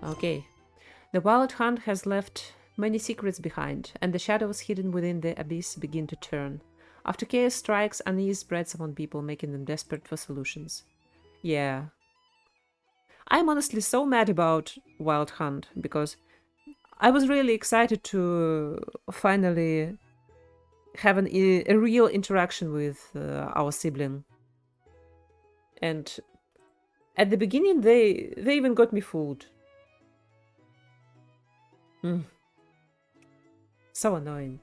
Okay. The wild hunt has left many secrets behind, and the shadows hidden within the abyss begin to turn. After chaos strikes, unease spreads among people, making them desperate for solutions. Yeah. I'm honestly so mad about Wild Hunt, because I was really excited to finally have a real interaction with our sibling. And at the beginning, they even got me fooled. Mm. So annoying.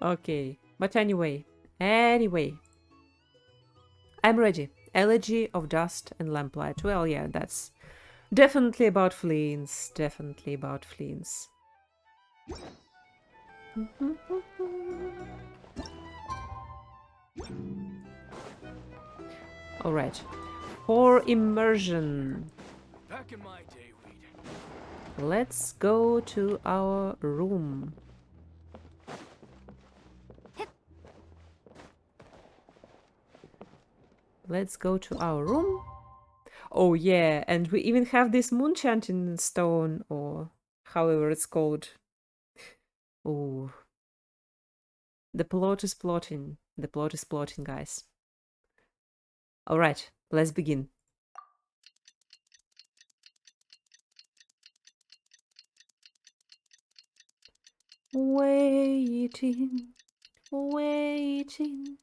Okay, but anyway, I'm ready. Elegy of Dust and Lamplight. Well, yeah, that's definitely about fleens. Definitely about fleens. All right, for immersion. Back in my day, Let's go to our room. Let's go to our room. Oh yeah, and we even have this moon chanting stone, or however it's called. Oh, the plot is plotting. The plot is plotting, guys. All right, let's begin. Waiting, waiting.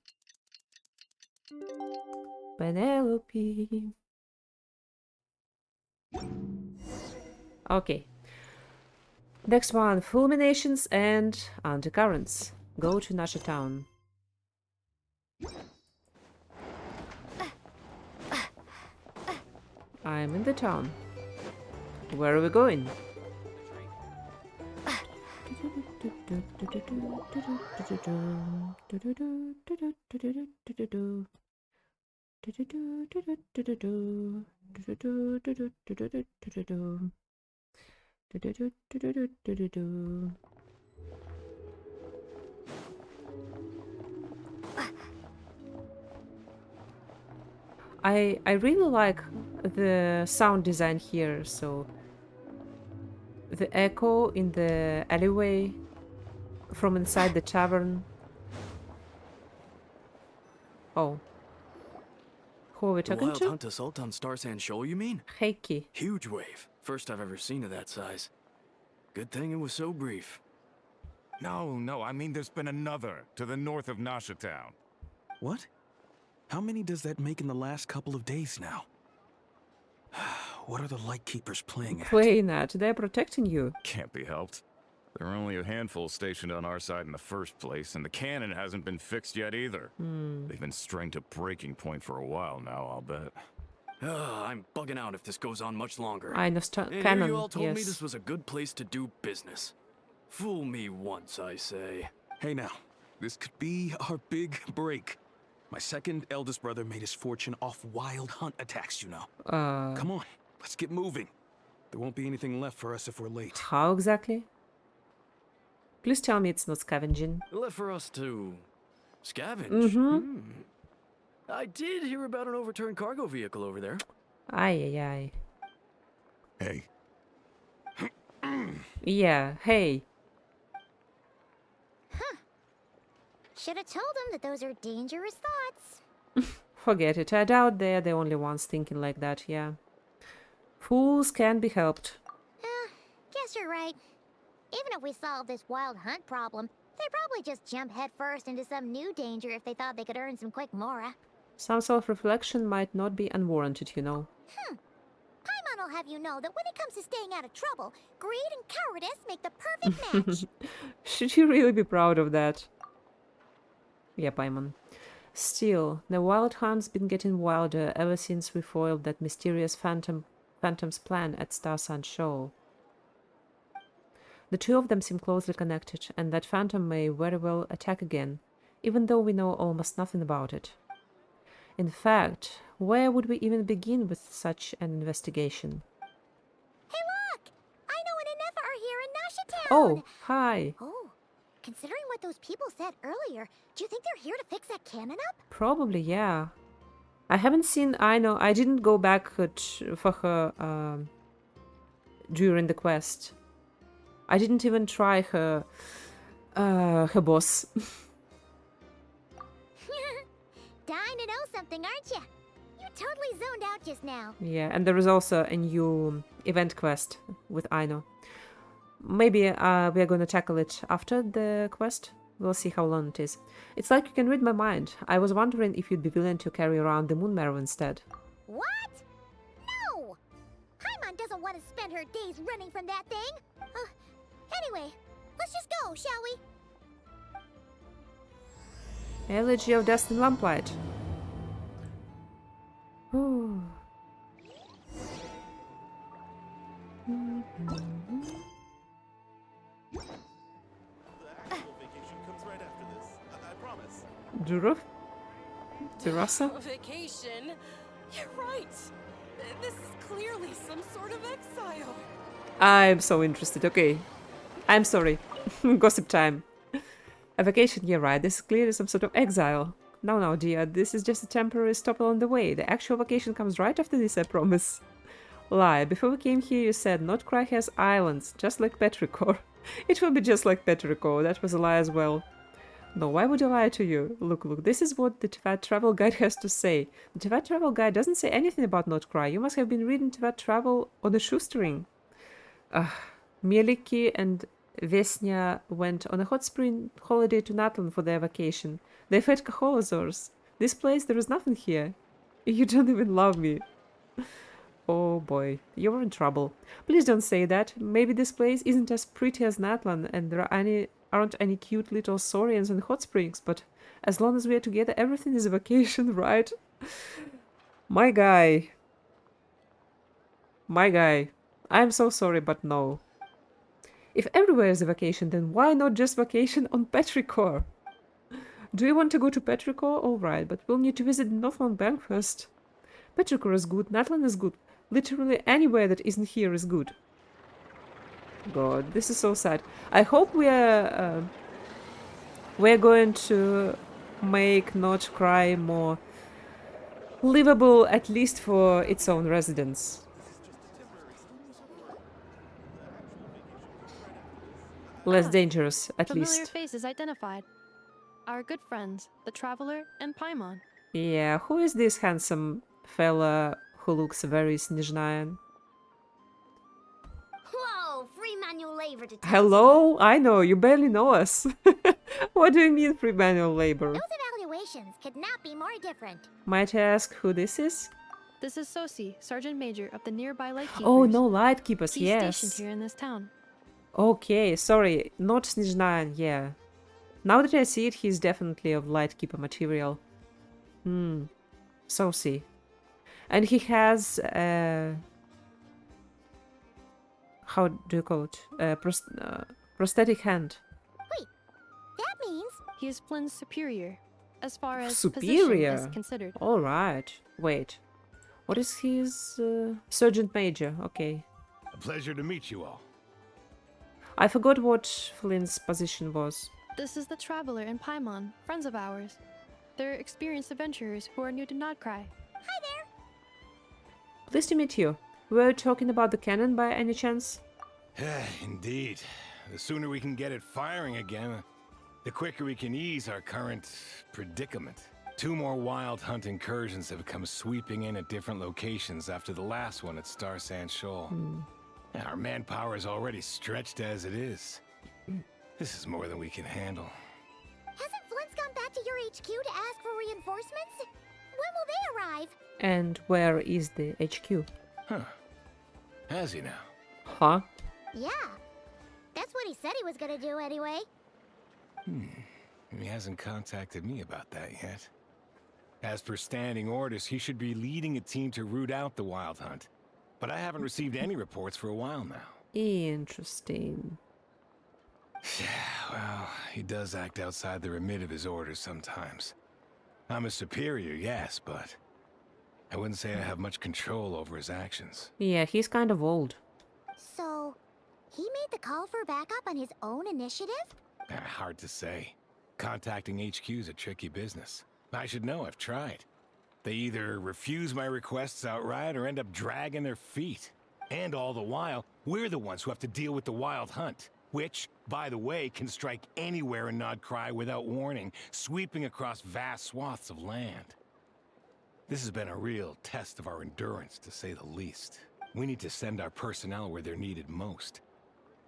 Penelope. Okay. Next one, fulminations and undercurrents. Go to Nasha town. I'm in the town. Where are we going? I really like the sound design here, so the echo in the alleyway from inside the tavern. Oh. Who are we The talking wild to? hunt assault on Star Sand Shoal, you mean? Heiki. Huge wave. First I've ever seen of that size. Good thing it was so brief. No, I mean there's been another to the north of Nasha Town. What? How many does that make in the last couple of days now? What are the Lightkeepers playing at? Playing at. They're protecting you. Can't be helped. There are only a handful stationed on our side in the first place, and the cannon hasn't been fixed yet either. They've been strained to breaking point for a while now, I'll bet. I'm bugging out if this goes on much longer. I know And here canon, you all told me yes. this was a good place to do business. Fool me once, I say. Hey now, this could be our big break. My second eldest brother made his fortune off wild hunt attacks, you know. Come on, let's get moving. There won't be anything left for us if we're late. How exactly? Please tell me it's not scavenging. Left for us to scavenge. I did hear about an overturned cargo vehicle over there. Ay, ay, Hey, ay. Yeah, hey. Should have told him that those are dangerous thoughts. Forget it. I doubt they're the only ones thinking like that, yeah. Fools can be helped. Guess you're right. Even if we solve this wild hunt problem, they'd probably just jump headfirst into some new danger if they thought they could earn some quick mora. Some self-reflection might not be unwarranted, you know. Paimon will have you know that when it comes to staying out of trouble, greed and cowardice make the perfect match. Should you really be proud of that? Yeah, Paimon. Still, the wild hunt's been getting wilder ever since we foiled that mysterious phantom's plan at Star Sun Shoal. The two of them seem closely connected, and that phantom may very well attack again, even though we know almost nothing about it. In fact, where would we even begin with such an investigation? Hey look! I know an Inefa are here in Nasha Town! Oh, hi! Oh, considering what what those people said earlier, do you think they're here to fix that cannon up? Probably, yeah. I haven't seen Aino. I didn't go back for her during the quest. I didn't even try her boss. Dying to know something, aren't you? You totally zoned out just now. Yeah, and there is also a new event quest with Aino. Maybe we are gonna tackle it after the quest. We'll see how long it is. It's like you can read my mind. I was wondering if you'd be willing to carry around the moon marrow instead. What? No! Paimon doesn't want to spend her days running from that thing. Anyway, let's just go, shall we? Elegy of Dust and Lamplight. Ooh. Durov? Durasa? Vacation? You're right. This is clearly some sort of exile. I'm so interested. Okay. I'm sorry. Gossip time. A vacation, you're right. This is clearly some sort of exile. No, dear. This is just a temporary stop along the way. The actual vacation comes right after this, I promise. Lie. Before we came here, you said Nod Krai has islands, just like Petrichor. It will be just like Petrichor. That was a lie as well. No, why would I lie to you? Look, this is what the Teyvat Travel Guide has to say. The Teyvat Travel Guide doesn't say anything about Nod Krai. You must have been reading Teyvat Travel on a shoestring. Mieliki and Vesnya went on a hot spring holiday to Natlan for their vacation. They fed Kaholasaurs. This place, there is nothing here. You don't even love me. Oh boy, you're in trouble. Please don't say that. Maybe this place isn't as pretty as Natlan and there aren't any cute little saurians and hot springs, but as long as we are together, everything is a vacation, right? My guy. I'm so sorry, but no. If everywhere is a vacation, then why not just vacation on Petrichor? Do you want to go to Petrichor? Alright, but we'll need to visit Northland Bank first. Petrichor is good, Natlan is good. Literally anywhere that isn't here is good. God, this is so sad. I hope we're going to make Nod Krai more livable, at least for its own residents. Less dangerous, at Familiar least. faces identified. Our good friends, the Traveler and Paimon. Yeah, who is this handsome fella who looks very Snezhnayan? Whoa, free manual labor to Hello? I know, you barely know us. What do you mean free manual labor? Those evaluations could not be more different. Might I ask who this is? This is Sosi, Sergeant Major of the nearby Lightkeepers. Oh, no, Lightkeepers, He's yes. stationed here in this town. Okay, sorry, not Snezhnayan, yeah. Now that I see it, he's definitely of Lightkeeper material. Sosi. And he has, how do you call it? Prosthetic hand. Wait, that means He is Flynn's superior, as far as Superior? position is considered. Alright, wait. What is his, Sergeant Major? Okay. A pleasure to meet you all. I forgot what Flynn's position was. This is the Traveler and Paimon, friends of ours. They're experienced adventurers who are new to Nod Krai. hi there. Pleased to meet you. Were you talking about the cannon by any chance? Indeed. The sooner we can get it firing again, the quicker we can ease our current predicament. 2 more wild hunt incursions have come sweeping in at different locations after the last one at Star Sand Shoal. Our manpower is already stretched as it is. This is more than we can handle. Hasn't Flint's gone back to your HQ to ask for reinforcements? When will they arrive? And where is the HQ? Huh. Has he now? Huh? Yeah, that's what he said he was gonna do anyway. He hasn't contacted me about that yet. As per standing orders, he should be leading a team to root out the wild hunt. But I haven't received any reports for a while now. Interesting. Well, he does act outside the remit of his orders sometimes. I'm a superior, yes, but I wouldn't say I have much control over his actions. Yeah, he's kind of old. So, he made the call for backup on his own initiative? Hard to say. Contacting HQ's a tricky business. I should know, I've tried. They either refuse my requests outright or end up dragging their feet. And all the while, we're the ones who have to deal with the wild hunt, which, by the way, can strike anywhere in Nod Krai without warning, sweeping across vast swaths of land. This has been a real test of our endurance, to say the least. We need to send our personnel where they're needed most.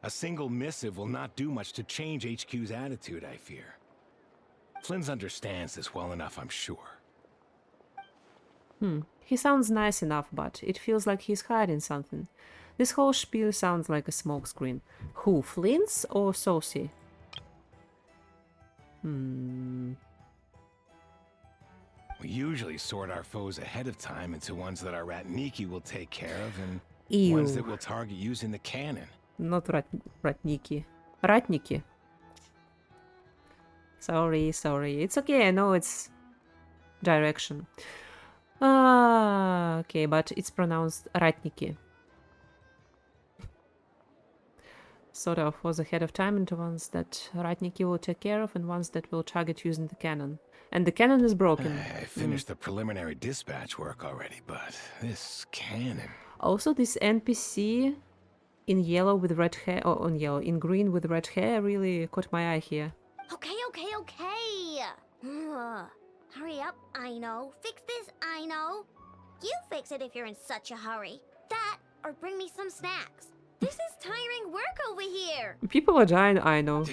A single missive will not do much to change HQ's attitude, I fear. Flynn's understands this well enough, I'm sure. He sounds nice enough, but it feels like he's hiding something. This whole spiel sounds like a smokescreen. Who, Flynn's or Saucy? We usually sort our foes ahead of time into ones that our Ratniki will take care of and ones that will target using the cannon. Not Ratniki. Ratniki. Sorry. It's okay, I know it's direction. Okay, but it's pronounced Ratniki. Sort of was ahead of time into ones that Ratniki will take care of and ones that will target using the cannon. And the cannon is broken. I finished the preliminary dispatch work already, but this cannon... Also, this NPC in yellow with red hair, or in green with red hair really caught my eye here. Okay. Hurry up, I know. Fix this, I know. You fix it if you're in such a hurry. That, or bring me some snacks. This is tiring work over here. People are dying, I know.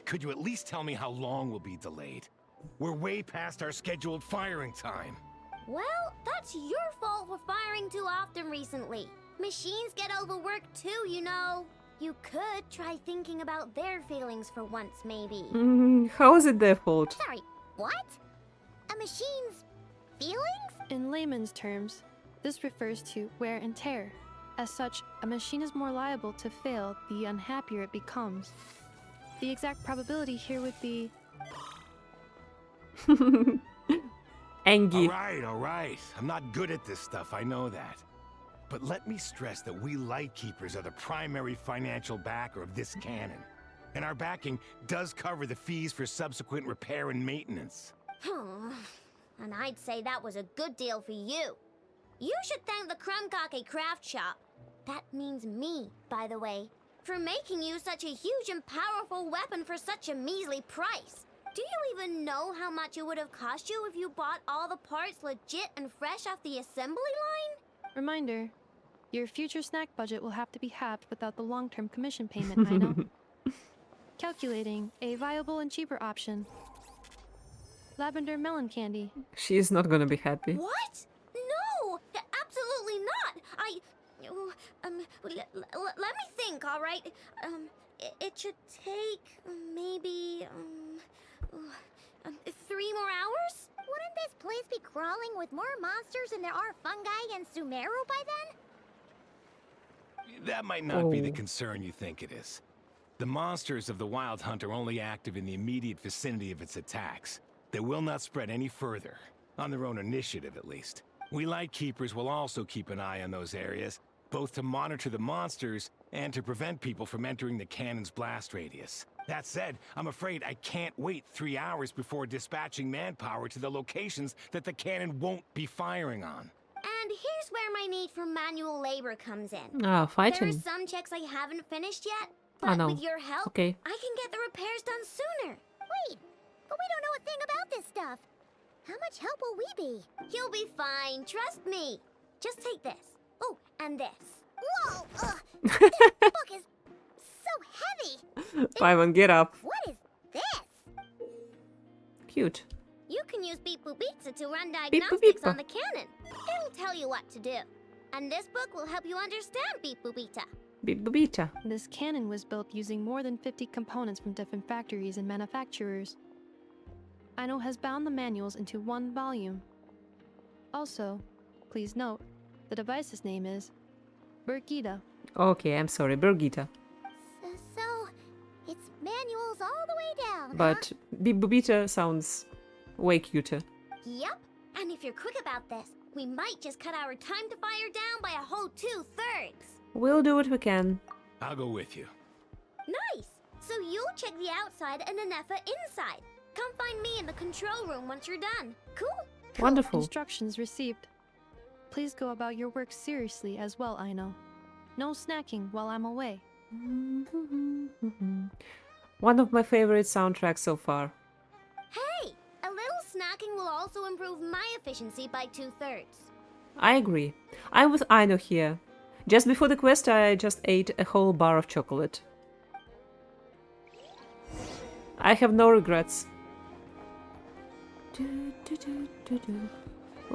Could you at least tell me how long we'll be delayed? We're way past our scheduled firing time. Well, that's your fault for firing too often recently. Machines get overworked too, you know. You could try thinking about their feelings for once, maybe. How is it their fault? Sorry, what? A machine's feelings? In layman's terms, this refers to wear and tear. As such, a machine is more liable to fail the unhappier it becomes. The exact probability here would be... Angie. All right. I'm not good at this stuff, I know that. But let me stress that we Lightkeepers are the primary financial backer of this cannon. And our backing does cover the fees for subsequent repair and maintenance. And I'd say that was a good deal for you. You should thank the Krumkake craft shop. That means me, by the way, for making you such a huge and powerful weapon for such a measly price. Do you even know how much it would have cost you if you bought all the parts legit and fresh off the assembly line? Reminder, your future snack budget will have to be halved without the long-term commission payment, I know. Calculating a viable and cheaper option. Lavender melon candy. She's not gonna be happy. What? No! Absolutely not! Let me think, alright? It should take maybe 3 more hours? Wouldn't this place be crawling with more monsters than there are fungi and Sumeru by then? That might not be the concern you think it is. The monsters of the Wild Hunt are only active in the immediate vicinity of its attacks. They will not spread any further, on their own initiative at least. We Lightkeepers will also keep an eye on those areas, both to monitor the monsters and to prevent people from entering the cannon's blast radius. That said, I'm afraid I can't wait 3 hours before dispatching manpower to the locations that the cannon won't be firing on. And here's where my need for manual labor comes in. Fighting. There are some checks I haven't finished yet, but no. with your help, Okay. I can get the repairs done sooner. Wait, but we don't know a thing about this stuff. How much help will we be? You'll be fine, trust me. Just take this. Oh, and this. Whoa! This book is so heavy. Paimon, get up. What is this? Cute. You can use Beep Boop Pizza to run Beep Boop diagnostics Pizza. on the cannon. It'll tell you what to do. And this book will help you understand Beep Boop Pizza. Bibita. This cannon was built using more than 50 components from different factories and manufacturers. Aino has bound the manuals into one volume. Also, please note, the device's name is Birgitta. Okay, I'm sorry, Birgitta. So, it's manuals all the way down, But Bibita sounds way cuter. Yep. And if you're quick about this, we might just cut our time to fire down by a whole 2/3. We'll do what we can. I'll go with you. Nice. So you check the outside and the Nefa inside. Come find me in the control room once you're done. Cool? Wonderful. Instructions received. Please go about your work seriously as well, Aino. No snacking while I'm away. One of my favorite soundtracks so far. Hey, a little snacking will also improve my efficiency by 2/3. I agree. I'm with Aino here. Just before the quest, I just ate a whole bar of chocolate. I have no regrets.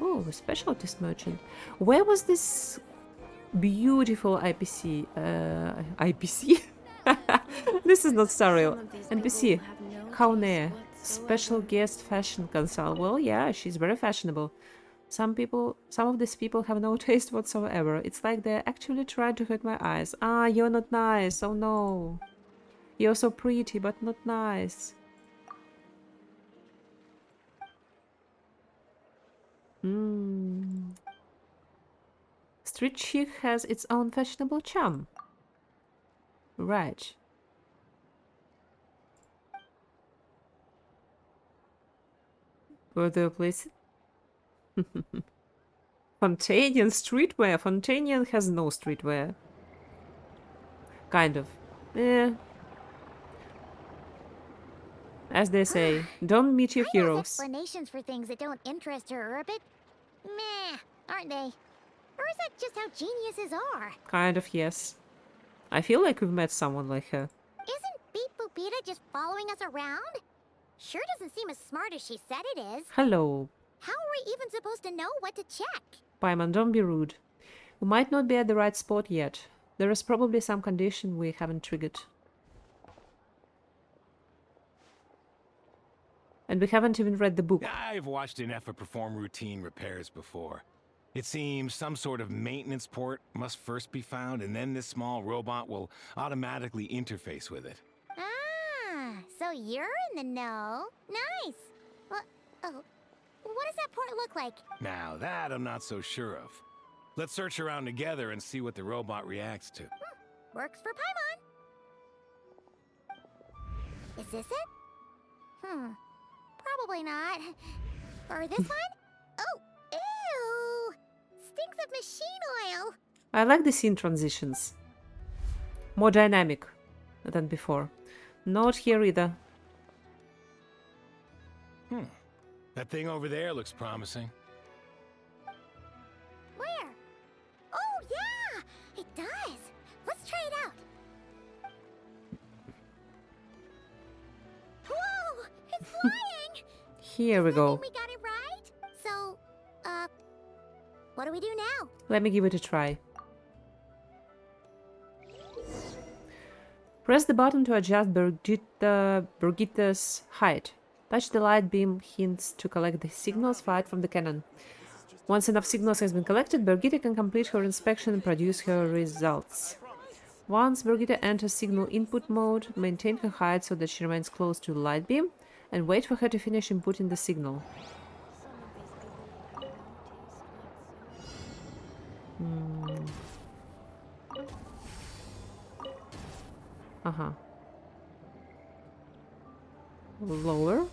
Oh, a specialties merchant. Where was this beautiful IPC? IPC? This is not Sariel. NPC. Kaune. Special guest fashion consult. Well, yeah, she's very fashionable. Some of these people have no taste whatsoever. It's like they're actually trying to hurt my eyes. Ah, you're not nice. Oh no. You're so pretty, but not nice. Street chic has its own fashionable charm. Right. Were there places? Fontanian streetwear. Fontanian has no streetwear. Kind of. Eh. As they say, don't meet your Aino's heroes. explanations for things that don't interest her are a bit meh, aren't they? Or is that just how geniuses are? Kind of, yes. I feel like we've met someone like her. Isn't Beep Boopita just following us around? Sure doesn't seem as smart as she said it is. Hello. How are we even supposed to know what to check? Paimon, don't be rude. We might not be at the right spot yet. There is probably some condition we haven't triggered. And we haven't even read the book. I've watched an Nefa perform routine repairs before. It seems some sort of maintenance port must first be found, and then this small robot will automatically interface with it. Ah, so you're in the know. Nice. Well, oh, what does that port look like? Now that I'm not so sure of. Let's search around together and see what the robot reacts to. Works for Paimon. Is this it? Probably not. Or this one? Oh, ew! Stinks of machine oil. I like the scene transitions. More dynamic than before. Not here either. That thing over there looks promising. Where? Oh, yeah! It does. Let's try it out. Whoa! It's flying! Here we go. We got it right? So, what do we do now? Let me give it a try. Press the button to adjust Birgitte's height. Touch the light beam hints to collect the signals fired from the cannon. Once enough signals has been collected, Birgitte can complete her inspection and produce her results. Once Birgitte enters signal input mode, maintain her height so that she remains close to the light beam, and wait for her to finish inputting the signal. Lower.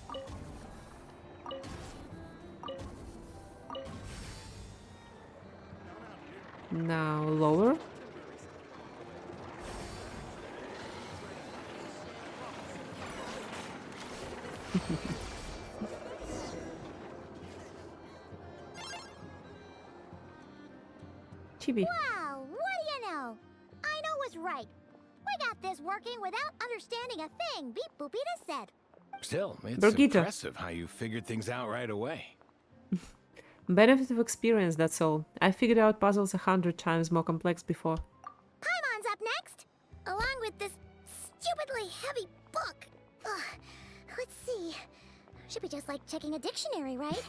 Now lower. Chibi. Wow, what do you know? Aino was right. We got this working without understanding a thing Beep Boopita said. Still, it's Birgitte. impressive how you figured things out right away. Benefit of experience, that's all. I figured out puzzles 100 times more complex before. Paimon's up next, along with this stupidly heavy book. Ugh, let's see. Should be just like checking a dictionary, right?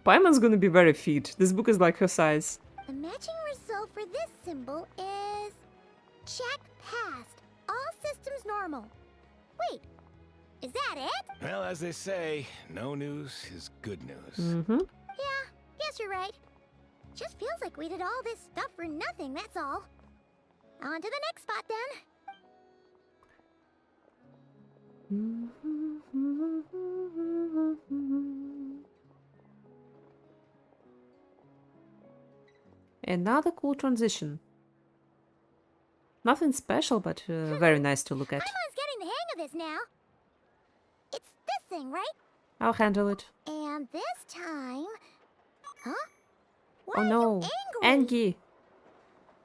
Paimon's gonna be very fit. This book is like her size. The matching result for this symbol is... check passed. All systems normal. Wait, is that it? Well, as they say, no news is good news. Yeah, guess you're right. Just feels like we did all this stuff for nothing, that's all. On to the next spot, then. Another cool transition. Nothing special, but very nice to look at. Paimon's getting the hang of this now. It's this thing, right? I'll handle it. And this time... Huh? Why Oh are no. you angry? Angie!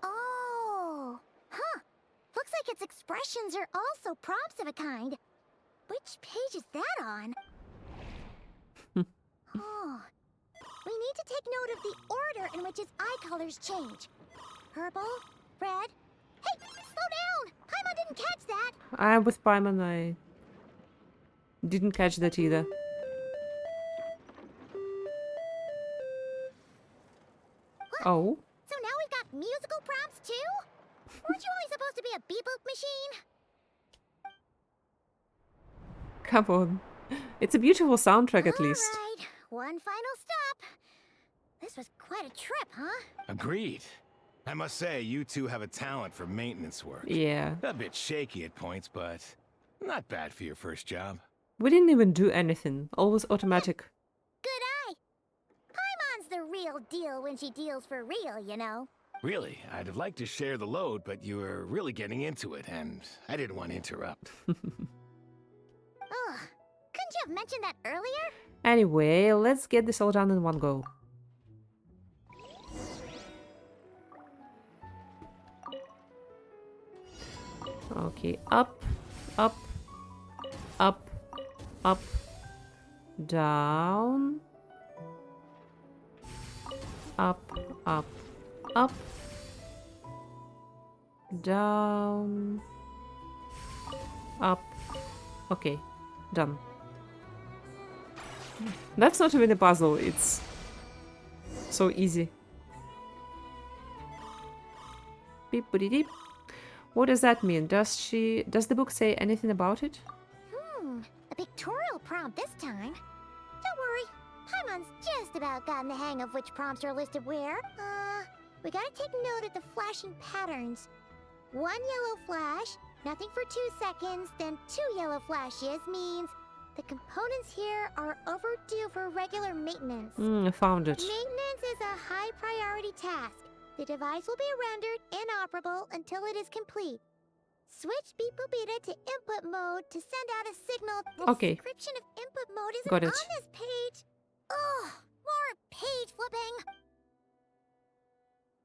Oh. Huh. Looks like its expressions are also prompts of a kind. Which page is that on? Oh. We need to take note of the order in which its eye colors change. Purple, red... Hey, slow down! Paimon didn't catch that! I'm with Paimon, I didn't catch that either. Oh? So now we've got musical prompts too? Weren't you only supposed to be a beep-boop machine? Come on. It's a beautiful soundtrack at least. Alright, one final stop. This was quite a trip, huh? Agreed. I must say, you two have a talent for maintenance work. Yeah. A bit shaky at points, but not bad for your first job. We didn't even do anything. Always automatic. Good eye. Paimon's the real deal when she deals for real, you know. Really, I'd have liked to share the load, but you were really getting into it, and I didn't want to interrupt. Ugh. Couldn't you have mentioned that earlier? Anyway, let's get this all done in one go. Okay, up, up, up, up, down, up, up, up, down, up. Okay, done. That's not even a puzzle, it's so easy. Beep, boody, deep. What does that mean? Does the book say anything about it? A pictorial prompt this time. Don't worry, Paimon's just about gotten the hang of which prompts are listed where. We gotta take note of the flashing patterns. One yellow flash, nothing for 2 seconds, then 2 yellow flashes means the components here are overdue for regular maintenance. I found it. Maintenance is a high priority task. The device will be rendered inoperable until it is complete. Switch Beep Boopita to input mode to send out a signal. The Okay. description of input mode isn't Got on it. this page. Ugh, more page flipping.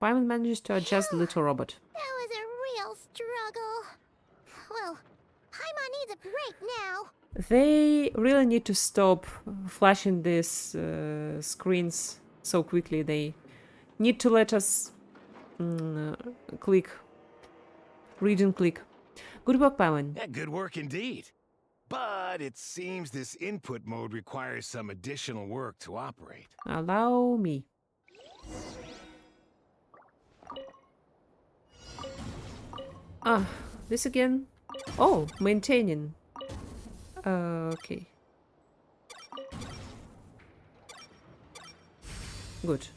Paimon manages to adjust the little robot. That was a real struggle. Well, Paimon needs a break now. They really need to stop flashing these screens so quickly. They need to let us click. Read and click. Good work, Paimon. Yeah, good work indeed. But it seems this input mode requires some additional work to operate. Allow me. This again. Oh, maintaining. Okay. Good.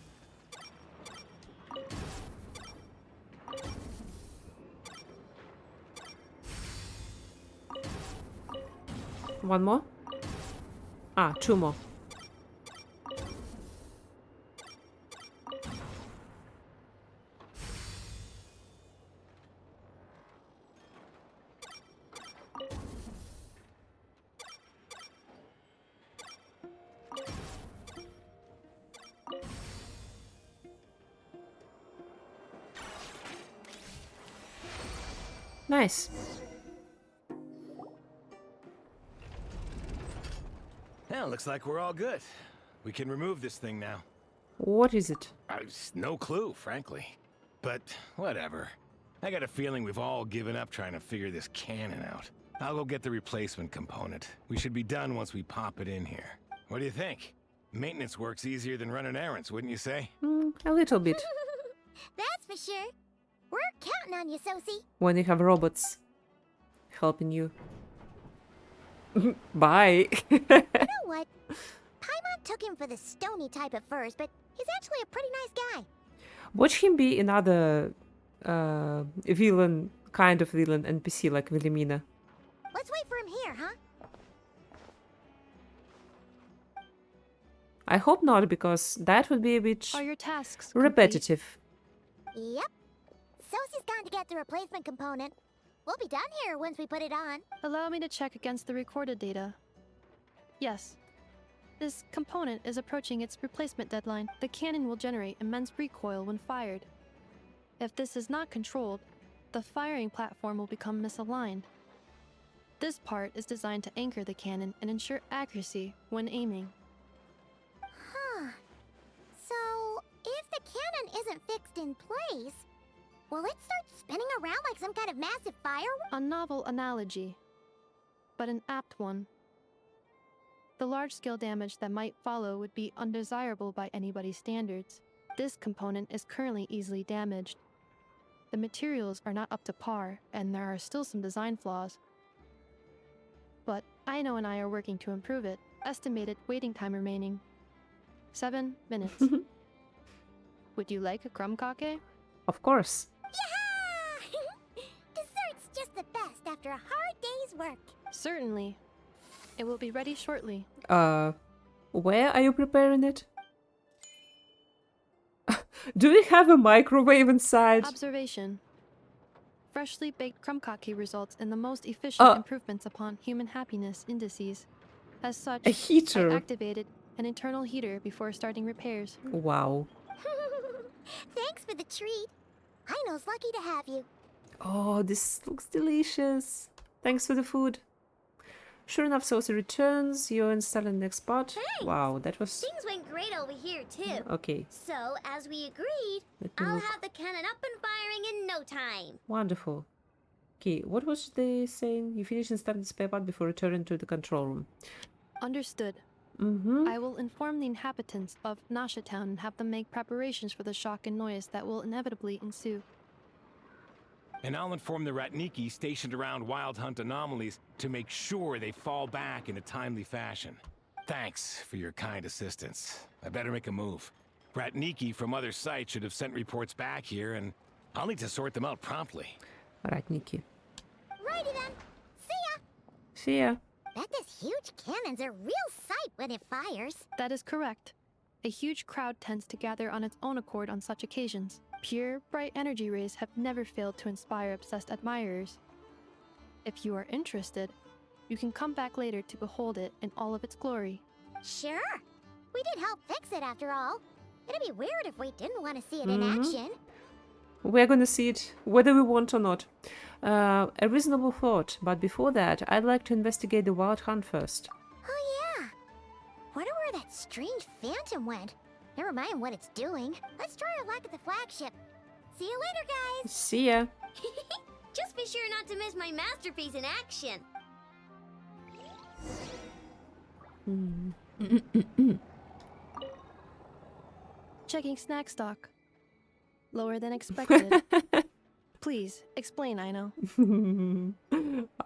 One more? 2 more. Nice. Well, looks like we're all good. We can remove this thing now. What is it? No clue, frankly. But whatever. I got a feeling we've all given up trying to figure this cannon out. I'll go get the replacement component. We should be done once we pop it in here. What do you think? Maintenance work's easier than running errands, wouldn't you say? A little bit. That's for sure. We're counting on you, Sosie. When you have robots helping you. Bye. You know what? Paimon took him for the stony type at first, but he's actually a pretty nice guy. Watch him be another villain, kind of villain NPC like Wilhelmina. Let's wait for him here, huh? I hope not, because that would be a bit Are your tasks complete? repetitive. Yep. Sosie's gone to get the replacement component. We'll be done here once we put it on. Allow me to check against the recorded data. Yes. This component is approaching its replacement deadline. The cannon will generate immense recoil when fired. If this is not controlled, the firing platform will become misaligned. This part is designed to anchor the cannon and ensure accuracy when aiming. Huh. So, if the cannon isn't fixed in place, will it start spinning around like some kind of massive firework? A novel analogy, but an apt one. The large-scale damage that might follow would be undesirable by anybody's standards. This component is currently easily damaged. The materials are not up to par, and there are still some design flaws. But Aino and I are working to improve it. Estimated waiting time remaining 7 minutes. Would you like a crumb kake? Of course. Yeah! Dessert's just the best after a hard day's work. Certainly. It will be ready shortly. Where are you preparing it? Do we have a microwave inside? Observation. Freshly baked crumb kake results in the most efficient improvements upon human happiness indices. As such, A heater. I activated an internal heater before starting repairs. Wow. Thanks for the treat. Aino's lucky to have you. Oh, this looks delicious. Thanks for the food. Sure enough, Sosie returns. You're installing the next spot. Thanks. Wow, that was... Things went great over here, too. Okay, So, as we agreed, let me I'll look. have the cannon up and firing in no time. Wonderful. Okay, what was they saying? You finish installing the spare part before returning to the control room. Understood. Mm-hmm. I will inform the inhabitants of Nasha Town and have them make preparations for the shock and noise that will inevitably ensue. And I'll inform the Ratniki stationed around Wild Hunt anomalies to make sure they fall back in a timely fashion. Thanks for your kind assistance. I better make a move. Ratniki from other sites should have sent reports back here, and I'll need to sort them out promptly. Alright, Nikki. Righty then. See ya. See ya. Bet this huge cannon's a real sight when it fires. That is correct. A huge crowd tends to gather on its own accord on such occasions. Pure, bright energy rays have never failed to inspire obsessed admirers. If you are interested, you can come back later to behold it in all of its glory. Sure. We did help fix it after all. It'd be weird if we didn't want to see it in action. We're gonna see it whether we want or not. A reasonable thought, but before that, I'd like to investigate the Wild Hunt first. Oh yeah. Wonder where that strange phantom went. Never mind what it's doing. Let's try our luck at the flagship. See you later, guys. See ya. Just be sure not to miss my masterpiece in action. Checking snack stock. Lower than expected. Please, explain, Aino.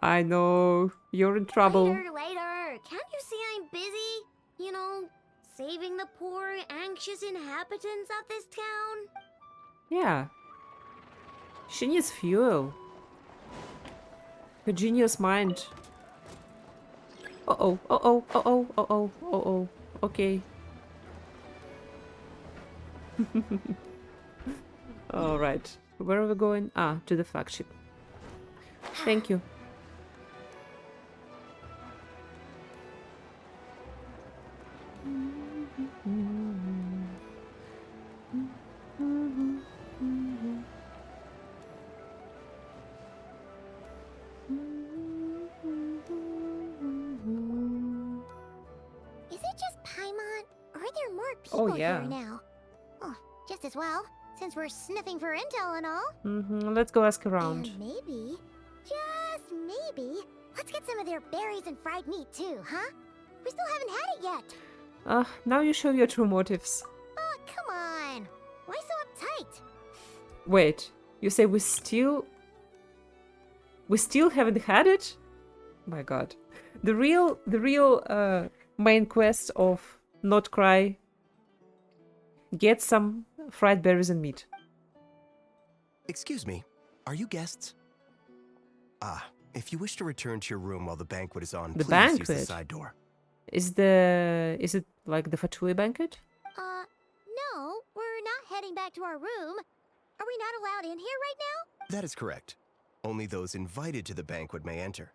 I know. You're in trouble. Later. Can't you see I'm busy? You know, saving the poor, anxious inhabitants of this town? Yeah. She needs fuel. Her genius mind. Uh-oh, uh-oh, uh-oh, uh-oh, uh-oh. Okay. Alright. Where are we going? Ah, to the flagship. Thank you. Is it just Paimon? Or are there more people yeah. here now? Oh, just as well, since we're sniffing for intel and all. Let's go ask around. And maybe, just maybe, let's get some of their berries and fried meat too, huh? We still haven't had it yet. Now you show your true motives. Oh, come on. Why so uptight? Wait, you say we still haven't had it? My god. The real main quest of Nod Krai: get some fried berries and meat. Excuse me, are you guests? Ah, if you wish to return to your room while the banquet is on, The please use the banquet? side door. Is it like the Fatui banquet? No, we're not heading back to our room. Are we not allowed in here right now? That is correct. Only those invited to the banquet may enter.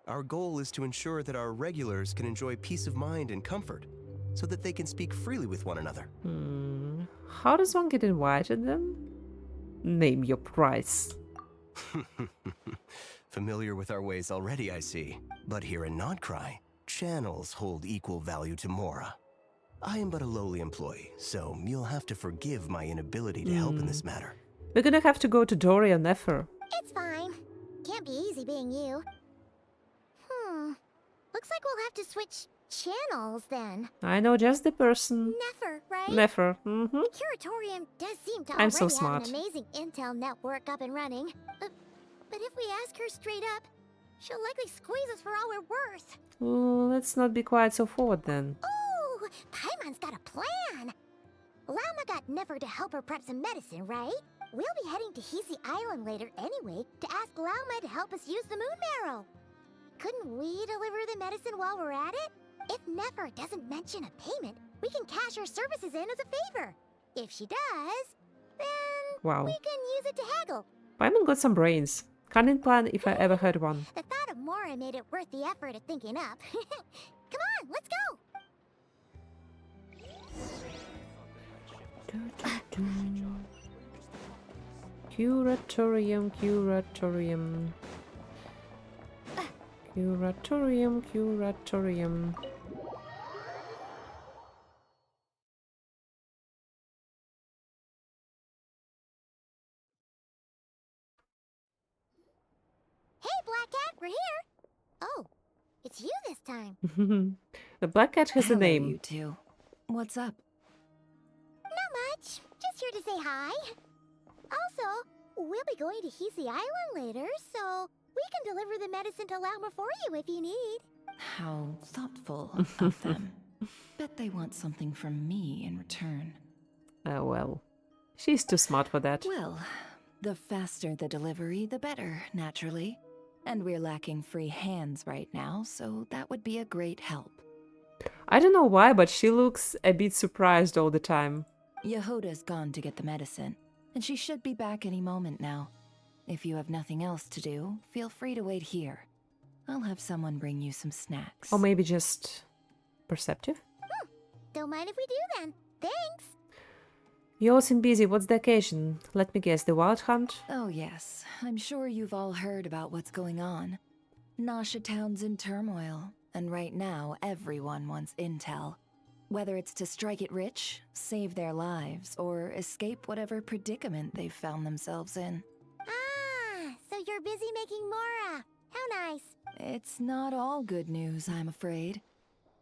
Our goal is to ensure that our regulars can enjoy peace of mind and comfort, so that they can speak freely with one another. How does one get invited then? Name your price. Familiar with our ways already, I see. But here in Nod Krai, channels hold equal value to Mora. I am but a lowly employee, so you'll have to forgive my inability to help in this matter. We're gonna have to go to Dory or Nefer. It's fine. Can't be easy being you. Looks like we'll have to switch channels then. I know just the person. Nefer, right? Nefer. The Curatorium does seem to I'm so already smart. have an amazing intel network up and running. But if we ask her straight up, she'll likely squeeze us for all we're worth. Let's not be quite so forward then. Oh, Paimon's got a plan. Lama got Nefer to help her prep some medicine, right? We'll be heading to Hisi Island later anyway to ask Lama to help us use the moon marrow. Couldn't we deliver the medicine while we're at it? If Nefer doesn't mention a payment, we can cash our services in as a favor. If she does, then Wow. we can use it to haggle. Paimon got some brains. Cunning plan if I ever heard one. The thought of Mora made it worth the effort of thinking up. Come on, let's go! Curatorium. Hey, Black Cat, we're here! Oh, it's you this time. The black cat has a Hello, name. you two. What's up? Not much. Just here to say hi. Also, we'll be going to Hisi Island later, so we can deliver the medicine to Lauma for you if you need. How thoughtful of them. Bet they want something from me in return. Oh well. She's too smart for that. Well, the faster the delivery, the better, naturally. And we're lacking free hands right now, so that would be a great help. I don't know why, but she looks a bit surprised all the time. Yehoda's gone to get the medicine, and she should be back any moment now. If you have nothing else to do, feel free to wait here. I'll have someone bring you some snacks. Or maybe just perceptive? Don't mind if we do then. Thanks. You all seem busy. What's the occasion? Let me guess, the Wild Hunt? Oh yes, I'm sure you've all heard about what's going on. Nasha Town's in turmoil, and right now everyone wants intel. Whether it's to strike it rich, save their lives, or escape whatever predicament they've found themselves in. Ah, so you're busy making Mora. How nice. It's not all good news, I'm afraid.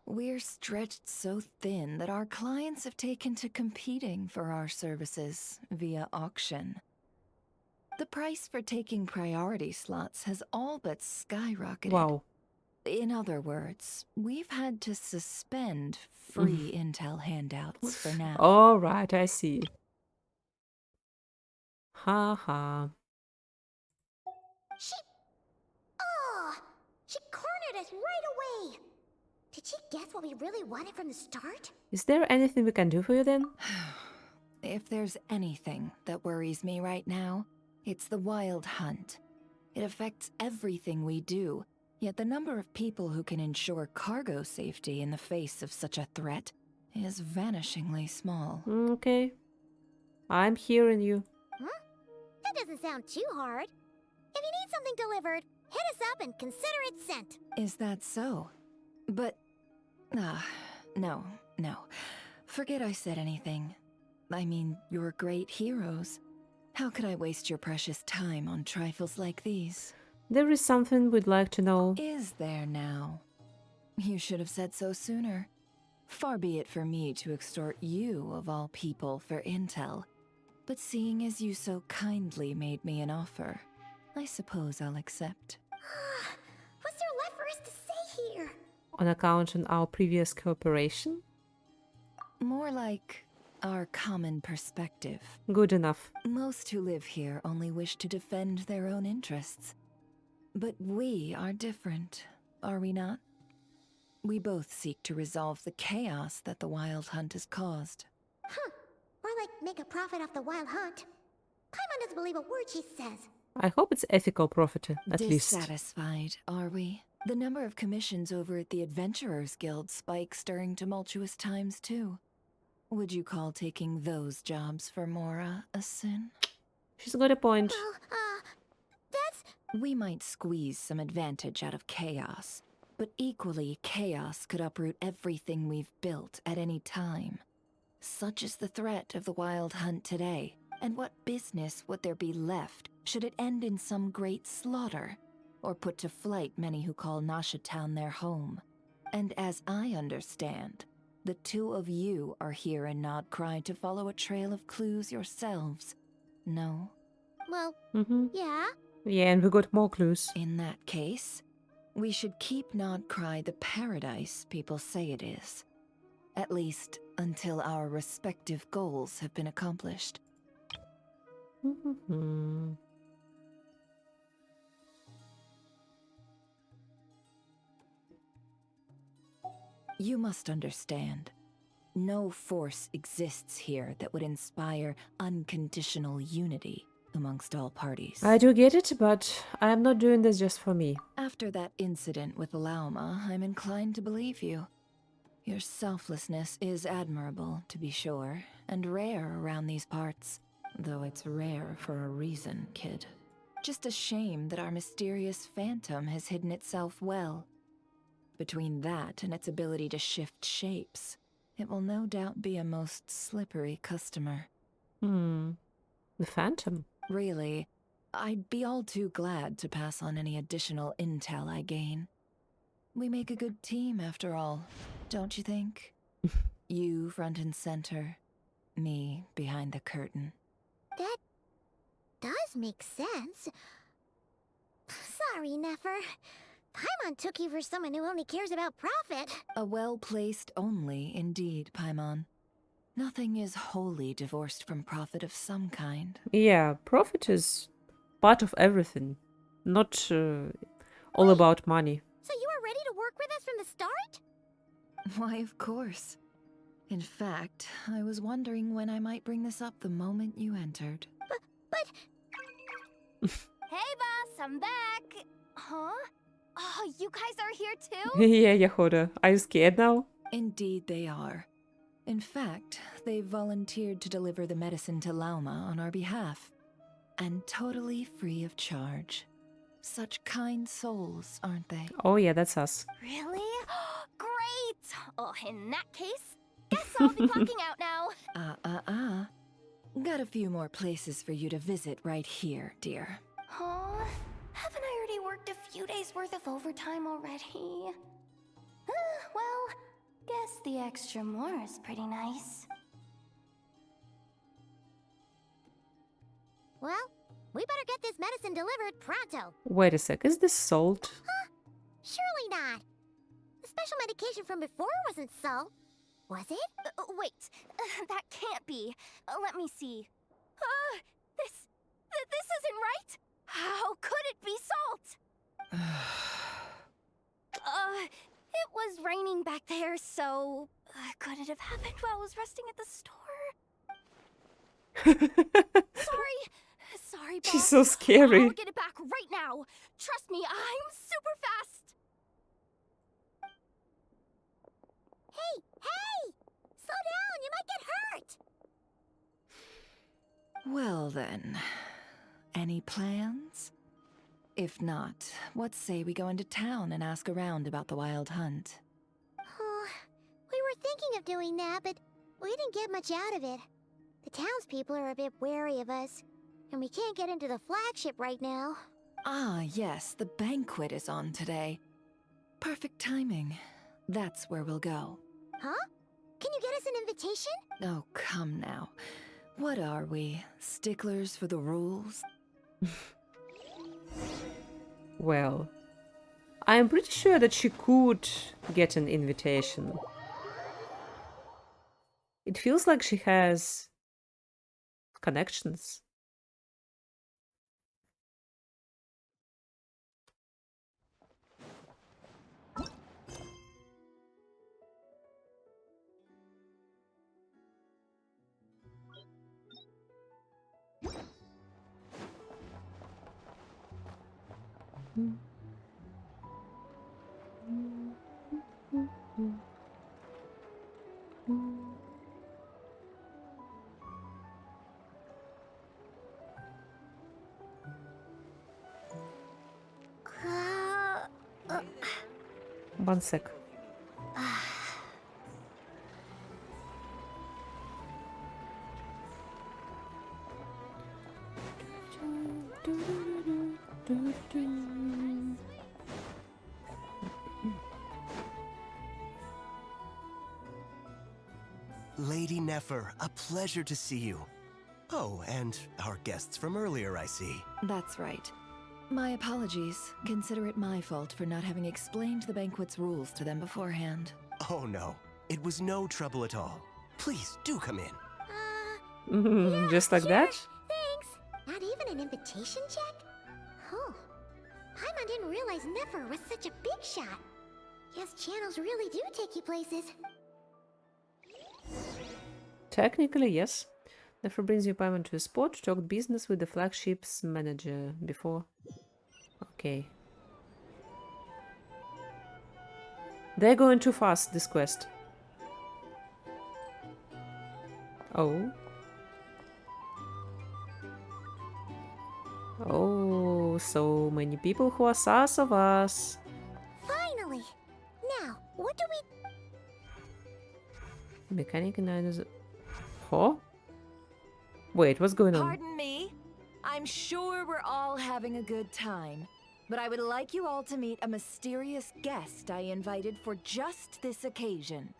We're stretched so thin that our clients have taken to competing for our services via auction. The price for taking priority slots has all but skyrocketed. Wow. In other words, we've had to suspend free intel handouts for now. Alright, I see. Ha ha. She cornered us right away. Did she guess what we really wanted from the start? Is there anything we can do for you then? If there's anything that worries me right now, it's the Wild Hunt. It affects everything we do, yet the number of people who can ensure cargo safety in the face of such a threat is vanishingly small. Okay. I'm hearing you. Huh? That doesn't sound too hard. If you need something delivered, hit us up and consider it sent. Is that so? But... no. Forget I said anything. I mean, you're great heroes. How could I waste your precious time on trifles like these? There is something we'd like to know. Is there now? You should have said so sooner. Far be it for me to extort you, of all people, for intel. But seeing as you so kindly made me an offer, I suppose I'll accept. What's there left for us to say here? On account of our previous cooperation? More like our common perspective. Good enough. Most who live here only wish to defend their own interests. But we are different, are we not? We both seek to resolve the chaos that the Wild Hunt has caused. Huh. Or like make a profit off the wild hunt. Paimon doesn't believe a word she says. I hope it's ethical profit, at least. Dissatisfied, are we? The number of commissions over at the Adventurers Guild spikes during tumultuous times, too. Would you call taking those jobs for Mora a sin? She's got a point. Well, that's... We might squeeze some advantage out of chaos, but equally, chaos could uproot everything we've built at any time. Such is the threat of the Wild Hunt today, and what business would there be left should it end in some great slaughter, or put to flight many who call Nasha Town their home? And as I understand, the two of you are here in Nod Krai to follow a trail of clues yourselves. No? Well, Mm-hmm. yeah. Yeah, and we got more clues. In that case, we should keep Nod Krai the paradise people say it is. At least, until our respective goals have been accomplished. Mm-hmm. You must understand. No force exists here that would inspire unconditional unity amongst all parties. I do get it, but I am not doing this just for me. After that incident with Lauma, I'm inclined to believe you. Your selflessness is admirable, to be sure, and rare around these parts. Though it's rare for a reason, kid. Just a shame that our mysterious phantom has hidden itself well. Between that and its ability to shift shapes, it will no doubt be a most slippery customer. The Phantom. Really, I'd be all too glad to pass on any additional intel I gain. We make a good team, after all, don't you think? You front and center, me behind the curtain. That does make sense. Sorry, Nefer. Paimon took you for someone who only cares about profit. A well-placed only, indeed, Paimon. Nothing is wholly divorced from profit of some kind. Yeah, profit is part of everything, not all about money. So you were ready to work with us from the start? Why, of course. In fact, I was wondering when I might bring this up the moment you entered. But... Hey, boss, I'm back. Huh? Oh, you guys are here too? Yeah, Yahoda. Are you scared now? Indeed they are. In fact, they've volunteered to deliver the medicine to Lauma on our behalf. And totally free of charge. Such kind souls, aren't they? Oh yeah, that's us. Really? Great! Oh, in that case, guess I'll be clocking out now. Got a few more places for you to visit right here, dear. Huh? Haven't I already worked a few days worth of overtime already? Well, guess the extra more is pretty nice. Well, we better get this medicine delivered pronto. Wait a sec, is this salt? Huh? Surely not. The special medication from before wasn't salt. Was it? Wait, that can't be. Let me see. This isn't right. How could it be salt? It was raining back there, so could it have happened while I was resting at the store? Sorry, boss. She's so scary. I'll get it back right now. Trust me, I'm super fast. Hey! Slow down, you might get hurt! Well then, any plans? If not, what say we go into town and ask around about the Wild Hunt? Oh, we were thinking of doing that, but we didn't get much out of it. The townspeople are a bit wary of us, and we can't get into the flagship right now. Ah, yes, the banquet is on today. Perfect timing. That's where we'll go. Huh? Can you get us an invitation? Oh, come now. What are we? Sticklers for the rules? Well, I'm pretty sure that she could get an invitation. It feels like she has connections. One sec. Lady Nefer, a pleasure to see you. Oh, and our guests from earlier, I see. That's right. My apologies. Consider it my fault for not having explained the banquet's rules to them beforehand. Oh no, it was no trouble at all. Please, do come in. Yeah, Just like sure. that? Thanks. Not even an invitation check? Oh. Paimon didn't realize Nefer was such a big shot. Guess channels really do take you places. Technically, yes. Nefer brings you Paimon to a spot to talk business with the flagship's manager before. Okay. They're going too fast, this quest. Oh. Oh, so many people who are sus of us. Finally! Now, what do we... Mechanic and I... Huh? Wait, what's going on? Pardon me? I'm sure we're all having a good time, but I would like you all to meet a mysterious guest I invited for just this occasion.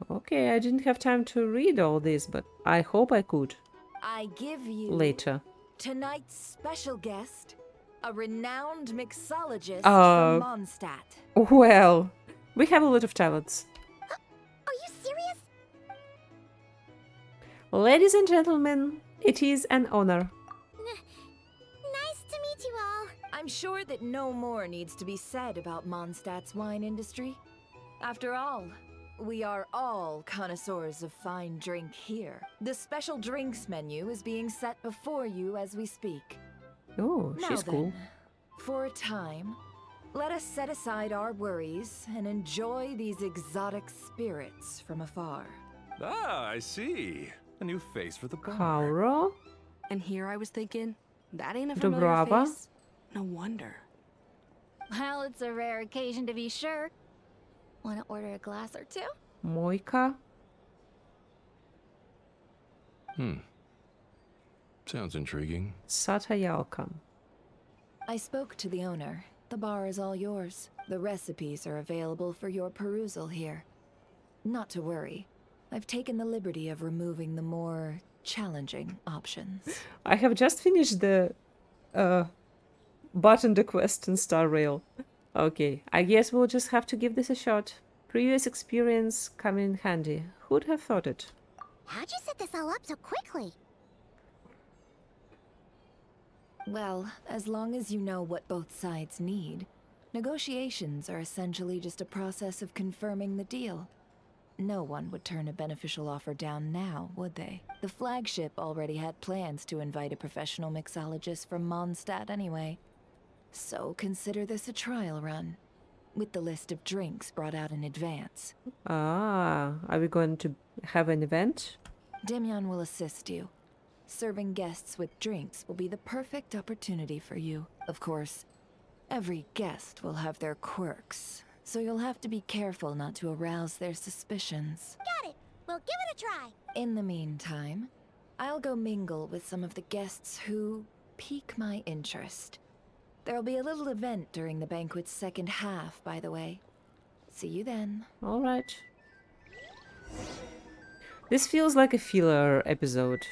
Okay, I didn't have time to read all this, but I hope I could. I give you... Later. Tonight's special guest, a renowned mixologist Uh, from Mondstadt. Well, we have a lot of talents. Are you serious? Ladies and gentlemen, it is an honor. Nice to meet you all. I'm sure that no more needs to be said about Mondstadt's wine industry. After all, we are all connoisseurs of fine drink here. The special drinks menu is being set before you as we speak. Oh, she's Now cool. then, for a time, let us set aside our worries and enjoy these exotic spirits from afar. Ah, I see. A new face for the bar. Kauro? And here I was thinking, that ain't a familiar Dobrava? face. No wonder. Well, it's a rare occasion to be sure. Want to order a glass or two? Moika? Sounds intriguing. Satayalkan. I spoke to the owner. The bar is all yours. The recipes are available for your perusal here. Not to worry. I've taken the liberty of removing the more challenging options. I have just finished the button the quest in Star Rail. Okay, I guess we'll just have to give this a shot. Previous experience come in handy. Who'd have thought it? How'd you set this all up so quickly? Well, as long as you know what both sides need, negotiations are essentially just a process of confirming the deal. No one would turn a beneficial offer down now, would they? The flagship already had plans to invite a professional mixologist from Mondstadt anyway. So consider this a trial run, with the list of drinks brought out in advance. Ah, are we going to have an event? Demyon will assist you. Serving guests with drinks will be the perfect opportunity for you. Of course, every guest will have their quirks, so you'll have to be careful not to arouse their suspicions. Got it. We'll give it a try. In the meantime, I'll go mingle with some of the guests who pique my interest. There'll be a little event during the banquet's second half, by the way. See you then. Alright. This feels like a filler episode.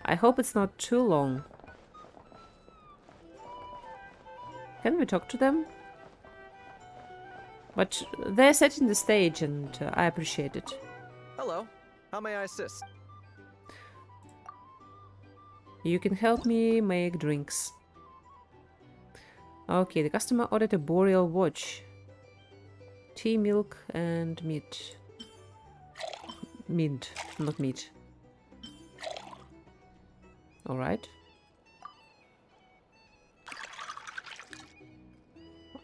I hope it's not too long. Can we talk to them? But they're setting the stage and I appreciate it. Hello. How may I assist? You can help me make drinks. Okay, the customer ordered a boreal watch. Tea, milk, and meat. Mint, not meat. Alright.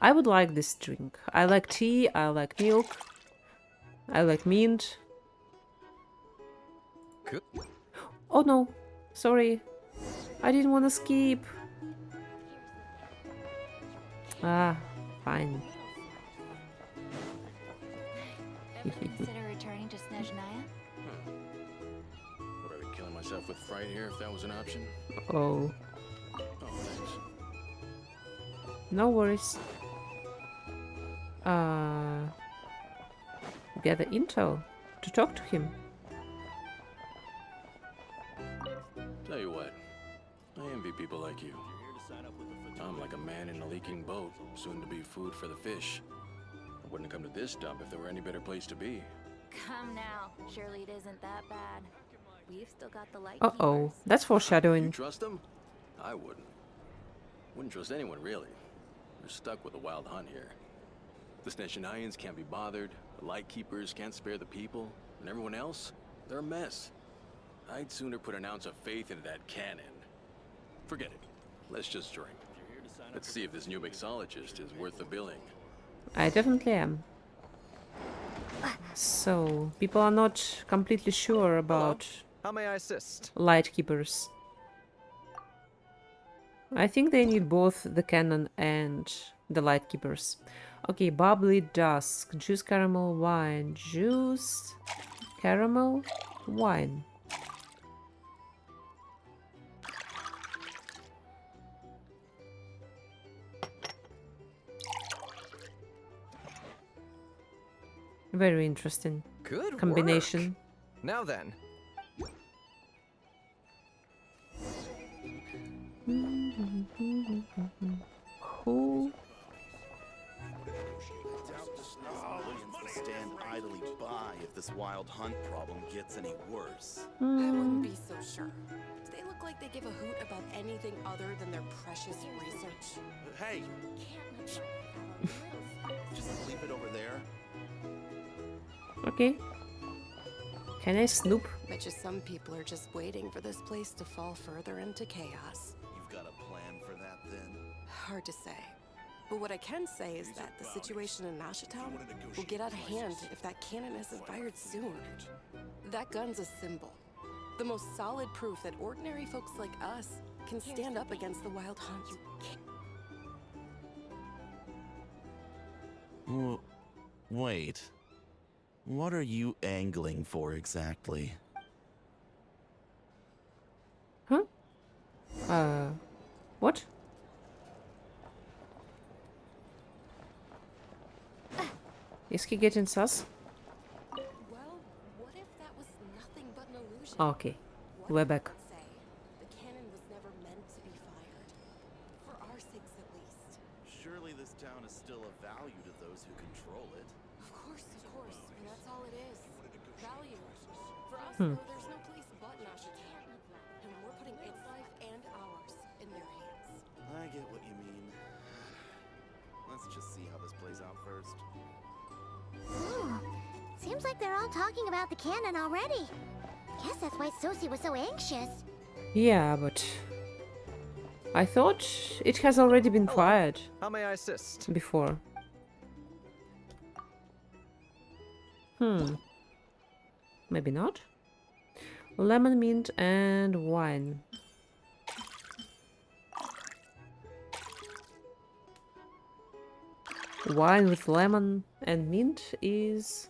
I would like this drink. I like tea, I like milk, I like mint. Good. Oh no, sorry. I didn't want to skip. Ah, fine. Ever consider returning to Snezhnaya? Would I be killing myself with fright here if that was an option? Oh, Oh, thanks. no worries. Gather intel to talk to him. Tell you what, I envy people like you. I'm like a man in a leaking boat, soon to be food for the fish. I wouldn't have come to this dump if there were any better place to be. Come now. Surely it isn't that bad. We've still got the light. Uh-oh, that's You foreshadowing. trust them? I wouldn't. Wouldn't trust anyone, really. We're stuck with a wild hunt here. The Snezhnayans can't be bothered, the Lightkeepers can't spare the people, and everyone else, they're a mess. I'd sooner put an ounce of faith into that cannon. Forget it. Let's just drink. Let's see if this new mixologist is worth the billing. I definitely am. So, people are not completely sure about How may I assist? Lightkeepers. I think they need both the cannon and the Lightkeepers. Okay, bubbly dusk, juice caramel wine, juice caramel wine. Very interesting Good combination. work. Now then. Cool. Stand idly by if this wild hunt problem gets any worse. I wouldn't be so sure. They look like they give a hoot about anything other than their precious research. Hey! Just leave it over there. Okay. Can I snoop? Bet you some people are just waiting for this place to fall further into chaos. You've got a plan for that then? Hard to say. But what I can say is that the situation in Nashatown will get out of hand if that cannon isn't fired soon. That gun's a symbol. The most solid proof that ordinary folks like us can stand up against the wild hunt. Wait. What are you angling for exactly? Huh? What? Is he getting sus? Well, what if that was nothing but an illusion? Okay, we're back. Say the cannon was never meant to be fired. For our sakes at least. Surely this town is still of value to those who control it. Of course, and that's all it is. Value. For us, Hmm. though, there's no place but Nashatown. And we're putting its life and ours in their hands. I get what you mean. Let's just see how this plays out first. Seems like they're all talking about the cannon already. Guess that's why Sosie was so anxious. Yeah, but I thought it has already been fired How may I assist? before. Maybe not. Lemon, mint, and wine. Wine with lemon and mint is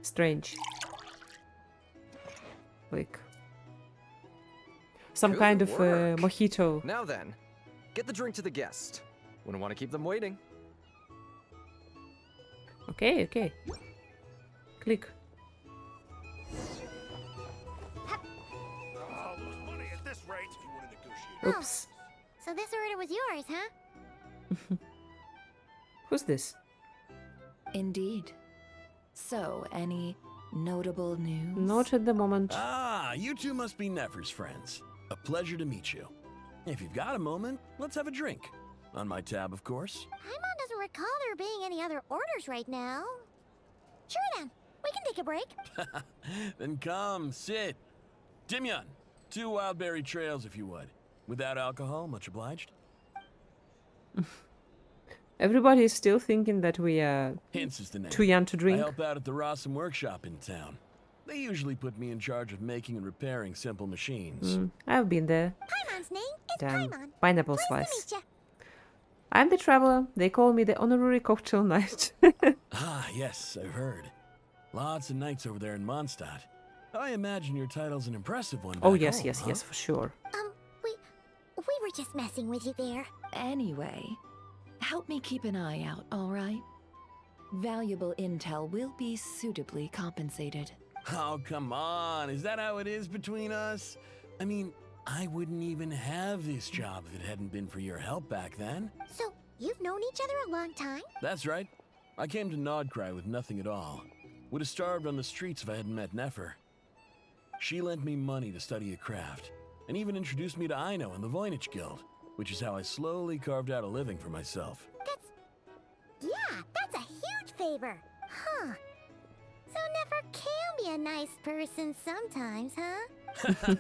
strange. Like some Good kind of work. mojito. Now then, get the drink to the guest. Wouldn't want to keep them waiting. Okay, okay. Click. Oops. So this order was yours, huh? Who's this? Indeed. So, any notable news? Not at the moment. Ah, you two must be Nefer's friends. A pleasure to meet you. If you've got a moment, let's have a drink. On my tab, of course. Paimon doesn't recall there being any other orders right now. Sure then, we can take a break. Then come, sit. Timyon, 2 wildberry trails if you would. Without alcohol, much obliged. Everybody is still thinking that we are Hints is the name. too young to I drink. help out at the Rossum workshop in town. They usually put me in charge of making and repairing simple machines. I've been there. Paimon's name is Damn. Paimon. Pineapple Pleased slice. to meet I'm the traveler. They call me the honorary cocktail knight. Ah, yes, I've heard. Lots of knights over there in Mondstadt. I imagine your title's an impressive one. Oh back yes, home, yes, huh? yes, for sure. We were just messing with you there. Anyway, help me keep an eye out, all right? Valuable intel will be suitably compensated. Oh, come on. Is that how it is between us? I mean, I wouldn't even have this job if it hadn't been for your help back then. So, you've known each other a long time? That's right. I came to Nod Krai with nothing at all. Would have starved on the streets if I hadn't met Nefer. She lent me money to study a craft, and even introduced me to Aino and the Voynich Guild, which is how I slowly carved out a living for myself. That's a huge favor. Huh. So Nefer can be a nice person sometimes, huh?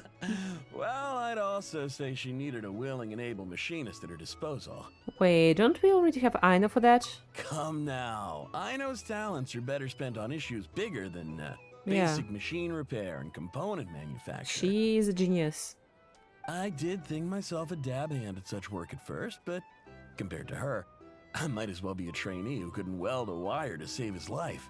Well, I'd also say she needed a willing and able machinist at her disposal. Wait, don't we already have Aino for that? Come now. Aino's talents are better spent on issues bigger than Yeah. basic machine repair and component manufacture. She is a genius. I did think myself a dab hand at such work at first, but compared to her, I might as well be a trainee who couldn't weld a wire to save his life.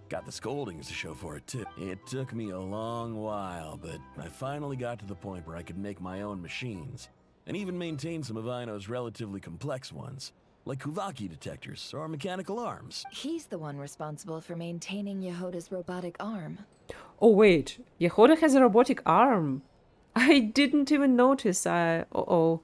Got the scoldings to show for it, too. It took me a long while, but I finally got to the point where I could make my own machines, and even maintain some of Aino's relatively complex ones, like Kuvaki detectors or mechanical arms. He's the one responsible for maintaining Yehoda's robotic arm. Oh wait, Yehoda has a robotic arm. I didn't even notice. Uh-oh.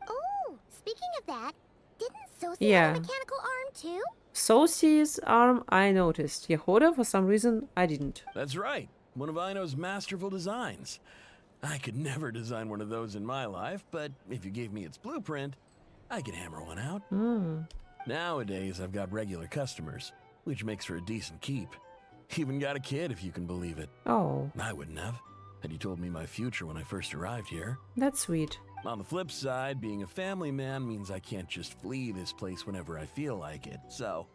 Oh, speaking of that, didn't Sophie Yeah. have a mechanical arm too? Sosie's arm I noticed. Yehoda, for some reason, I didn't. That's right, one of Aino's masterful designs. I could never design one of those in my life, but if you gave me its blueprint, I could hammer one out. Nowadays, I've got regular customers, which makes for a decent keep. Even got a kid, if you can believe it. Oh, I wouldn't have, had you told me my future when I first arrived here. that's sweet. On the flip side, being a family man means I can't just flee this place whenever I feel like it, so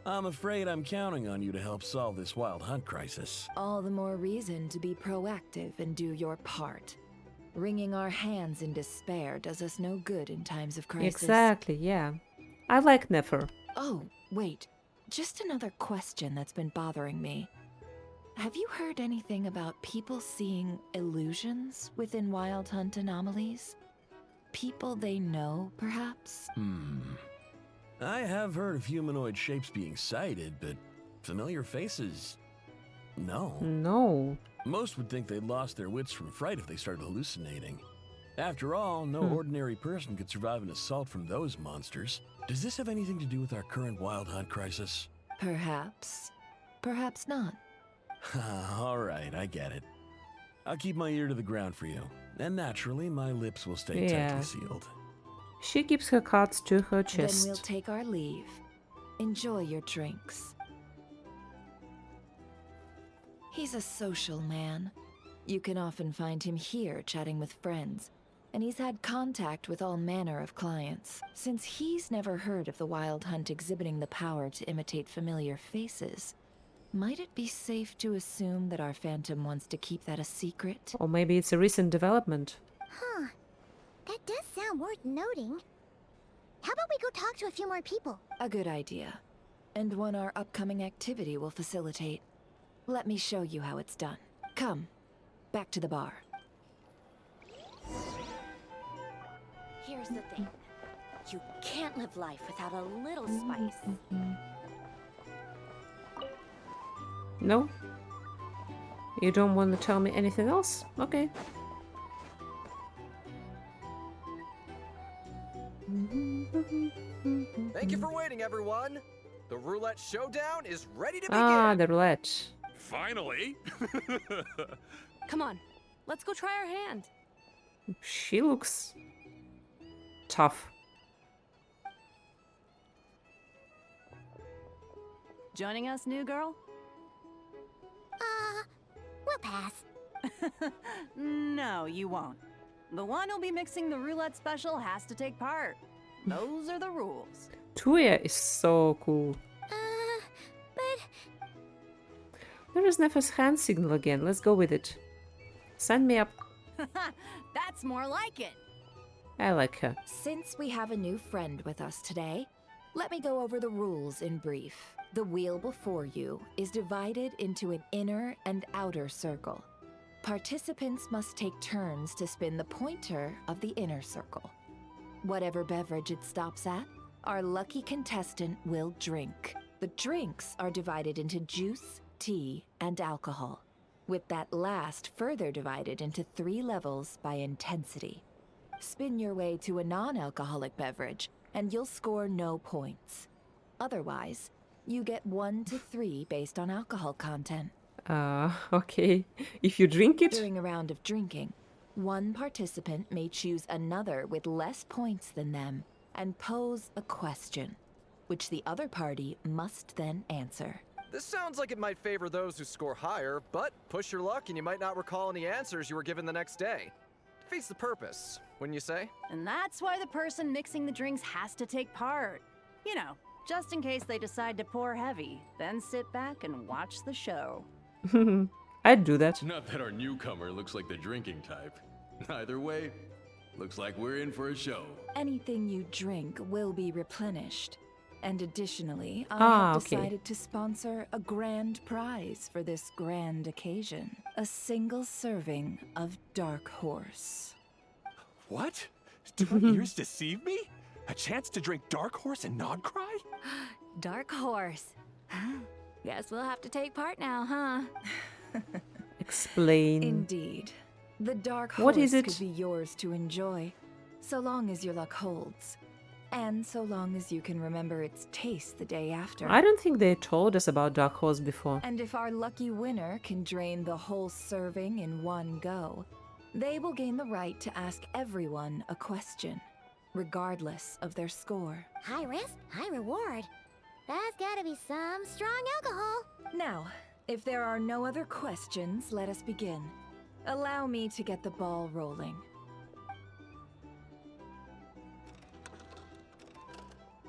I'm afraid I'm counting on you to help solve this wild hunt crisis. All the more reason to be proactive and do your part. Wringing our hands in despair does us no good in times of crisis. Exactly, yeah. I like Nefer. Oh, wait. Just another question that's been bothering me. Have you heard anything about people seeing illusions within Wild Hunt anomalies? People they know, perhaps? I have heard of humanoid shapes being sighted, but familiar faces? No. No. Most would think they'd lost their wits from fright if they started hallucinating. After all, no ordinary person could survive an assault from those monsters. Does this have anything to do with our current wild hunt crisis? Perhaps. Perhaps not. All right, I get it. I'll keep my ear to the ground for you. And naturally, my lips will stay Yeah. tightly sealed. She keeps her cards to her Then chest. we'll take our leave. Enjoy your drinks. He's a social man. You can often find him here chatting with friends, and he's had contact with all manner of clients. Since he's never heard of the Wild Hunt exhibiting the power to imitate familiar faces, might it be safe to assume that our Phantom wants to keep that a secret? Or maybe it's a recent development. Huh. That does sound worth noting. How about we go talk to a few more people? A good idea. And one our upcoming activity will facilitate. Let me show you how it's done. Come, back to the bar. Here's the thing. You can't live life without a little spice. No? You don't want to tell me anything else? Okay. Thank you for waiting, everyone. The roulette showdown is ready to begin. Ah, the roulette. Finally! Come on, let's go try our hand. She looks tough. Joining us, new girl? We'll pass. No, you won't. The one who'll be mixing the roulette special has to take part. Those are the rules. Tuya is so cool. But There is Nefer's hand signal again. Let's go with it. Sign me up. That's more like it. I like her. Since we have a new friend with us today, let me go over the rules in brief. The wheel before you is divided into an inner and outer circle. Participants must take turns to spin the pointer of the inner circle. Whatever beverage it stops at, our lucky contestant will drink. The drinks are divided into juice, tea, and alcohol, with that last further divided into 3 levels by intensity. Spin your way to a non-alcoholic beverage, and you'll score no points. Otherwise, you get 1 to 3 based on alcohol content. Okay. If you drink it? During a round of drinking, one participant may choose another with less points than them and pose a question, which the other party must then answer. This sounds like it might favor those who score higher, but push your luck and you might not recall any answers you were given the next day. Defeats the purpose, wouldn't you say? And that's why the person mixing the drinks has to take part. You know, just in case they decide to pour heavy, then sit back and watch the show. I'd do that. Not that our newcomer looks like the drinking type. Either way, looks like we're in for a show. Anything you drink will be replenished. And additionally, I have decided to sponsor a grand prize for this grand occasion. A single serving of Dark Horse. What? Did my ears deceive me? A chance to drink Dark Horse and Nod Krai? Dark Horse. Guess we'll have to take part now, huh? Explain. Indeed. The Dark Horse What is it? could be yours to enjoy, so long as your luck holds. And so long as you can remember its taste the day after. I don't think they told us about Dark Horse before. And if our lucky winner can drain the whole serving in one go, they will gain the right to ask everyone a question, regardless of their score. High risk, high reward. That's gotta be some strong alcohol. Now, if there are no other questions, let us begin. Allow me to get the ball rolling.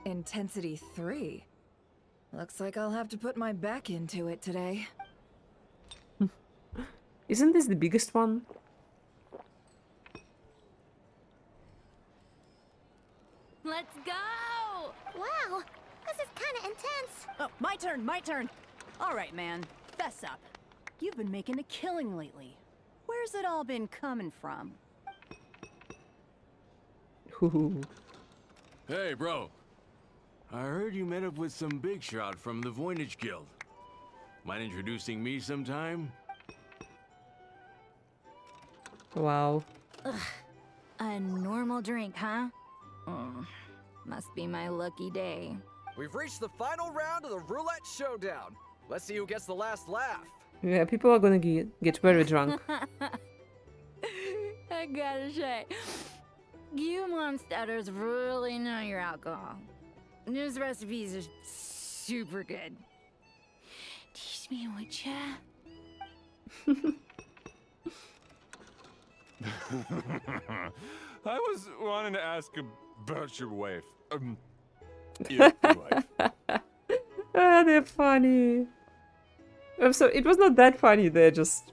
Intensity 3. Looks like I'll have to put my back into it today. Isn't this the biggest one? Let's go! Wow, this is kind of intense. Oh, my turn. All right, man, fess up. You've been making a killing lately. Where's it all been coming from? Hey, bro. I heard you met up with some big shot from the Voynich Guild. Mind introducing me sometime? Wow. Ugh. A normal drink, huh? Must be my lucky day. We've reached the final round of the roulette showdown. Let's see who gets the last laugh. Yeah, people are gonna get very drunk. I gotta say, you monsters really know your alcohol. These recipes are super good. Teach me, would ya? I was wanting to ask about your wife. Your wife. They're funny. I'm sorry, it was not that funny, they're just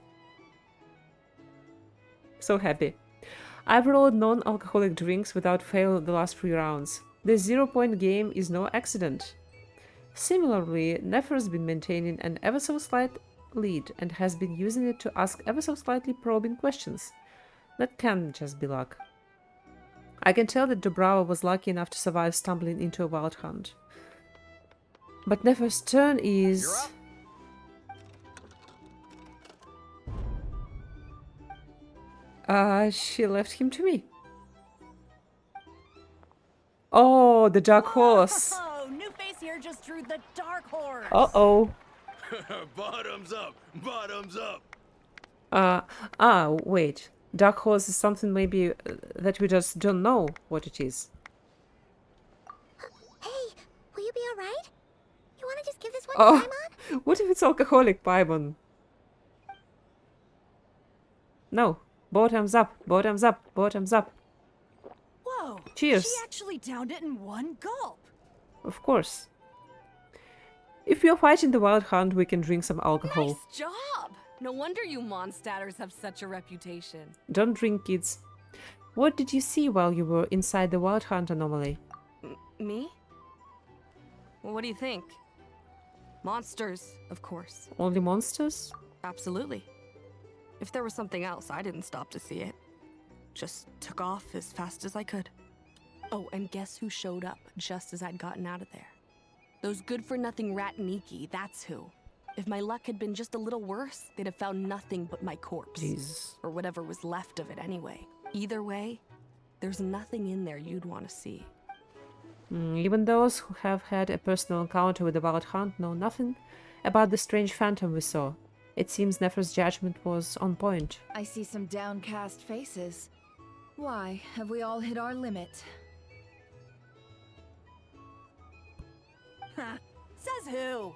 so happy. I've rolled non-alcoholic drinks without fail the last 3 rounds. The 0-point game is no accident. Similarly, Nefer's been maintaining an ever so slight lead and has been using it to ask ever so slightly probing questions. That can just be luck. I can tell that Dubrava was lucky enough to survive stumbling into a wild hunt. But Nefer's turn is... she left him to me. Oh, the Dark Horse. Oh, new face here just drew the Dark Horse. Uh-oh. Bottoms up! Bottoms up! Wait. Dark Horse is something maybe that we just don't know what it is. Hey, will you be alright? You wanna just give this one Oh, to Paimon? what if it's alcoholic, Paimon? No. Bottoms up, bottoms up, bottoms up. Whoa. Cheers. She actually downed it in one gulp. Of course. If we are fighting the Wild Hunt, we can drink some alcohol. Nice job! No wonder you Mondstatters have such a reputation. Don't drink, kids. What did you see while you were inside the Wild Hunt anomaly? Me? Well, what do you think? Monsters, of course. Only monsters? Absolutely. If there was something else, I didn't stop to see it. Just took off as fast as I could. Oh, and guess who showed up just as I'd gotten out of there? Those good-for-nothing rat Niki, that's who. If my luck had been just a little worse, they'd have found nothing but my corpse. Jesus. Or whatever was left of it anyway. Either way, there's nothing in there you'd want to see. Even those who have had a personal encounter with the Wild Hunt know nothing about the strange phantom we saw. It seems Nefer's judgment was on point. I see some downcast faces. Why, have we all hit our limit? Says who?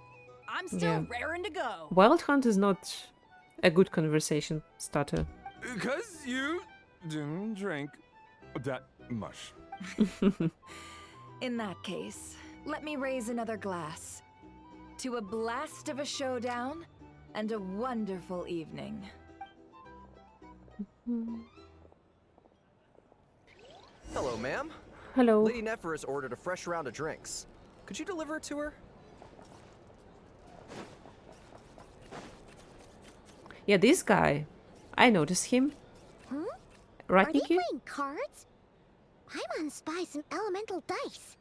I'm still raring to go. Wild Hunt is not a good conversation starter. Because you didn't drink that much. In that case, let me raise another glass. To a blast of a showdown and a wonderful evening. Hello, ma'am. Hello. Lady Nefer has ordered a fresh round of drinks. Could you deliver it to her? Yeah, this guy. I noticed him. Right, Are they Nikki? playing cards? Paimon spies some elemental dice.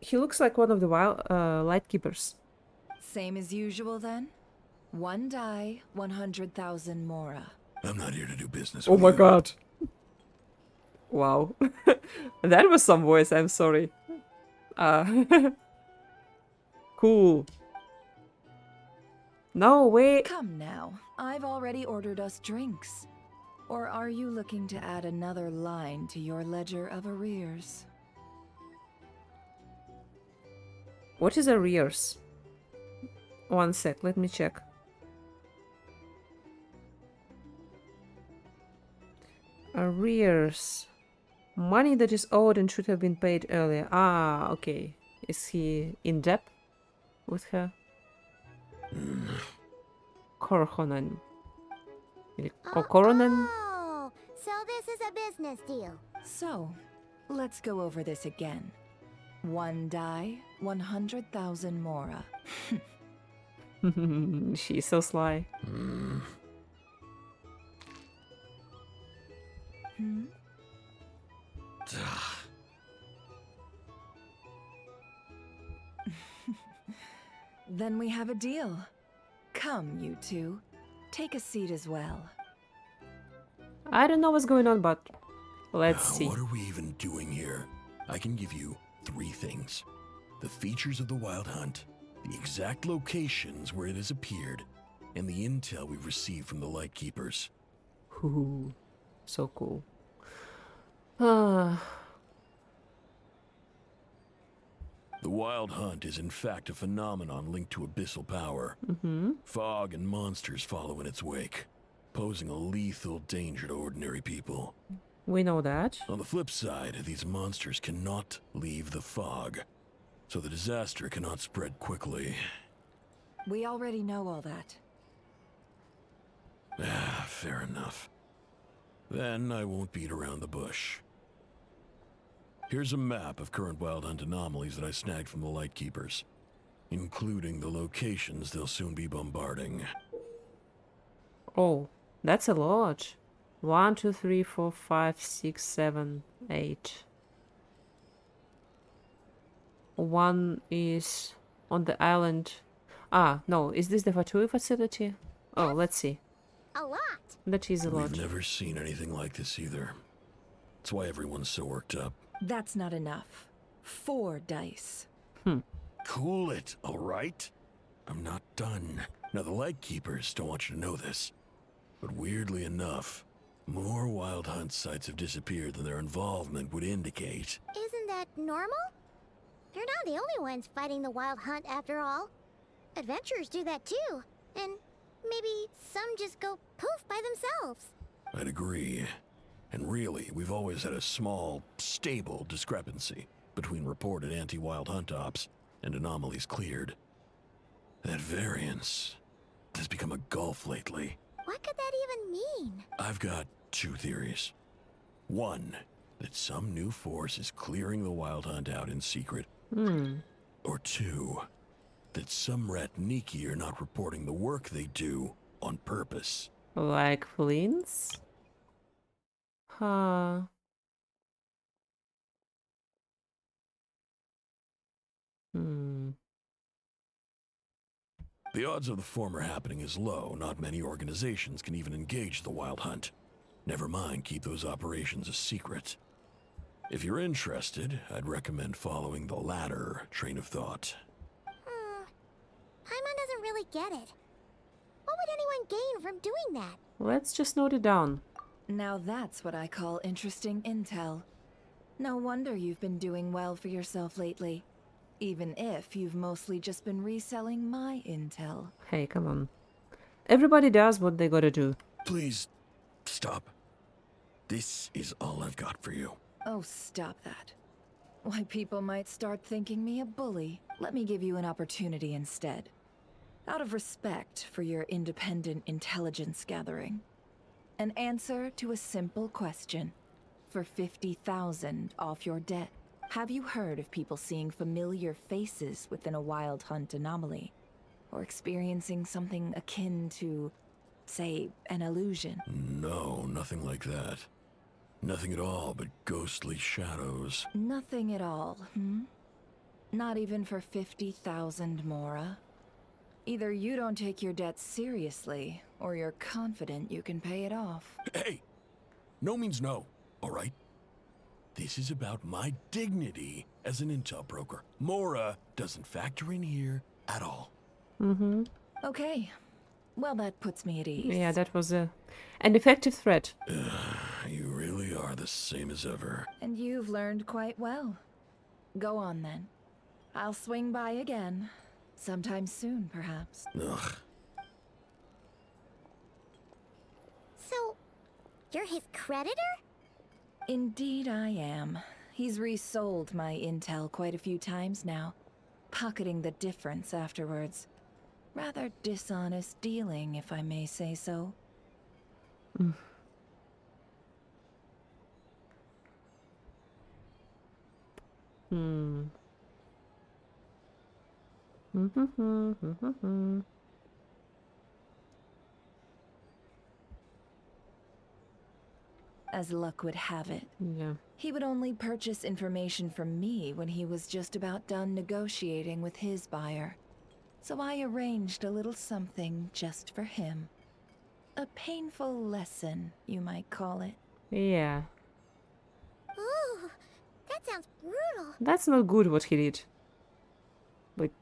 He looks like one of the wild lightkeepers. Same as usual then? One die, 100,000 mora. I'm not here to do business Oh with my you. god. Wow. That was some voice, I'm sorry. Cool. No, wait. Come now, I've already ordered us drinks. Or are you looking to add another line to your ledger of arrears? What is arrears? One sec, let me check. Arrears. Money that is owed and should have been paid earlier. Ah, okay. Is he in debt with her? Korhonen. Or Koronen? Oh, so this is a business deal. So, let's go over this again. One die, 100,000 mora. She's so sly. Then we have a deal. Come, you two. Take a seat as well. I don't know what's going on, but let's see. What are we even doing here? I can give you 3 things. The features of the Wild Hunt, the exact locations where it has appeared, and the intel we've received from the Lightkeepers. Ooh, so cool. Ah. The Wild Hunt is in fact a phenomenon linked to abyssal power. Mm-hmm. Fog and monsters follow in its wake, posing a lethal danger to ordinary people. We know that. On the flip side, these monsters cannot leave the fog, so the disaster cannot spread quickly. We already know all that. Ah, fair enough. Then I won't beat around the bush. Here's a map of current Wild Hunt anomalies that I snagged from the Lightkeepers, including the locations they'll soon be bombarding. Oh, that's a lot. 1, 2, 3, 4, 5, 6, 7, 8. One is on the island. Ah, no, is this the Fatui facility? Oh, let's see. A lot. That is a lot. We've never seen anything like this either. That's why everyone's so worked up. That's not enough. 4 dice. Cool it, all right? I'm not done. Now, the Lightkeepers don't want you to know this, but weirdly enough, more Wild Hunt sites have disappeared than their involvement would indicate. Isn't that normal? They're not the only ones fighting the Wild Hunt after all. Adventurers do that too. And maybe some just go poof by themselves. I'd agree. And really, we've always had a small, stable discrepancy between reported anti-wild hunt ops and anomalies cleared. That variance has become a gulf lately. What could that even mean? I've got two theories. One, that some new force is clearing the wild hunt out in secret. Or two, that some Ratniki are not reporting the work they do on purpose. Like Flint's? Huh. The odds of the former happening is low. Not many organizations can even engage the wild hunt. Never mind keep those operations a secret. If you're interested, I'd recommend following the latter train of thought. Paimon doesn't really get it. What would anyone gain from doing that? Let's just note it down. Now that's what I call interesting intel. No wonder you've been doing well for yourself lately. Even if you've mostly just been reselling my intel. Hey, come on. Everybody does what they gotta do. Please, stop. This is all I've got for you. Oh, stop that. Why, people might start thinking me a bully. Let me give you an opportunity instead. Out of respect for your independent intelligence gathering. An answer to a simple question. For 50,000 off your debt. Have you heard of people seeing familiar faces within a wild hunt anomaly? Or experiencing something akin to, say, an illusion? No, nothing like that. Nothing at all but ghostly shadows. Nothing at all, Not even for 50,000 Mora? Either you don't take your debt seriously, or you're confident you can pay it off. Hey! No means no, all right? This is about my dignity as an intel broker. Mora doesn't factor in here at all. Okay. Well, that puts me at ease. Yeah, that was an effective threat. You really are the same as ever. And you've learned quite well. Go on, then. I'll swing by again. Sometime soon, perhaps. Ugh. So, you're his creditor? Indeed I am. He's resold my intel quite a few times now, pocketing the difference afterwards. Rather dishonest dealing, if I may say so. As luck would have it, Yeah. he would only purchase information from me when he was just about done negotiating with his buyer. So I arranged a little something just for him. A painful lesson, you might call it. Yeah. Ooh, that sounds brutal. That's not good what he did. Like,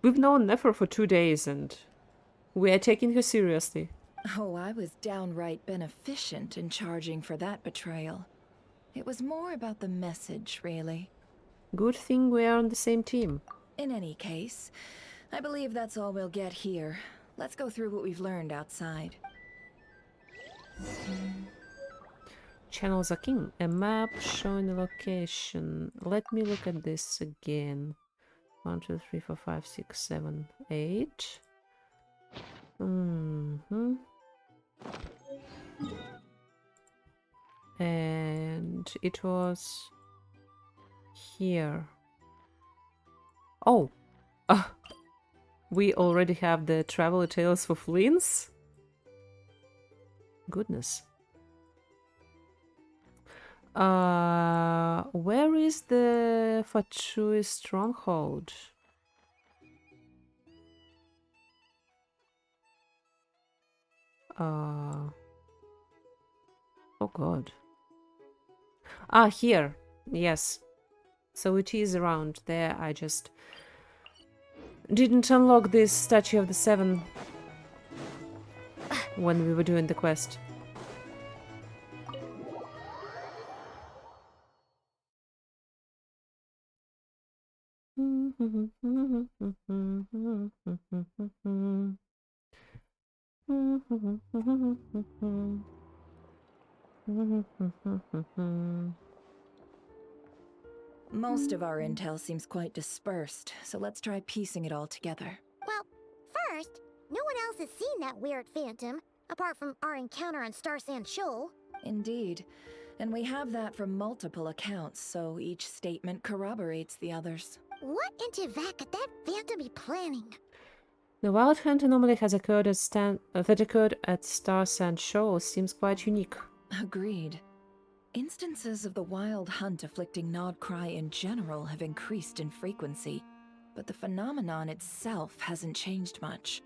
we've known Nefer for 2 days and we are taking her seriously. Oh, I was downright beneficent in charging for that betrayal. It was more about the message, really. Good thing we are on the same team. In any case, I believe that's all we'll get here. Let's go through what we've learned outside. Channels are king. A map showing the location. Let me look at this again. 1, 2, 3, 4, 5, 6, 7, 8. And it was here. Oh, we already have the travel tales for Flints. Goodness. Where is the Fatui stronghold? Oh god. Ah, here. Yes. So it is around there. I just didn't unlock this Statue of the Seven when we were doing the quest. Most of our intel seems quite dispersed, so let's try piecing it all together. Well, first, no one else has seen that weird phantom, apart from our encounter on Star Sand Shoal. Indeed. And we have that from multiple accounts, so each statement corroborates the others. What in Tivat could that phantom be planning? The wild hunt anomaly has occurred at Star Sand Shoal seems quite unique. Agreed. Instances of the wild hunt afflicting Nod Krai in general have increased in frequency, but the phenomenon itself hasn't changed much.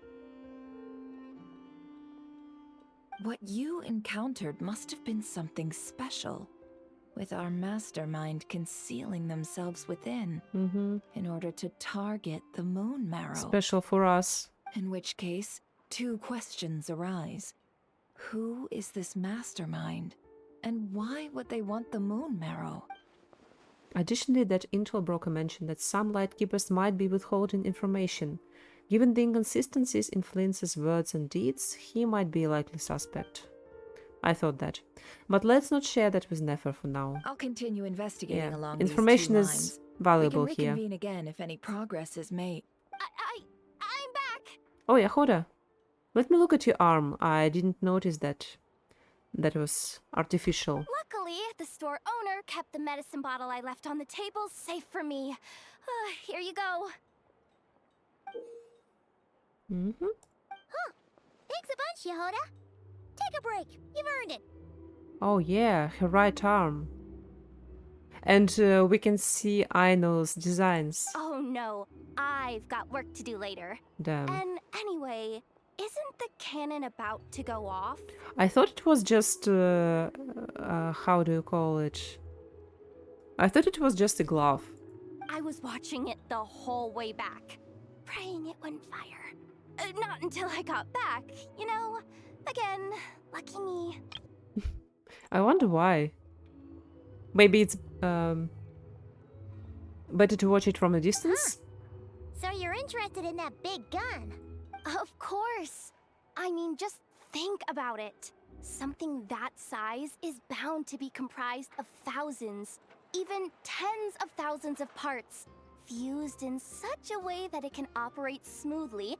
What you encountered must have been something special, with our mastermind concealing themselves within, in order to target the moon marrow. Special for us. In which case, two questions arise. Who is this mastermind? And why would they want the moon marrow? Additionally, that intel broker mentioned that some lightkeepers might be withholding information. Given the inconsistencies in Flintz's words and deeds, he might be a likely suspect. I thought that. But let's not share that with Nefer for now. I'll continue investigating along information these two is lines. valuable we can here. reconvene again if any progress is made. I'm back. Oh yeah, Hoda. Let me look at your arm. I didn't notice that. That was artificial. Luckily, the store owner kept the medicine bottle I left on the table safe for me. Here you go. Huh. Thanks a bunch, Yehoda. Take a break. You've earned it. Oh yeah, her right arm. And we can see Aino's designs. Oh no, I've got work to do later. Damn. And anyway, isn't the cannon about to go off? I thought it was just, how do you call it? I thought it was just a glove. I was watching it the whole way back, praying it wouldn't fire. Not until I got back, you know? Again, lucky me. I wonder why. Maybe it's better to watch it from a distance? So you're interested in that big gun? Of course. I mean, just think about it. Something that size is bound to be comprised of thousands, even tens of thousands of parts, fused in such a way that it can operate smoothly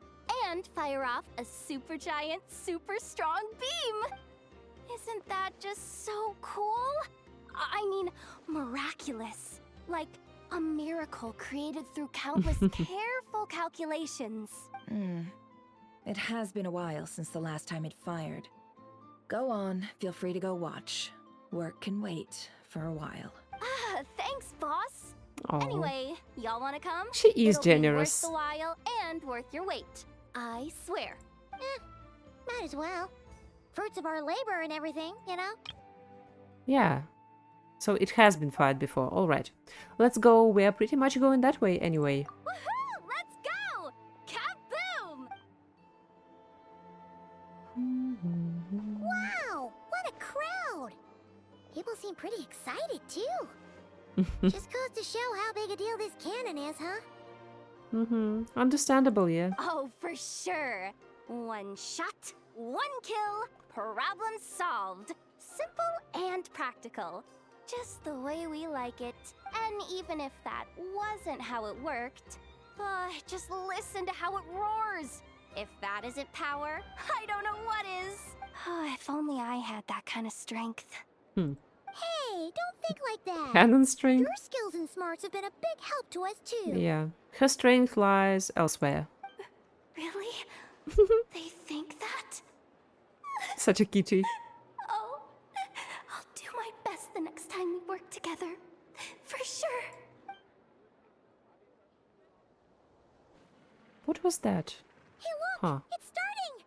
and fire off a supergiant, super strong beam. Isn't that just so cool? I mean, miraculous. Like a miracle created through countless careful calculations. It has been a while since the last time it fired. Go on, feel free to go watch. Work can wait for a while. Thanks, boss. Oh. Anyway, y'all wanna come? She is It'll generous. Be worth the while and worth your wait. I swear. Might as well. Fruits of our labor and everything, you know? Yeah. So it has been fired before. Alright. Let's go. We are pretty much going that way anyway. Woohoo! Let's go! Kaboom! Wow! What a crowd! People seem pretty excited, too. Just goes to show how big a deal this cannon is, huh? Understandable, yeah. Oh, for sure. One shot, one kill, problem solved. Simple and practical. Just the way we like it. And even if that wasn't how it worked, just listen to how it roars. If that isn't power, I don't know what is. If only I had that kind of strength. Hey, don't think like that. Cannon strength? Your skills and smarts have been a big help to us, too. Yeah. Her strength lies elsewhere. Really? They think that? Such a kitty. Oh, I'll do my best the next time we work together. For sure. What was that? Hey, look! Huh. It's starting!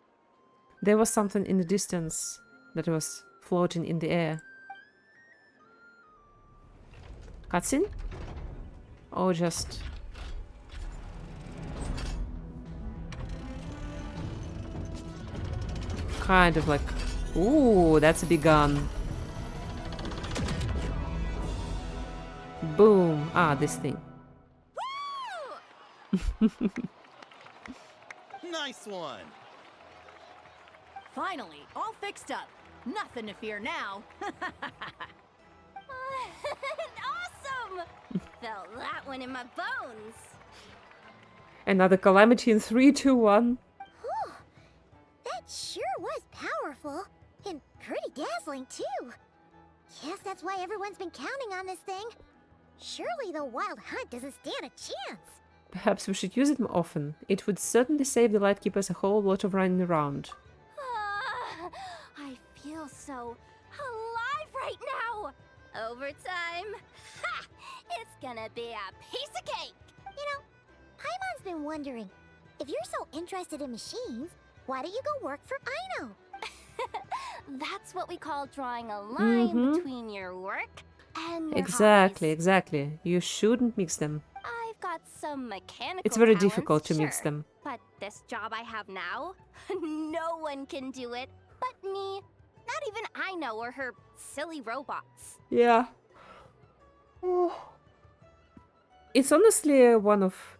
There was something in the distance that was floating in the air. Cutscene? Or just... kind of like... Ooh, that's a big gun. Boom. Ah, this thing. Nice one. Finally, all fixed up. Nothing to fear now. Awesome! Felt that one in my bones. Another calamity in 3, 2, 1. Whew. That sure was powerful. And pretty dazzling, too. Guess that's why everyone's been counting on this thing. Surely the Wild Hunt doesn't stand a chance. Perhaps we should use it more often. It would certainly save the Lightkeepers a whole lot of running around. I feel so alive right now. Overtime. Ha! It's gonna be a piece of cake. You know, Paimon's been wondering, if you're so interested in machines, why don't you go work for Aino? That's what we call drawing a line between your work and your Exactly, hobbies. exactly. You shouldn't mix them. I've got some mechanical It's very talents, difficult to mix sure, them. But this job I have now, no one can do it but me. Not even Aino or her silly robots. Yeah. It's honestly one of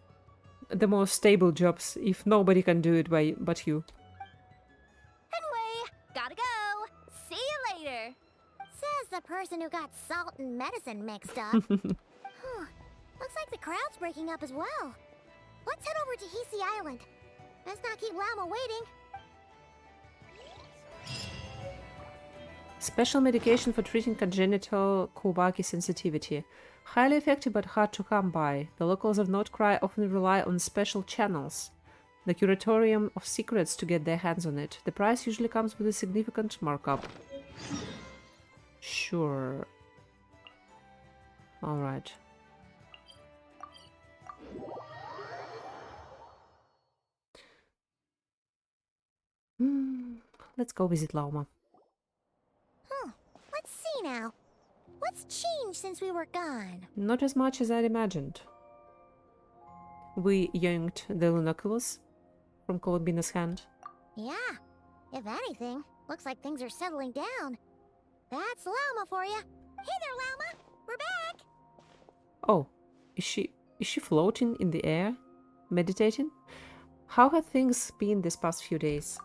the most stable jobs, if nobody can do it but you. Anyway, gotta go. See you later. Says the person who got salt and medicine mixed up. Looks like the crowd's breaking up as well. Let's head over to Hisi Island. Let's not keep Llama waiting. Special medication for treating congenital Koubaki sensitivity. Highly effective but hard to come by. The locals of Nod Krai often rely on special channels, the Curatorium of Secrets, to get their hands on it. The price usually comes with a significant markup. Sure. Alright. Let's go visit Lauma. Let's see now. What's changed since we were gone? Not as much as I'd imagined. We yanked the Lunaculus from Columbina's hand. Yeah. If anything, looks like things are settling down. That's Llama for you. Hey there, Llama. We're back. Oh, is she floating in the air? Meditating? How have things been this past few days?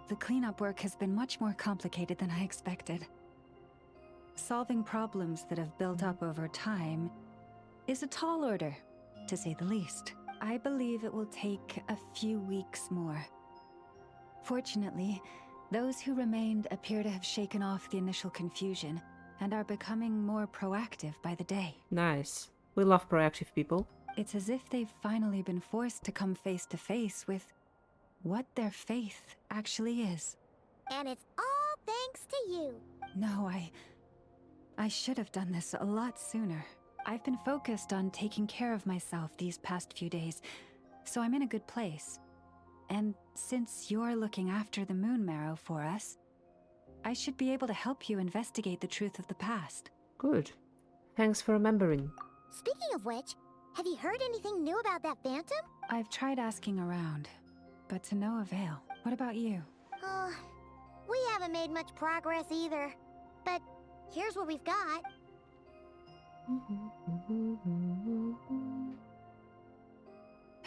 The cleanup work has been much more complicated than I expected. Solving problems that have built up over time is a tall order, to say the least. I believe it will take a few weeks more. Fortunately, those who remained appear to have shaken off the initial confusion and are becoming more proactive by the day. Nice. We love proactive people. It's as if they've finally been forced to come face to face with what their faith actually is. And it's all thanks to you. No, I should have done this a lot sooner. I've been focused on taking care of myself these past few days, so I'm in a good place. And since you're looking after the Moon Marrow for us, I should be able to help you investigate the truth of the past. Good. Thanks for remembering. Speaking of which, have you heard anything new about that Phantom? I've tried asking around, but to no avail. What about you? We haven't made much progress either. But here's what we've got.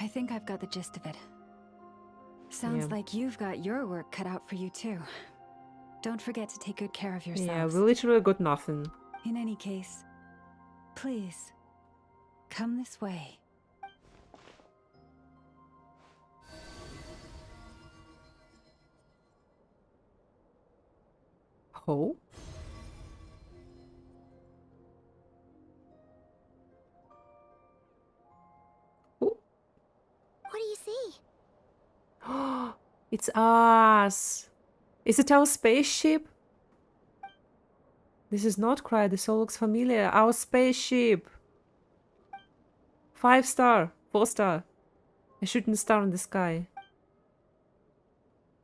I think I've got the gist of it. Sounds Yeah. like you've got your work cut out for you too. Don't forget to take good care of yourselves. Yeah, we literally got nothing. In any case, please, come this way. Oh? What do you see? It's us! Is it our spaceship? This is Nod Krai, this all looks familiar. Our spaceship! 5 star, 4 star. A shooting star in the sky.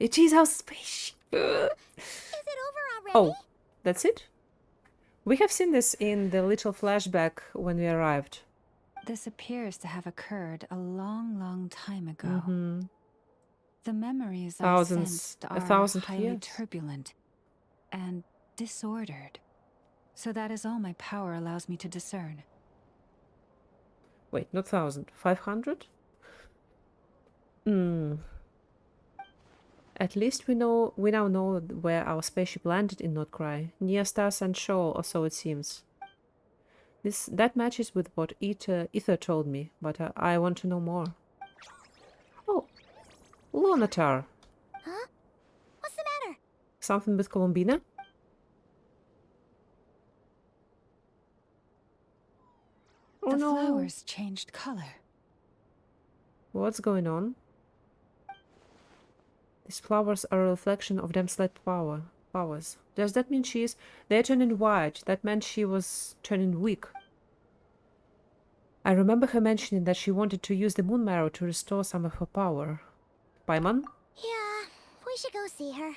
It is our spaceship! Is it over already? Oh, that's it? We have seen this in the little flashback when we arrived. This appears to have occurred a long, long time ago. The memories I sensed are 1,000 highly years. turbulent and disordered. So that is all my power allows me to discern. Wait, not 1,000. 500? At least we now know where our spaceship landed in Nod Krai, near Star-Sand Shoal, or so it seems. That matches with what Ether told me, but I want to know more. Oh, Lunatar. Huh? What's the matter? Something with Columbina? Oh The no. flowers changed color. What's going on? These flowers are a reflection of Damslet powers. Does that mean they're turning white? That meant she was turning weak. I remember her mentioning that she wanted to use the moon marrow to restore some of her power. Paimon? Yeah, we should go see her.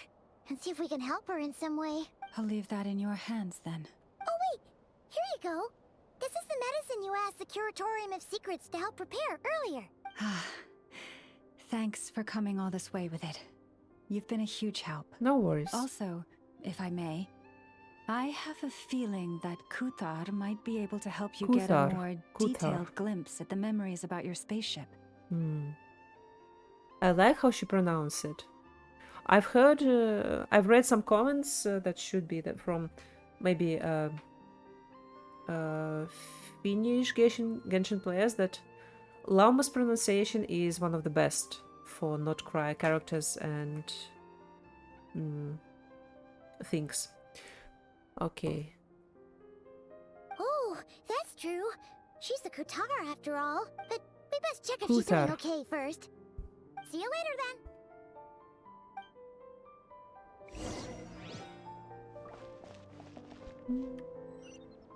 And see if we can help her in some way. I'll leave that in your hands then. Oh wait! Here you go! This is the medicine you asked the Curatorium of Secrets to help prepare earlier. Thanks for coming all this way with it. You've been a huge help. No worries. Also, if I may, I have a feeling that Kuthar might be able to help you get a more detailed glimpse at the memories about your spaceship. I like how she pronounced it. I've read some comments that should be from maybe Finnish Genshin players that Lauma's pronunciation is one of the best for Nod Krai characters and things. Okay. Oh, that's true. She's the Kutar after all. But we best check if she's doing okay first. See you later then.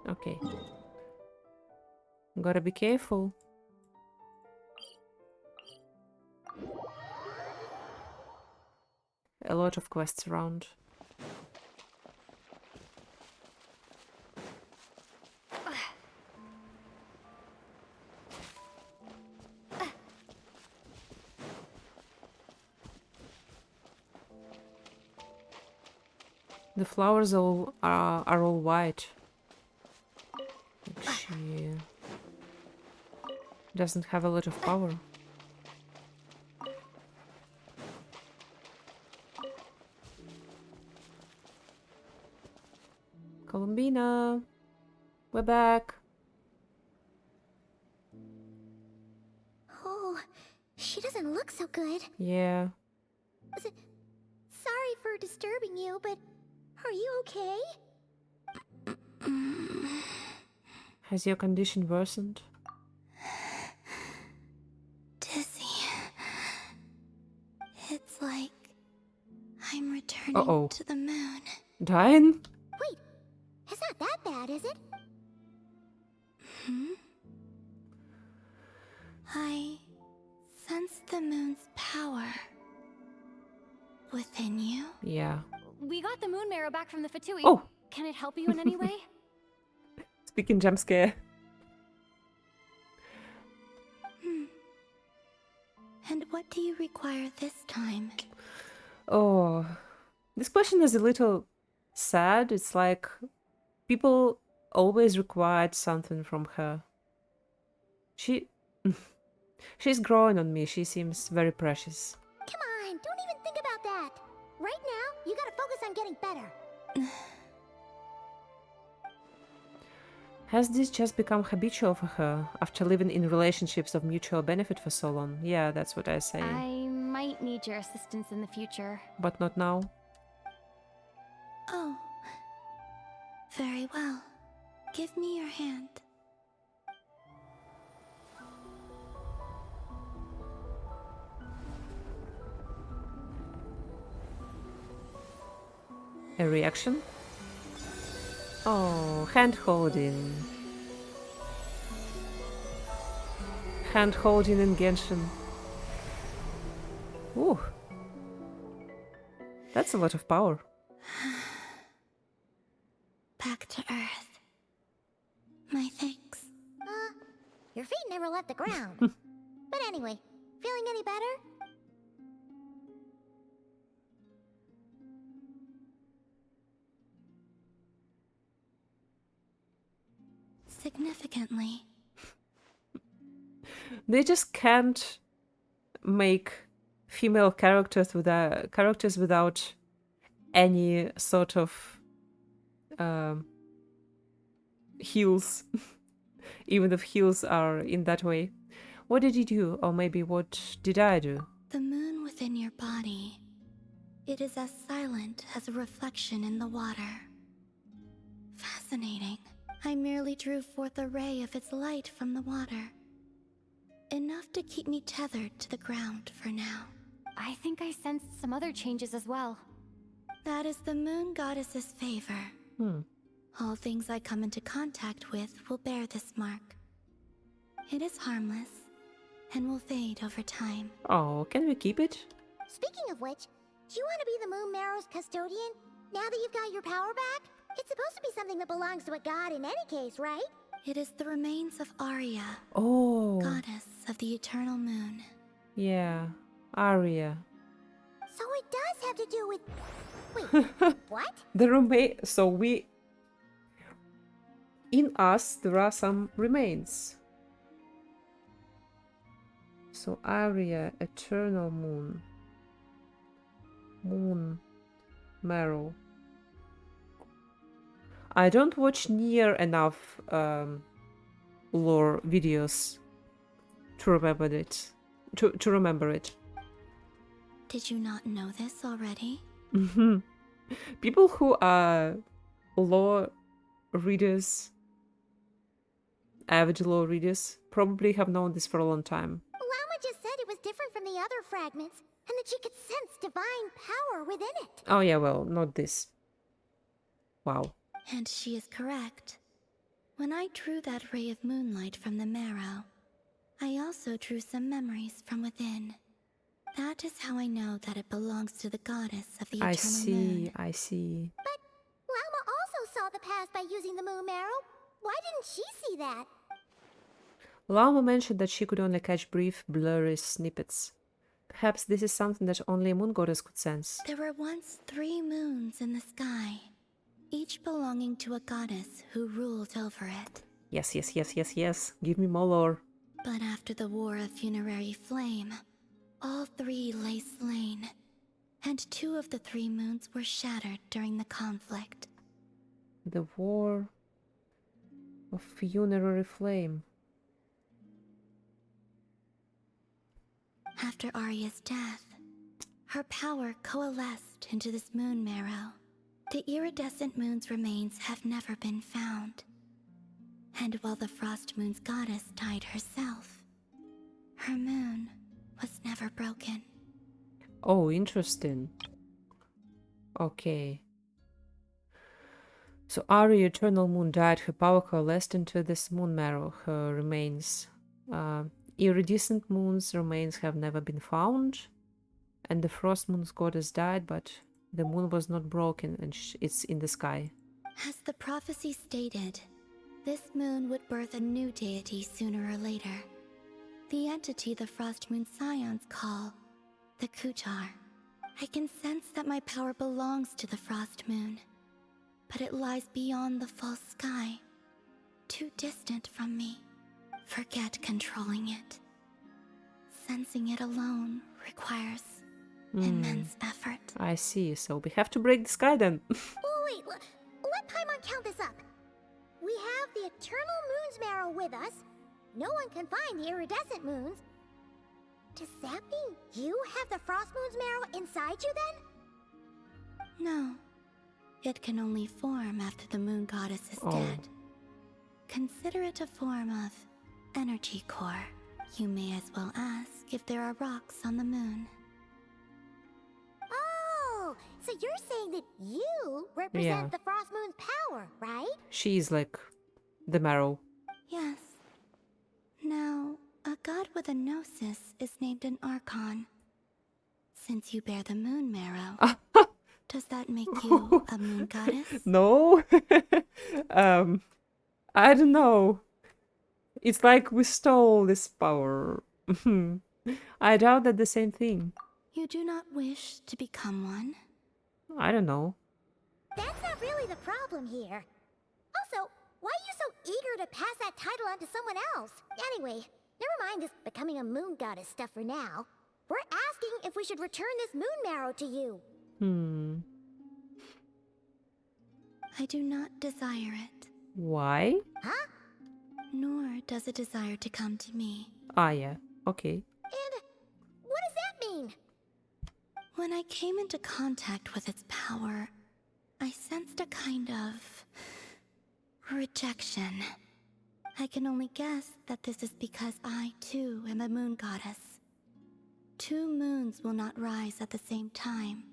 Okay. Gotta be careful. A lot of quests around. The flowers are all white. She doesn't have a lot of power. Columbina, we're back. Oh, she doesn't look so good. Yeah. Sorry for disturbing you, but are you okay? Has your condition worsened? Dizzy. It's like I'm returning to the moon. Dying? Wait, it's not that bad, is it? I sense the moon's power within you. Yeah. We got the moon marrow back from the Fatui. Oh! Can it help you in any way? Speaking jump scare. And what do you require this time? Oh, this question is a little sad. It's like people always required something from her. She's growing on me. She seems very precious. Come on, don't even think about that. Right now, you gotta focus on getting better. Has this just become habitual for her after living in relationships of mutual benefit for so long? Yeah, that's what I say. I might need your assistance in the future. But not now. Oh. Very well. Give me your hand. A reaction? Oh, hand holding. Hand holding in Genshin. Ooh. That's a lot of power. Back to Earth. My thanks. Your feet never left the ground. But anyway, feeling any better? Significantly. They just can't make female characters without any sort of heels, even if heels are in that way. What did you do? Or maybe what did I do? The moon within your body. It is as silent as a reflection in the water. Fascinating. I merely drew forth a ray of its light from the water. Enough to keep me tethered to the ground for now. I think I sensed some other changes as well. That is the moon goddess's favor. All things I come into contact with will bear this mark. It is harmless and will fade over time. Oh, can we keep it? Speaking of which, do you want to be the Moon Marrow's custodian now that you've got your power back? It's supposed to be something that belongs to a god in any case, right? It is the remains of Arya, Oh, goddess of the eternal moon. yeah, Arya. So it does have to do with... Wait, what? The remain. So we. In us, there are some remains. So Arya, eternal moon. Moon Marrow. I don't watch near enough lore videos to remember it. To remember it. Did you not know this already? People who are lore readers, avid lore readers, probably have known this for a long time. Llama just said it was different from the other fragments, and that she could sense divine power within it. Oh yeah, well, not this. Wow. And she is correct. When I drew that ray of moonlight from the marrow, I also drew some memories from within. That is how I know that it belongs to the goddess of the eternal moon. I see. But Llama also saw the past by using the Moon Marrow. Why didn't she see that? Llama mentioned that she could only catch brief, blurry snippets. Perhaps this is something that only a moon goddess could sense. There were once 3 moons in the sky, each belonging to a goddess who ruled over it. Yes, yes, yes, yes, yes. Give me more lore. But after the War of Funerary Flame, all 3 lay slain, and 2 of the 3 moons were shattered during the conflict. The War of Funerary Flame. After Arya's death, her power coalesced into this moon marrow. The iridescent moon's remains have never been found. And while the Frost Moon's goddess died herself, her moon was never broken. Oh, interesting. Okay. So Arya, eternal moon, died. Her power coalesced into this moon marrow. Her remains. Iridescent moon's remains have never been found. And the Frost Moon's goddess died, but the moon was not broken and it's in the sky. As the prophecy stated, this moon would birth a new deity sooner or later. The entity the Frost Moon Scions call the Kutar. I can sense that my power belongs to the Frost Moon, but it lies beyond the false sky, too distant from me. Forget controlling it. Sensing it alone requires immense effort. I see. So we have to break the sky then. Oh, wait, let Paimon count this up. We have the eternal moon's marrow with us. No one can find the iridescent moons. Does that mean you have the Frost Moon's marrow inside you then? No. It can only form after the moon goddess is dead. Consider it a form of energy core. You may as well ask if there are rocks on the moon. Oh, so you're saying that you represent the Frost Moon's power, right? She's like the marrow. Yes. Now, a god with a gnosis is named an Archon. Since you bear the moon marrow, does that make you a moon goddess? No. I don't know. It's like we stole this power. I doubt that the same thing. You do not wish to become one? I don't know. That's not really the problem here. Also, why are you so eager to pass that title on to someone else? Anyway, never mind this becoming a moon goddess stuff for now. We're asking if we should return this moon marrow to you. I do not desire it. Why? Huh? Nor does it desire to come to me. Ah, yeah. Okay. And what does that mean? When I came into contact with its power, I sensed a kind of rejection. I can only guess that this is because I, too, am a moon goddess. 2 moons will not rise at the same time,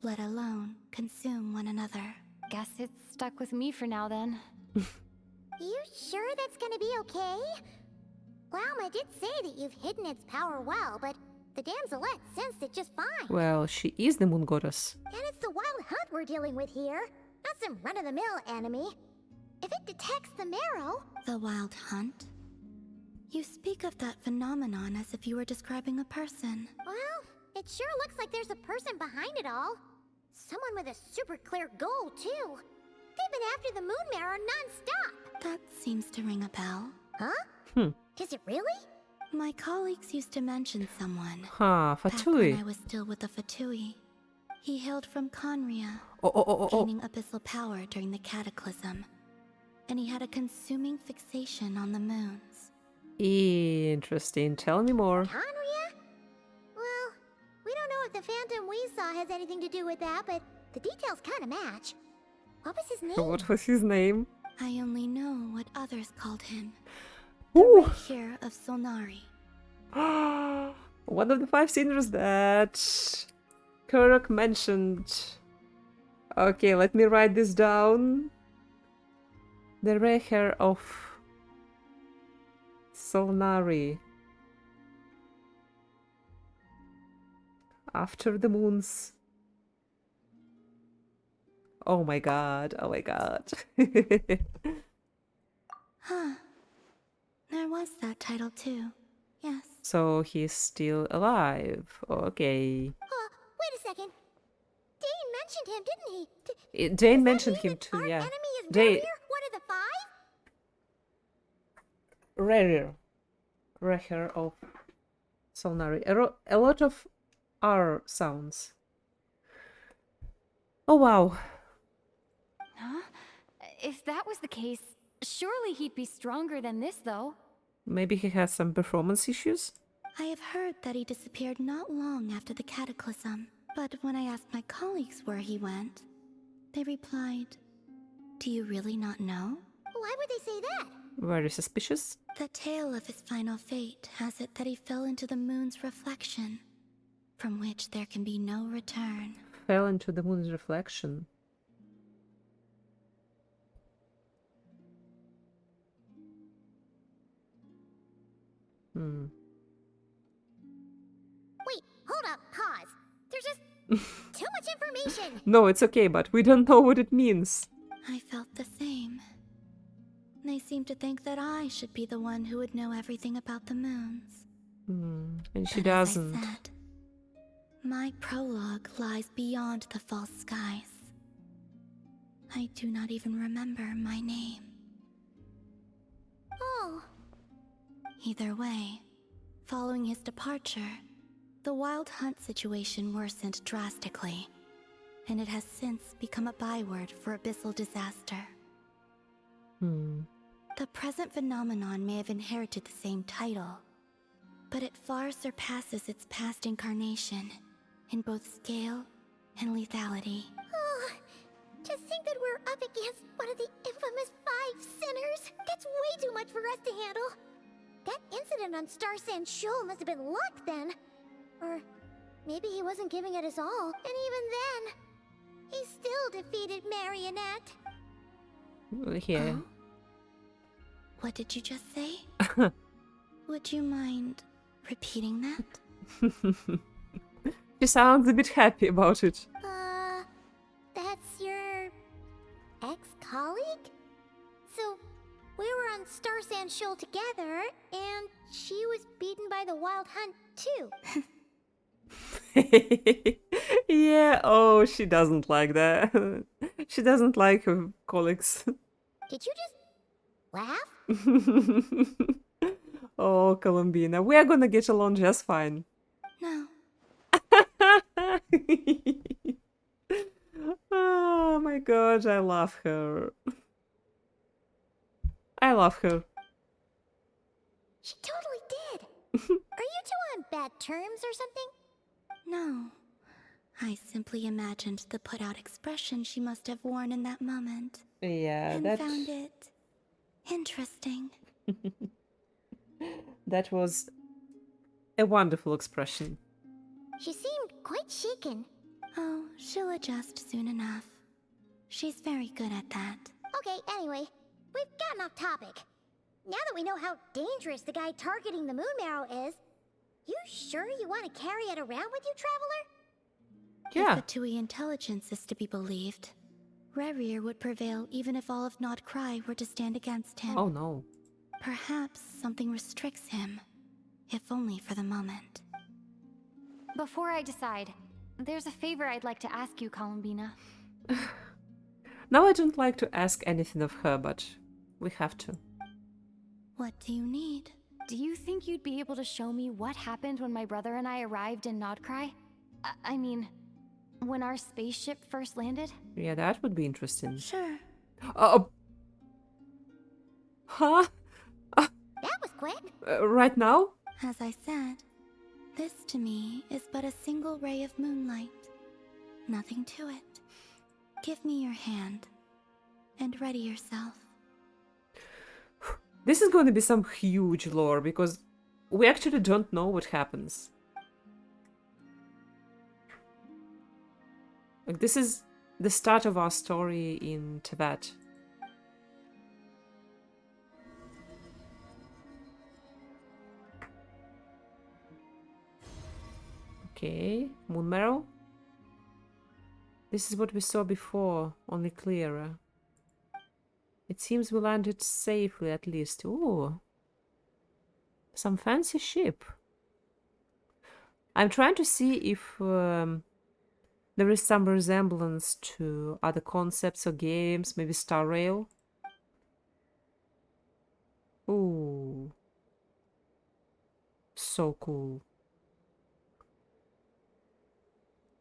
let alone consume one another. Guess it's stuck with me for now then. You sure that's gonna be okay? Walma did say that you've hidden its power well, but the damselette sensed it just fine. Well, she is the moon goddess. And it's the wild hunt we're dealing with here, not some run-of-the-mill enemy. If it detects the marrow... The wild hunt? You speak of that phenomenon as if you were describing a person. Well, it sure looks like there's a person behind it all. Someone with a super clear goal, too. They've been after the moon marrow non-stop. That seems to ring a bell. Huh? Is it really? My colleagues used to mention someone. Huh, Back when I Fatui. was still with the Fatui. He hailed from Conria, Oh. gaining abyssal power during the cataclysm. And he had a consuming fixation on the moons. Interesting. Tell me more. Conria? Well, we don't know if the phantom we saw has anything to do with that, but the details kind of match. What was his name? What was his name? I only know what others called him. Ooh. Racher of Solnari. One of the 5 sinners that Kirk mentioned. Okay, let me write this down. The Racher of Solnari. After the moons. Oh my god, oh my god. Huh. There was that title too. Yes. So he's still alive. Okay. Wait a second. Dane mentioned him, didn't he? Dane mentioned him too, yeah. Enemy is Dane. One of the 5? Racher of Solnari. A lot of R sounds. Oh wow. Huh? If that was the case, surely he'd be stronger than this, though. Maybe he has some performance issues? I have heard that he disappeared not long after the cataclysm. But when I asked my colleagues where he went, they replied, "Do you really not know?" Why would they say that? Very suspicious. The tale of his final fate has it that he fell into the moon's reflection, from which there can be no return. Fell into the moon's reflection. Wait, hold up, pause. There's just too much information. No, it's okay, but we don't know what it means. I felt the same. They seemed to think that I should be the one who would know everything about the moons. And she But as I doesn't. said, my prologue lies beyond the false skies. I do not even remember my name. Oh. Either way, following his departure, the wild hunt situation worsened drastically, and it has since become a byword for abyssal disaster. The present phenomenon may have inherited the same title, but it far surpasses its past incarnation in both scale and lethality. Oh, to think that we're up against one of the infamous 5 sinners. That's way too much for us to handle. That incident on Star Sand Shoal must have been luck then. Or maybe he wasn't giving it his all. And even then, he still defeated Marionette. Yeah. What did you just say? Would you mind repeating that? She sounds a bit happy about it. That's your ex-colleague? So, we were on Star Sand Shoal together, and she was beaten by the Wild Hunt too. Yeah, oh, she doesn't like that. She doesn't like her colleagues. Did you just laugh? Oh, Columbina, we are gonna get along just fine. No. god, I love her. I love her. She totally did. Are you two on bad terms or something? No. I simply imagined the put-out expression she must have worn in that moment. Yeah, And that... found it interesting. That was a wonderful expression. She seemed quite shaken. Oh, she'll adjust soon enough. She's very good at that. Okay, anyway, we've gotten off topic. Now that we know how dangerous the guy targeting the moon marrow is, you sure you want to carry it around with you, Traveler? Yeah. If the Tui intelligence is to be believed, Racher would prevail even if all of Nod Krai were to stand against him. Oh no. Perhaps something restricts him, if only for the moment. Before I decide, there's a favor I'd like to ask you, Columbina. Now I don't like to ask anything of her, but we have to. What do you need? Do you think you'd be able to show me what happened when my brother and I arrived in Nod Krai? I mean, when our spaceship first landed? Yeah, that would be interesting. Sure. Huh? That was quick. Right now? As I said, this to me is but a single ray of moonlight. Nothing to it. Give me your hand, and ready yourself. This is going to be some huge lore, because we actually don't know what happens. Like, this is the start of our story in Tibet. Okay, moon marrow. This is what we saw before, only clearer. It seems we landed safely, at least. Ooh. Some fancy ship. I'm trying to see if there is some resemblance to other concepts or games, maybe Star Rail. Ooh. So cool.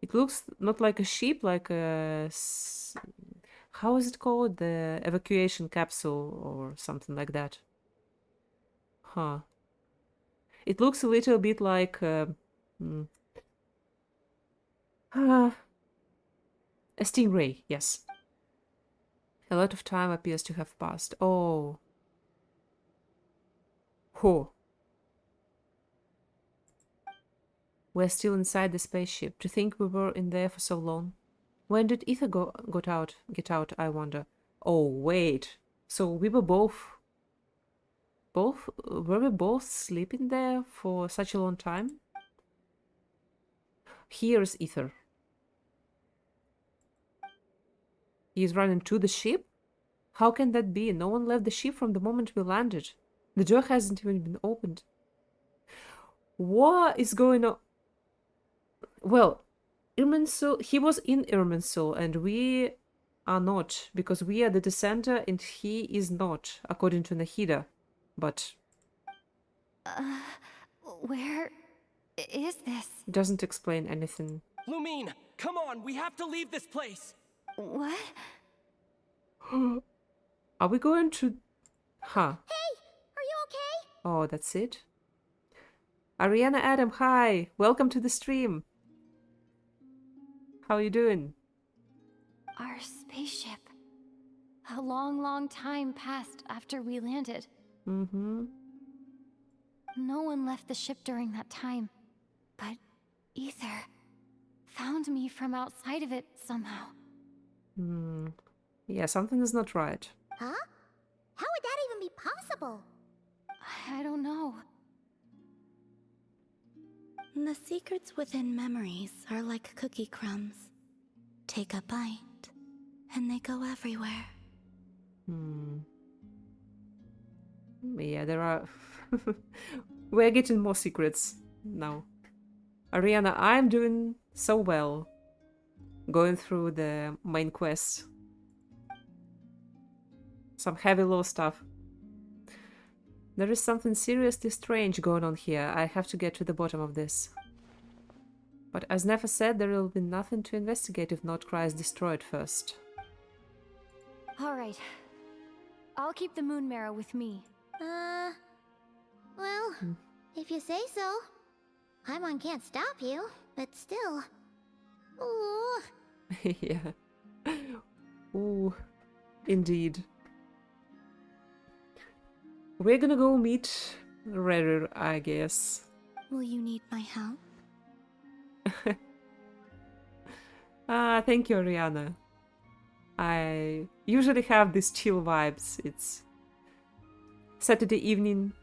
It looks not like a ship, like a... How is it called? The evacuation capsule or something like that. Huh. It looks a little bit like... a stingray, yes. A lot of time appears to have passed. Oh. Huh. We're still inside the spaceship. To think we were in there for so long. When did Ether get out, I wonder? Oh, wait. So we were were we both sleeping there for such a long time? Here's Ether. He's running to the ship? How can that be? No one left the ship from the moment we landed. The door hasn't even been opened. What is going on? Well, Irminsul, he was in Irminsul, and we are not, because we are the dissenter and he is not, according to Nahida. But... where is this? Doesn't explain anything. Lumine, come on, we have to leave this place! What? Are we going to... Huh. Hey, are you okay? Oh, that's it? Ariana Adam, hi! Welcome to the stream! How are you doing? Our spaceship. A long, long time passed after we landed. Mm-hmm. No one left the ship during that time. But Ether found me from outside of it somehow. Hmm. Yeah, something is not right. Huh? How would that even be possible? I don't know. The secrets within memories are like cookie crumbs. Take a bite, and they go everywhere. Hmm. Yeah, there are... We're getting more secrets now. Ariana, I'm doing so well. Going through the main quest. Some heavy lore stuff. There is something seriously strange going on here. I have to get to the bottom of this. But as Nefa said, there will be nothing to investigate if Nod Krai is destroyed first. Alright. I'll keep the moon marrow with me. Well, if you say so. Paimon can't stop you, but still. Ooh. Yeah. Ooh. Indeed. We're gonna go meet Racher, I guess. Will you need my help? Thank you, Ariana. I usually have these chill vibes. It's Saturday evening.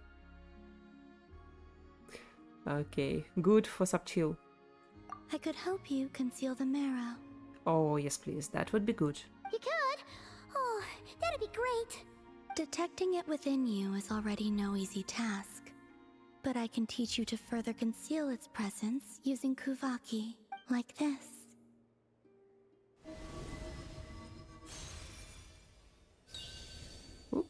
Okay, good for some chill. I could help you conceal the marrow. Oh, yes, please. That would be good. You could? Oh, that'd be great. Detecting it within you is already no easy task. But I can teach you to further conceal its presence using Kuvaki, like this. Oop.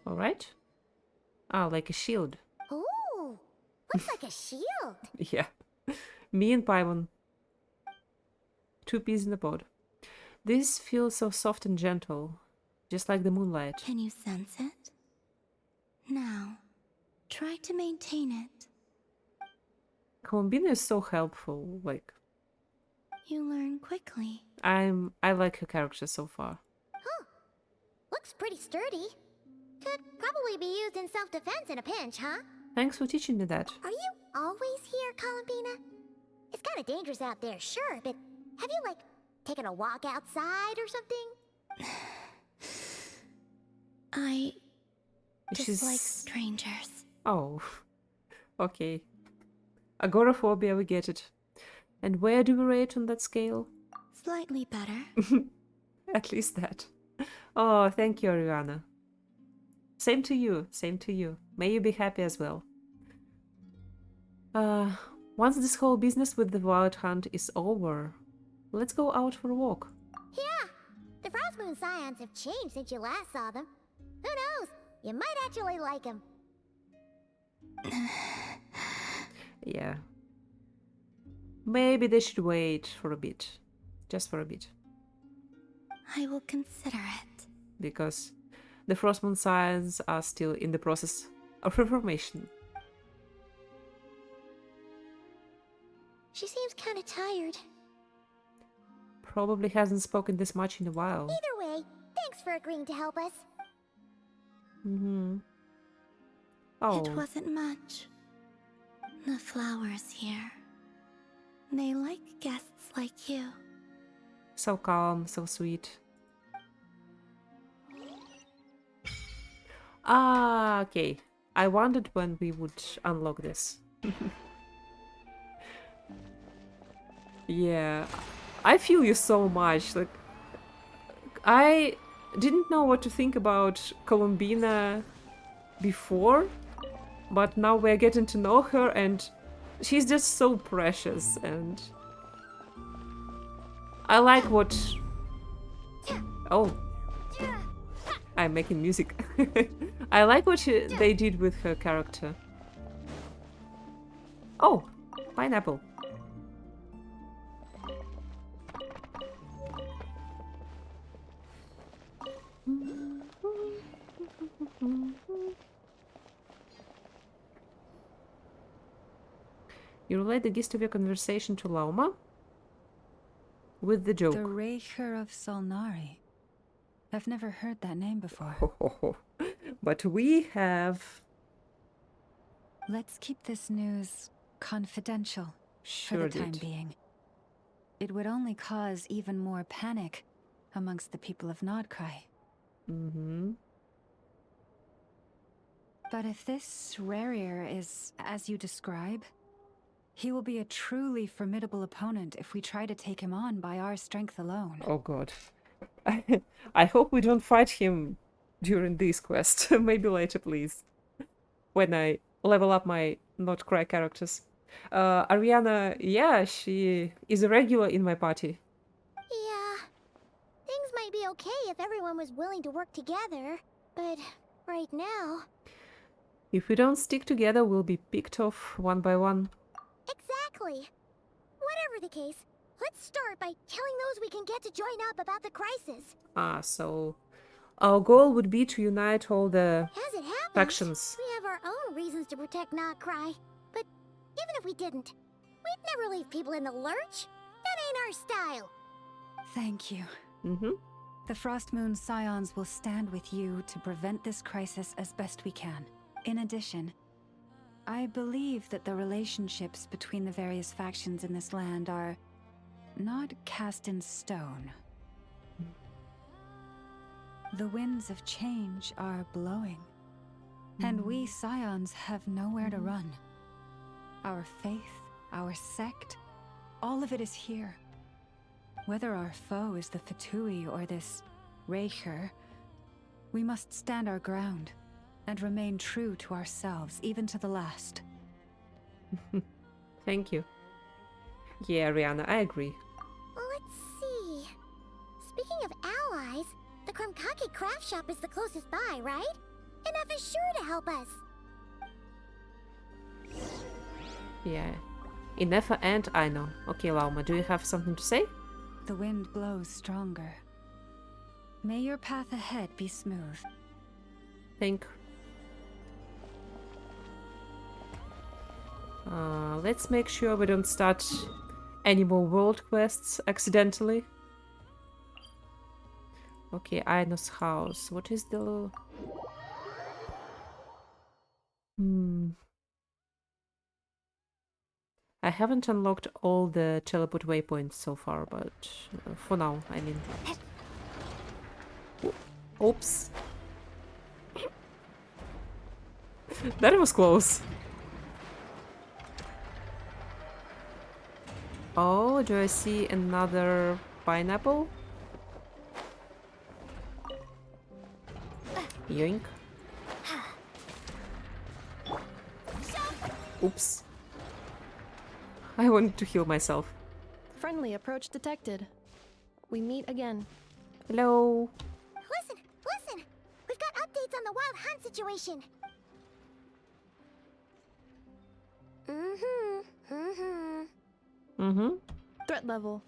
Alright. Ah, like a shield. Ooh, looks like a shield. Yeah. Me and Paimon. Two peas in a pod. This feels so soft and gentle, just like the moonlight. Can you sense it? Now, try to maintain it. Columbina is so helpful. Like, You learn quickly. I like her character so far. Huh. Looks pretty sturdy. Could probably be used in self-defense in a pinch, huh? Thanks for teaching me that. Are you always here, Columbina? It's kind of dangerous out there, sure, but have you, like, taken a walk outside or something? I She's... dislike strangers. Oh, okay. Agoraphobia, we get it. And where do we rate on that scale? Slightly better. At least that. Oh, thank you, Ariana. Same to you, same to you. May you be happy as well. Once this whole business with the Wild Hunt is over, let's go out for a walk. Yeah, the Frost Moon Scions have changed since you last saw them. Who knows? You might actually like them. Yeah. Maybe they should wait for a bit. Just for a bit. I will consider it. Because the Frostmourne Scions are still in the process of reformation. She seems kind of tired. Probably hasn't spoken this much in a while. Either way, thanks for agreeing to help us. Mm-hmm. Oh. It wasn't much. The flowers here. They like guests like you. So calm, so sweet. Ah, okay. I wondered when we would unlock this. Yeah, I feel you so much. Like, I didn't know what to think about Columbina before, but now we're getting to know her, and she's just so precious, and I like what... Oh, I'm making music. I like what they did with her character. Oh, pineapple. You relate the gist of your conversation to Lauma with the joke. The Racher of Solnari. I've never heard that name before. But we have. Let's keep this news confidential Sure for the time did. being. It would only cause even more panic amongst the people of Nod Krai. Mm-hmm. But if this Racher is as you describe, he will be a truly formidable opponent if we try to take him on by our strength alone. Oh god. I hope we don't fight him during this quest. Maybe later, please. When I level up my Nod Krai characters. Ariana, yeah, she is a regular in my party. Yeah. Things might be okay if everyone was willing to work together, but right now... If we don't stick together, we'll be picked off one by one. Exactly. Whatever whatever the case, let's start by telling those we can get to join up about the crisis. Ah, so our goal would be to unite all the As it happens, factions. we have our own reasons to protect Nod Krai. But even if we didn't, we'd never leave people in the lurch. That ain't our style. Thank you. Mm-hmm. The Frost Moon Scions will stand with you to prevent this crisis as best we can. In addition, I believe that the relationships between the various factions in this land are not cast in stone. The winds of change are blowing, and we Scions have nowhere to run. Our faith, our sect, all of it is here. Whether our foe is the Fatui or this Racher, we must stand our ground and remain true to ourselves, even to the last. Thank you. Yeah, Rihanna, I agree. Well, let's see. Speaking of allies, the Krumkake craft shop is the closest by, right? Enough is sure to help us. Yeah. Inefa and Aino. Okay, Lauma, do you have something to say? The wind blows stronger. May your path ahead be smooth. Let's make sure we don't start any more world quests accidentally. Okay, Aino's house. What is the... I haven't unlocked all the teleport waypoints so far, but for now, I mean... Oops. That was close. Oh, do I see another pineapple? Yoink. Oops. I wanted to heal myself. Friendly approach detected. We meet again. Hello. Listen, listen! We've got updates on the wild hunt situation. Threat level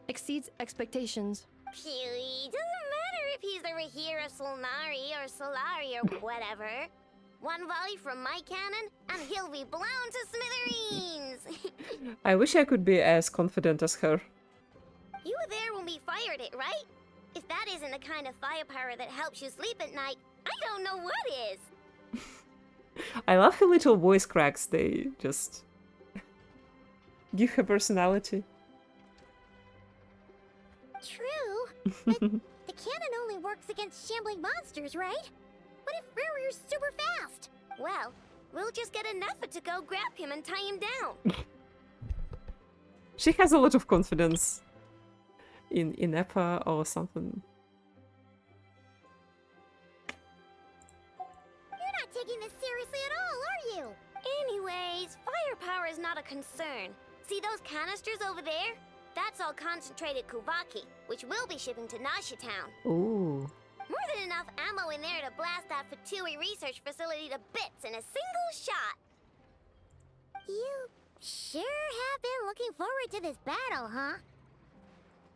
exceeds expectations. Phew, doesn't matter if he's the Racher of Solnari or Solari or whatever. One volley from my cannon, and he'll be blown to smithereens! I wish I could be as confident as her. You were there when we fired it, right? If that isn't the kind of firepower that helps you sleep at night, I don't know what is! I love her little voice cracks, they just give her personality. True, but the cannon only works against shambling monsters, right? What if Racher's super fast? Well, we'll just get an effort to go grab him and tie him down. She has a lot of confidence in Epa or something. You're not taking this seriously at all, are you? Anyways, firepower is not a concern. See those canisters over there? That's all concentrated Kuvaki, which we'll be shipping to Nasha Town. Ooh. More than enough ammo in there to blast that Fatui research facility to bits in a single shot. You sure have been looking forward to this battle, huh?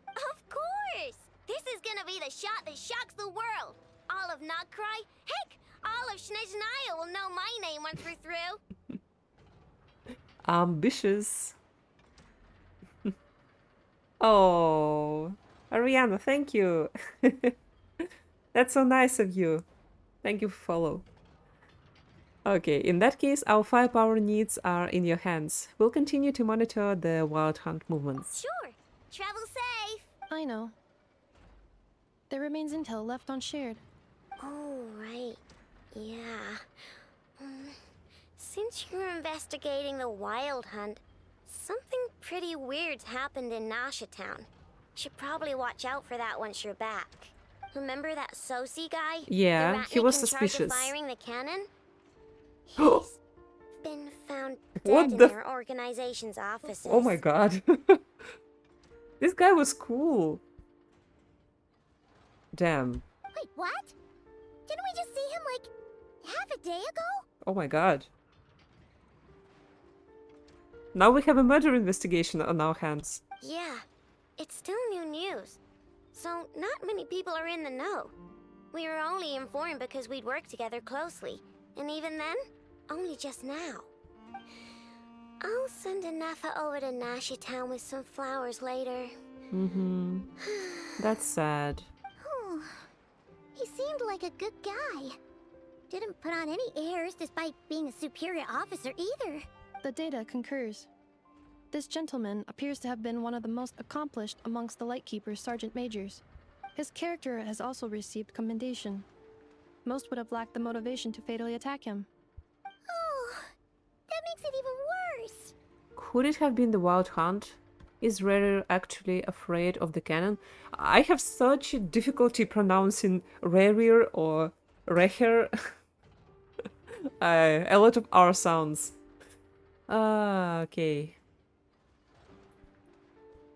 Of course! This is gonna be the shot that shocks the world. All of Nod Krai, heck, all of Snezhnaya will know my name once we're through. Ambitious. Oh, Ariana, thank you. That's so nice of you. Thank you for follow. Okay, in that case, our firepower needs are in your hands. We'll continue to monitor the wild hunt movements. Sure. Travel safe. I know. There remains intel left unshared. Oh, right. Yeah. Since you're investigating the wild hunt, something pretty weird's happened in Nasha Town. Should probably watch out for that once you're back. Remember that Sosi guy? Yeah, he was in charge of suspicious. firing the cannon? He's been found What dead in the their organization's offices. Oh my god. This guy was cool. Damn. Wait, what? Didn't we just see him like half a day ago? Oh my god. Now we have a murder investigation on our hands. Yeah, it's still new news. So, not many people are in the know. We were only informed because we'd worked together closely. And even then, only just now. I'll send a Nafa over to Nashi Town with some flowers later. Mm-hmm. That's sad. Oh, he seemed like a good guy. Didn't put on any airs despite being a superior officer either. The data concurs. This gentleman appears to have been one of the most accomplished amongst the Lightkeeper's sergeant majors. His character has also received commendation. Most would have lacked the motivation to fatally attack him. Oh, that makes it even worse. Could it have been the Wild Hunt? Is Rarer actually afraid of the cannon? I have such difficulty pronouncing Rarer or Racher. A lot of R sounds. Okay.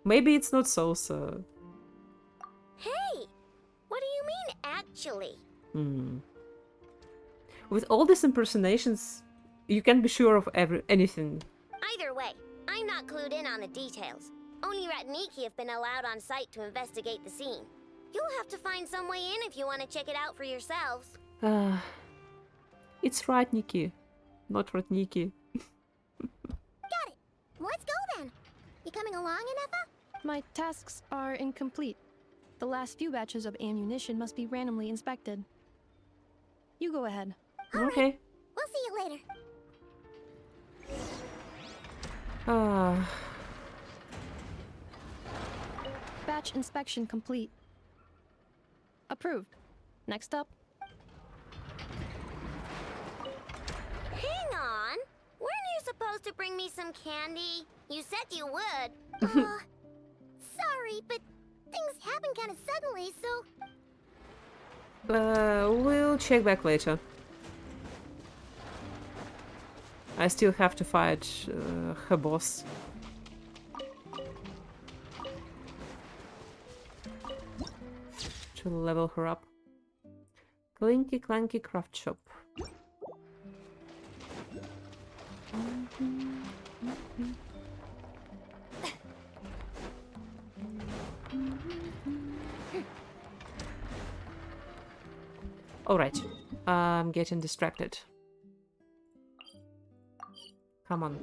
Maybe it's not so. Hey! What do you mean, actually? With all these impersonations, you can be sure of anything. Either way, I'm not clued in on the details. Only Ratniki have been allowed on site to investigate the scene. You'll have to find some way in if you want to check it out for yourselves. It's Ratniki, not Ratniki. Got it. Let's go then. You coming along, Anefa? My tasks are incomplete. The last few batches of ammunition must be randomly inspected. You go ahead. Okay. We'll see you later. Batch inspection complete. Approved. Next up. Hang on! Weren't you supposed to bring me some candy? You said you would. Sorry, but things happen kind of suddenly, so... We'll check back later. I still have to fight her boss. To level her up. Clinky Clanky Craft Shop. Alright, I'm getting distracted. Come on.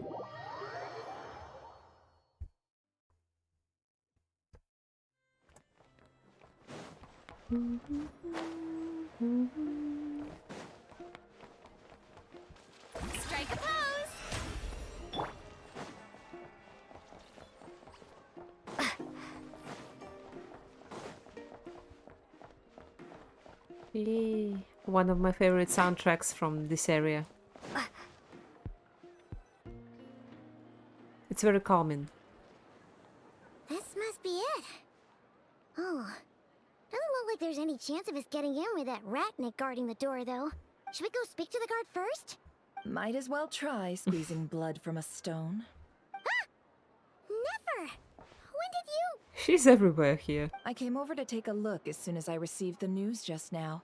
Strike a pose! Yay. One of my favorite soundtracks from this area. It's very calming. This must be it. Oh, doesn't look like there's any chance of us getting in with that ratnik guarding the door, though. Should we go speak to the guard first? Might as well try squeezing blood from a stone. Never! When did you... She's everywhere here. I came over to take a look as soon as I received the news just now.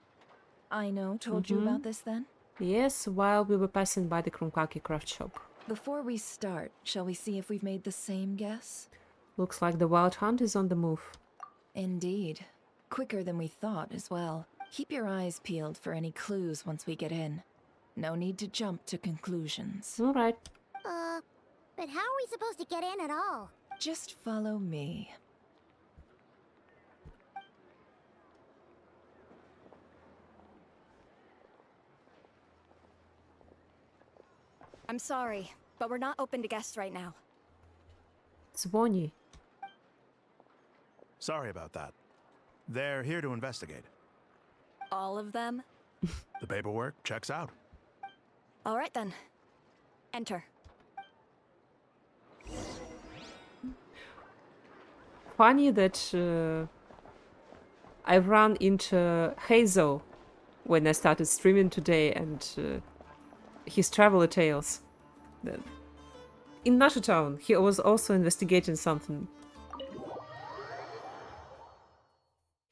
Aino told you about this then? Yes, while we were passing by the Krumkaki craft shop. Before we start, shall we see if we've made the same guess? Looks like the Wild Hunt is on the move. Indeed. Quicker than we thought as well. Keep your eyes peeled for any clues once we get in. No need to jump to conclusions. Alright. But how are we supposed to get in at all? Just follow me. I'm sorry, but we're not open to guests right now. Zvoni. Sorry about that. They're here to investigate. All of them? The paperwork checks out. All right then. Enter. Funny that I ran into Hazel when I started streaming today and his traveler tales. In Nashi Town, he was also investigating something.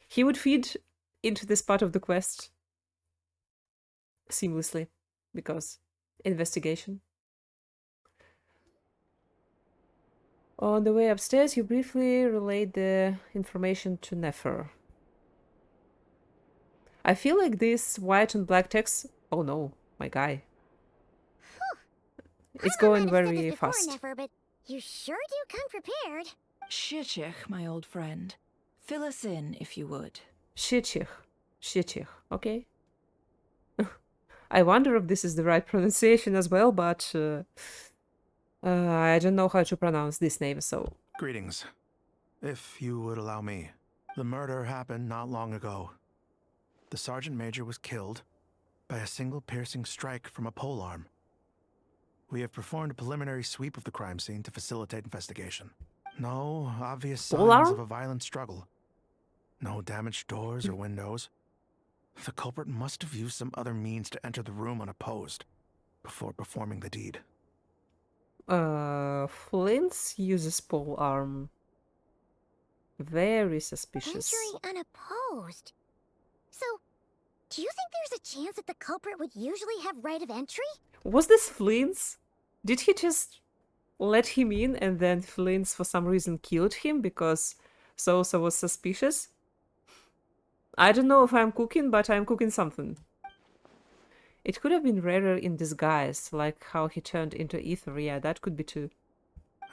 He would feed into this part of the quest seamlessly, because investigation. On the way upstairs, you briefly relayed the information to Nefer. I feel like this white and black text... Oh no, my guy. It's going very fast. Nefer, but you sure do come prepared. Shishich, my old friend. Fill us in, if you would. Shitchich. Shitchich, okay. I wonder if this is the right pronunciation as well, but I don't know how to pronounce this name, so... Greetings. If you would allow me. The murder happened not long ago. The Sergeant Major was killed by a single piercing strike from a polearm. We have performed a preliminary sweep of the crime scene to facilitate investigation. No obvious signs of a violent struggle. No damaged doors or windows. The culprit must have used some other means to enter the room unopposed before performing the deed. Flint's uses polearm. Very suspicious. Entering unopposed. So, do you think there's a chance that the culprit would usually have right of entry? Was this Flint's? Did he just let him in and then Flint's for some reason killed him because Sosa was suspicious? I don't know if I'm cooking, but I'm cooking something. It could have been Rarer in disguise, like how he turned into Ether. Yeah, that could be too.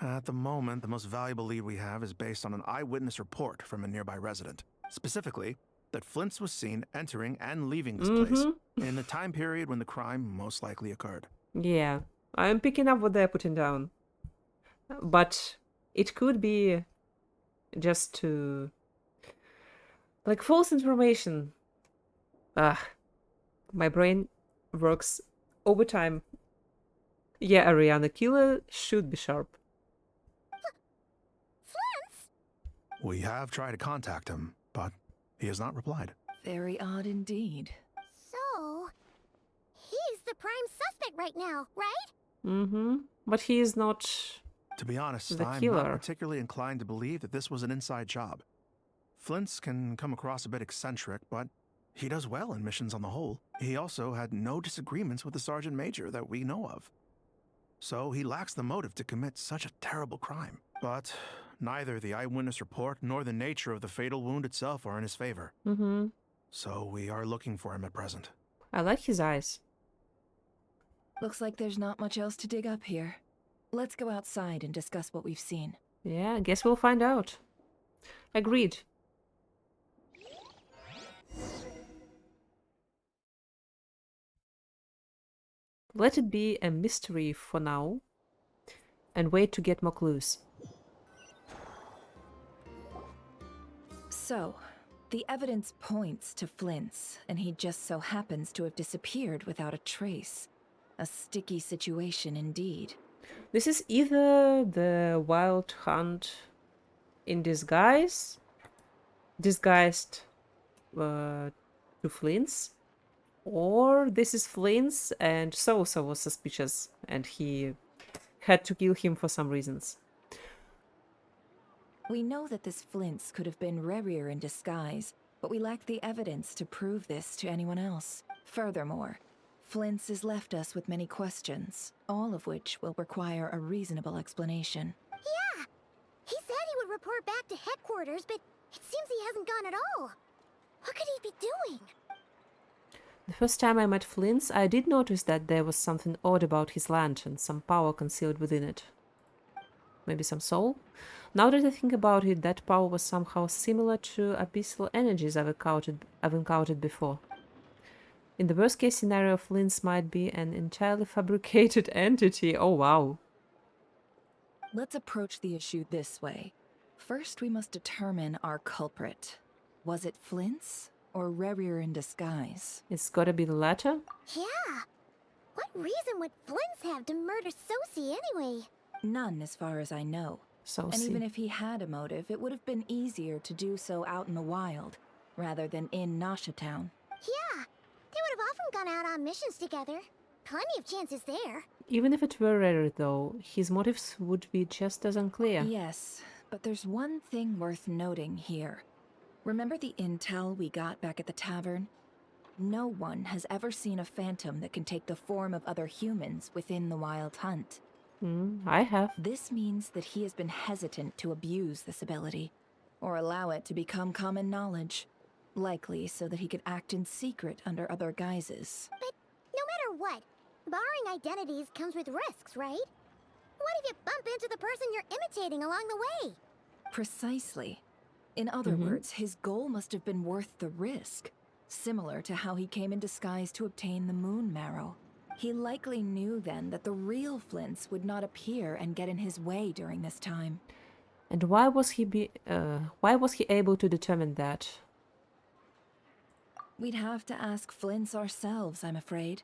At the moment, the most valuable lead we have is based on an eyewitness report from a nearby resident. Specifically, that Flint's was seen entering and leaving this place in the time period when the crime most likely occurred. Yeah, I'm picking up what they're putting down. But it could be just to... like false information. My brain works overtime. Yeah, Ariana, killer should be sharp. We have tried to contact him, but he has not replied. Very odd indeed. So, he's the prime suspect right now, right? Mm-hmm. But he is not... To be honest, the I'm killer. not particularly inclined to believe that this was an inside job. Flint's can come across a bit eccentric, but he does well in missions on the whole. He also had no disagreements with the Sergeant Major that we know of. So he lacks the motive to commit such a terrible crime. But neither the eyewitness report nor the nature of the fatal wound itself are in his favor. Mm-hmm. So we are looking for him at present. I like his eyes. Looks like there's not much else to dig up here. Let's go outside and discuss what we've seen. Yeah, I guess we'll find out. Agreed. Let it be a mystery for now, and wait to get more clues. So, the evidence points to Flint's, and he just so happens to have disappeared without a trace. A sticky situation indeed. This is either the Wild Hunt in disguise, disguised to Flint's, or this is Flint's and Sosa was suspicious and he had to kill him for some reasons. We know that this Flint's could have been Rarer in disguise, but we lack the evidence to prove this to anyone else. Furthermore, Flint's has left us with many questions, all of which will require a reasonable explanation. Yeah! He said he would report back to headquarters, but it seems he hasn't gone at all. What could he be doing? The first time I met Flint's, I did notice that there was something odd about his lantern, some power concealed within it. Maybe some soul? Now that I think about it, that power was somehow similar to abyssal energies I've encountered before. In the worst case scenario, Flint's might be an entirely fabricated entity. Oh wow. Let's approach the issue this way. First, we must determine our culprit. Was it Flint's or Rarer in disguise? It's gotta be the latter? Yeah! What reason would Flint's have to murder Sosie anyway? None, as far as I know. And even if he had a motive, it would have been easier to do so out in the wild, rather than in Nasha Town. Yeah! They would have often gone out on missions together. Plenty of chances there. Even if it were Rarer, though, his motives would be just as unclear. Yes, but there's one thing worth noting here. Remember the intel we got back at the tavern? No one has ever seen a phantom that can take the form of other humans within the Wild Hunt. I have. This means that he has been hesitant to abuse this ability, or allow it to become common knowledge. Likely so that he could act in secret under other guises. But no matter what, borrowing identities comes with risks, right? What if you bump into the person you're imitating along the way? Precisely. In other words, his goal must have been worth the risk, similar to how he came in disguise to obtain the moon marrow. He likely knew then that the real Flints would not appear and get in his way during this time. And why was he able to determine that? We'd have to ask Flints ourselves, I'm afraid.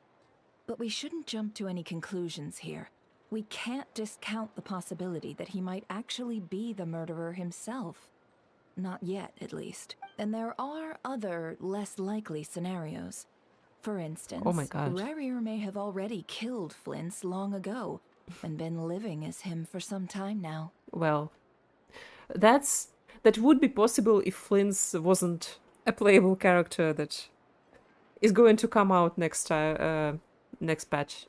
But we shouldn't jump to any conclusions here. We can't discount the possibility that he might actually be the murderer himself. Not yet, at least. And there are other, less likely scenarios. For instance, oh my God. Racher may have already killed Flints long ago, and been living as him for some time now. Well, that would be possible if Flints wasn't a playable character that is going to come out next patch,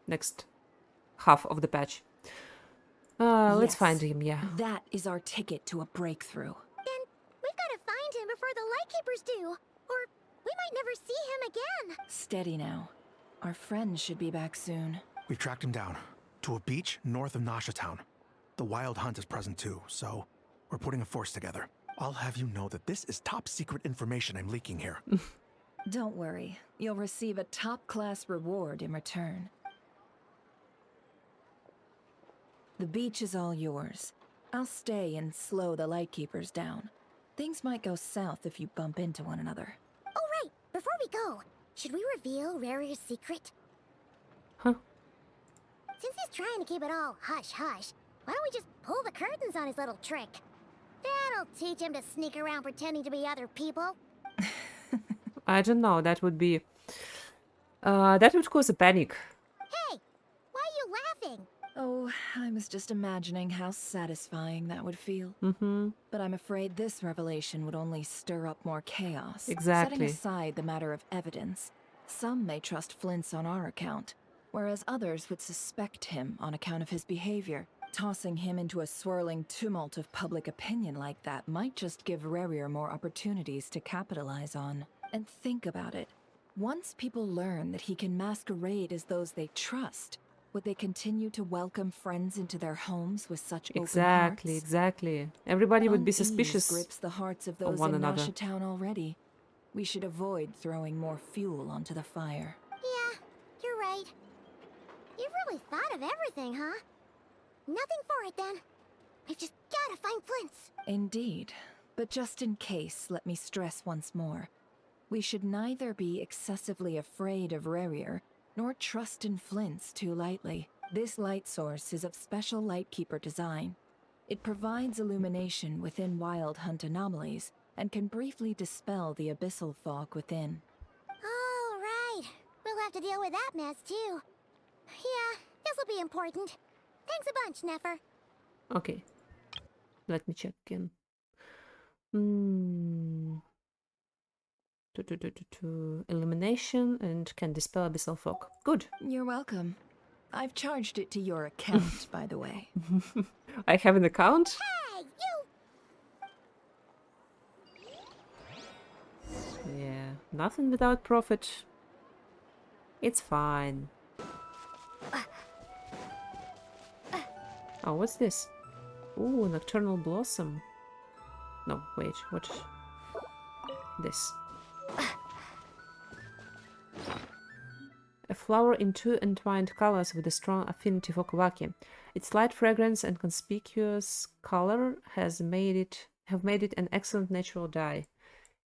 next half of the patch. Let's find him, yeah. That is our ticket to a breakthrough. Then we've got to find him before the Lightkeepers do, or we might never see him again. Steady now. Our friend should be back soon. We've tracked him down to a beach north of Nasha Town. The Wild Hunt is present too, so we're putting a force together. I'll have you know that this is top secret information I'm leaking here. Don't worry. You'll receive a top-class reward in return. The beach is all yours. I'll stay and slow the Lightkeepers down. Things might go south if you bump into one another. Oh, right. Before we go, should we reveal Rarier's secret? Huh? Since he's trying to keep it all hush-hush, why don't we just pull the curtains on his little trick? That'll teach him to sneak around pretending to be other people. I don't know, that would be... that would cause a panic. Hey! Why are you laughing? Oh, I was just imagining how satisfying that would feel. But I'm afraid this revelation would only stir up more chaos. Exactly. Setting aside the matter of evidence, some may trust Flints on our account, whereas others would suspect him on account of his behavior. Tossing him into a swirling tumult of public opinion like that might just give Racher more opportunities to capitalize on. And think about it. Once people learn that he can masquerade as those they trust, would they continue to welcome friends into their homes with such open hearts? Exactly. Everybody would be Unease suspicious grips the hearts of those one in another. Nasha Town already. We should avoid throwing more fuel onto the fire. Yeah, you're right. You've really thought of everything, huh? Nothing for it, then. We've just gotta find Flints. Indeed. But just in case, let me stress once more. We should neither be excessively afraid of Racher, nor trust in Flints too lightly. This light source is of special Lightkeeper design. It provides illumination within Wild Hunt anomalies, and can briefly dispel the abyssal fog within. All right. We'll have to deal with that mess, too. Yeah, this'll be important. Thanks a bunch, Nefer. Okay. Let me check again. Illumination and can dispel abyssal fog. Good. You're welcome. I've charged it to your account, by the way. I have an account? Hey, you! Yeah, nothing without profit. It's fine. Oh, what's this? Ooh, Nocturnal Blossom. No, wait, what? This. A flower in two entwined colors with a strong affinity for kawaki. Its light fragrance and conspicuous color have made it an excellent natural dye.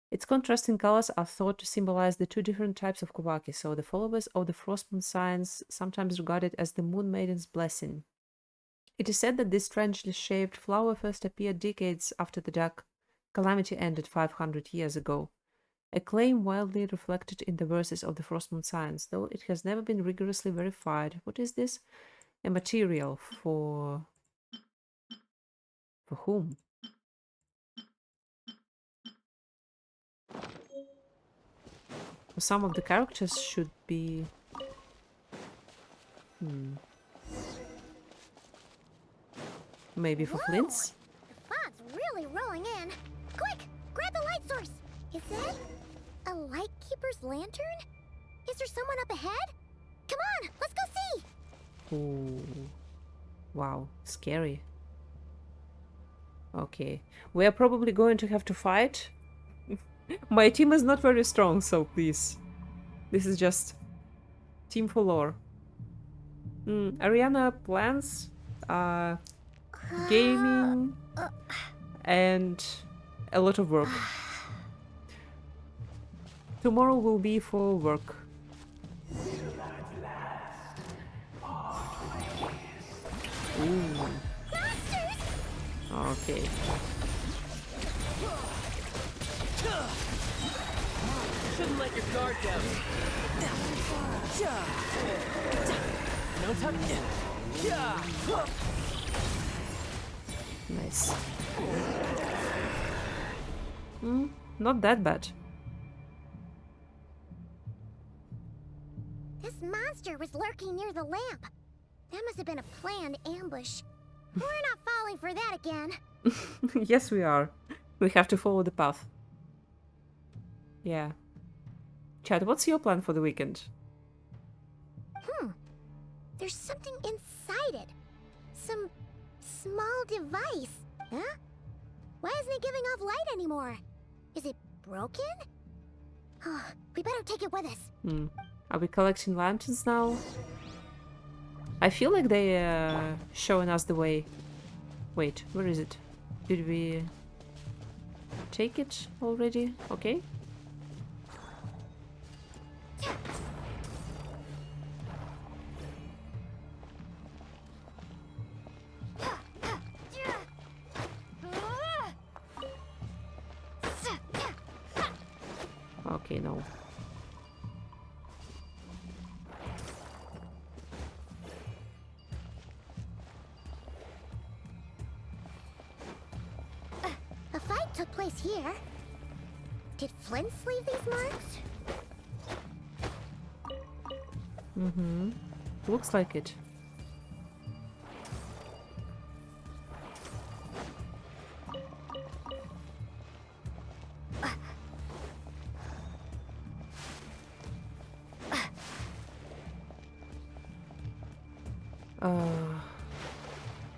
Its contrasting colors are thought to symbolize the two different types of kawaki, so the followers of the Frostmoon Science sometimes regard it as the Moon Maiden's blessing. It is said that this strangely shaped flower first appeared decades after the Dark Calamity ended 500 years ago. A claim wildly reflected in the verses of the Frostmoon Science, though it has never been rigorously verified. What is this? A material for... For whom? Some of the characters should be... Maybe for flints? The fog's really rolling in. Quick, grab the light source. Is that a lightkeeper's lantern? Is there someone up ahead? Come on, let's go see. Ooh. Wow, scary. Okay, we are probably going to have to fight. My team is not very strong, so please. This is just team for lore. Ariana plans gaming and a lot of work. Tomorrow will be for work. Ooh. Okay. Shouldn't let your guard down. No touch. Nice. Not that bad. This monster was lurking near the lamp. That must have been a planned ambush. We're not falling for that again. Yes, we are. We have to follow the path. Yeah. Chad, what's your plan for the weekend? There's something inside it. Some small device. Huh? Why isn't it giving off light anymore? Is it broken? Oh, we better take it with us. Are we collecting lanterns now? I feel like they showing us the way. Wait, where is it? Did we take it already? Okay. Okay, no. A fight took place here. Did Flint leave these marks? Looks like it.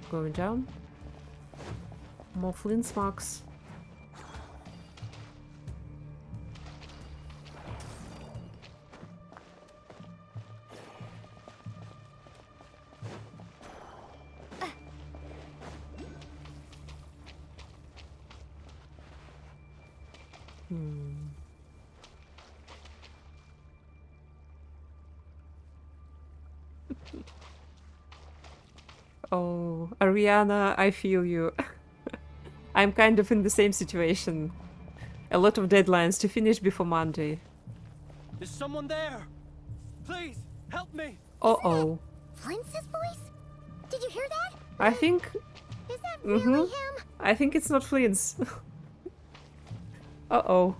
Going down. More Flint's marks. Oh, Ariana, I feel you. I'm kind of in the same situation. A lot of deadlines to finish before Monday. Is someone there? Please, help me! Uh-oh. Flint's voice? Did you hear that? I think... Is that really him? I think it's not Flint's. Uh-oh.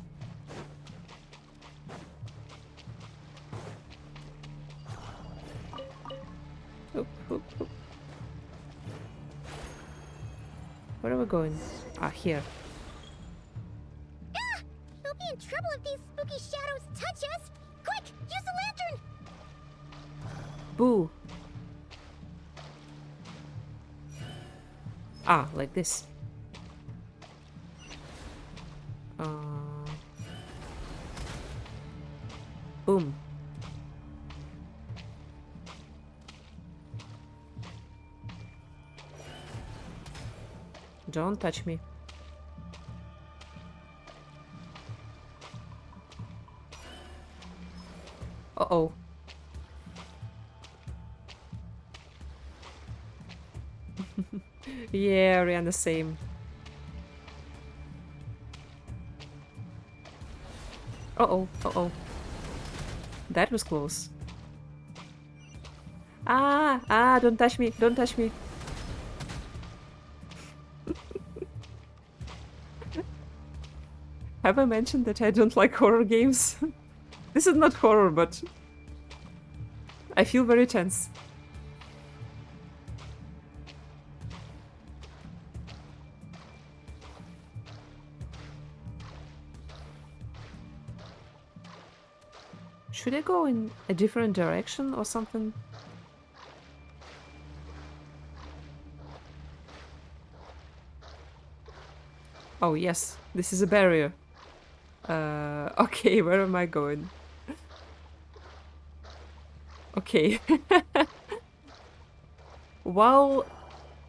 Oop, oop, oop. Where are we going? Ah, here. Ah! We'll be in trouble if these spooky shadows touch us! Quick! Use the lantern! Boo! Ah, like this. Boom. Don't touch me. Uh-oh. Yeah, we're on the same. Uh-oh, uh-oh. That was close. Ah, don't touch me, don't touch me. Have I mentioned that I don't like horror games? This is not horror, but I feel very tense. Should I go in a different direction or something? Oh yes, this is a barrier. Okay, where am I going? Okay. While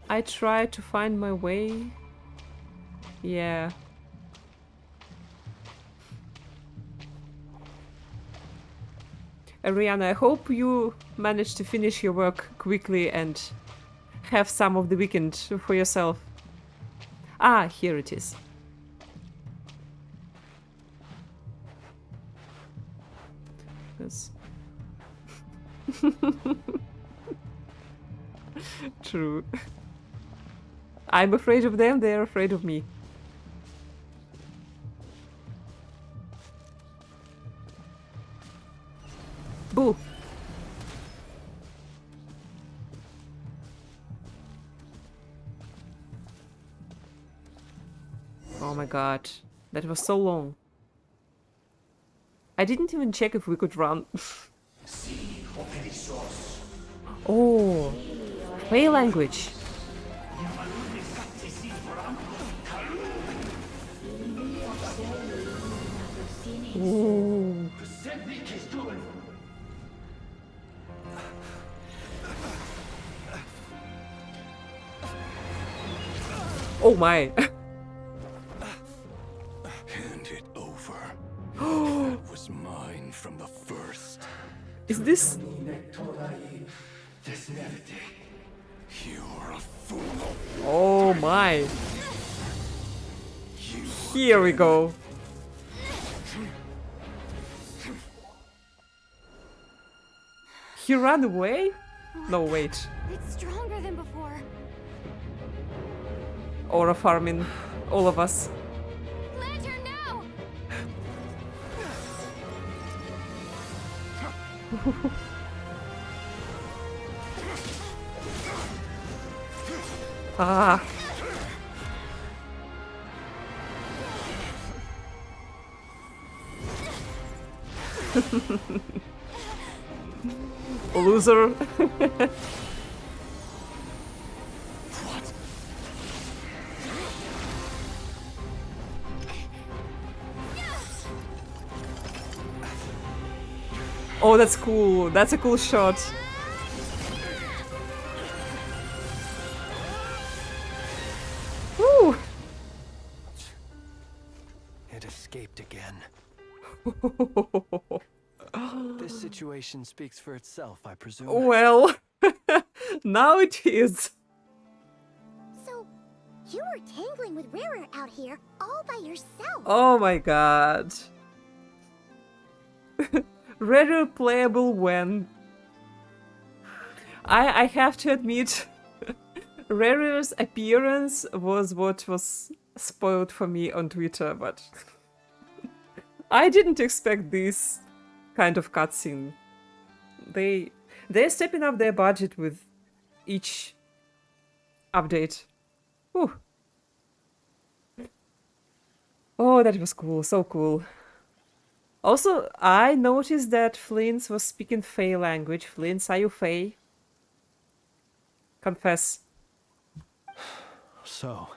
I try to find my way... Yeah. Ariana, I hope you manage to finish your work quickly and have some of the weekend for yourself. Ah, here it is. Yes. True. I'm afraid of them, they're afraid of me. Boo! Oh my god, that was so long. I didn't even check if we could run. Oh, Fey language. Ooh. Oh my. Hand it over. That was mine from the first. Is this? You're a fool. Oh my. Here we go. He ran away? No, wait. It's stronger than before. Aura farming, all of us. Lantern, no! Ah. Loser. Oh, that's cool. That's a cool shot. Woo! It escaped again. This situation speaks for itself, I presume. Well, now it is. So, you were tangling with Rarer out here all by yourself. Oh my god. Rather playable when... I have to admit, Rarer's appearance was what was spoiled for me on Twitter, but I didn't expect this kind of cutscene. They're stepping up their budget with each update. Whew. Oh, that was cool, so cool. Also, I noticed that Flint was speaking Fey language. Flint, are you Fey? Confess. So,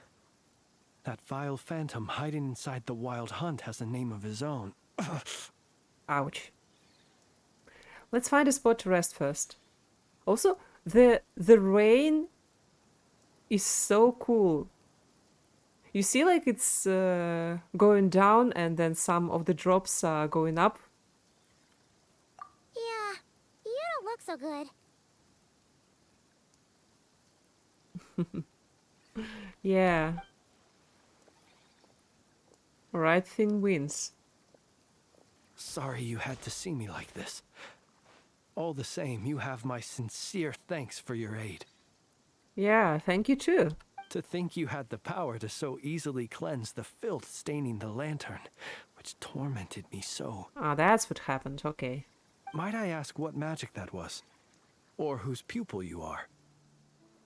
that vile phantom hiding inside the Wild Hunt has a name of his own. Ouch. Let's find a spot to rest first. Also, the rain is so cool. You see, like, it's going down and then some of the drops are going up. Yeah, you don't look so good. Yeah. Right thing wins. Sorry you had to see me like this. All the same, you have my sincere thanks for your aid. Yeah, thank you too. To think you had the power to so easily cleanse the filth staining the lantern, which tormented me so. Ah, that's what happened, okay. Might I ask what magic that was? Or whose pupil you are?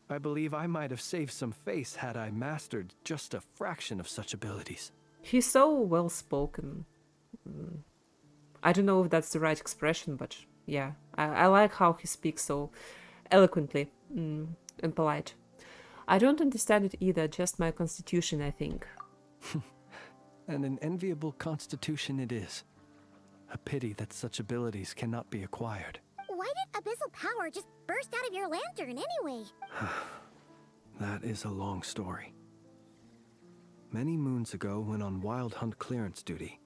I believe I might have saved some face had I mastered just a fraction of such abilities. He's so well spoken. I don't know if that's the right expression, but yeah, I like how he speaks so eloquently and polite. I don't understand it either, just my constitution, I think. And an enviable constitution it is. A pity that such abilities cannot be acquired. Why did abyssal power just burst out of your lantern anyway? That is a long story. Many moons ago, when on wild hunt clearance duty,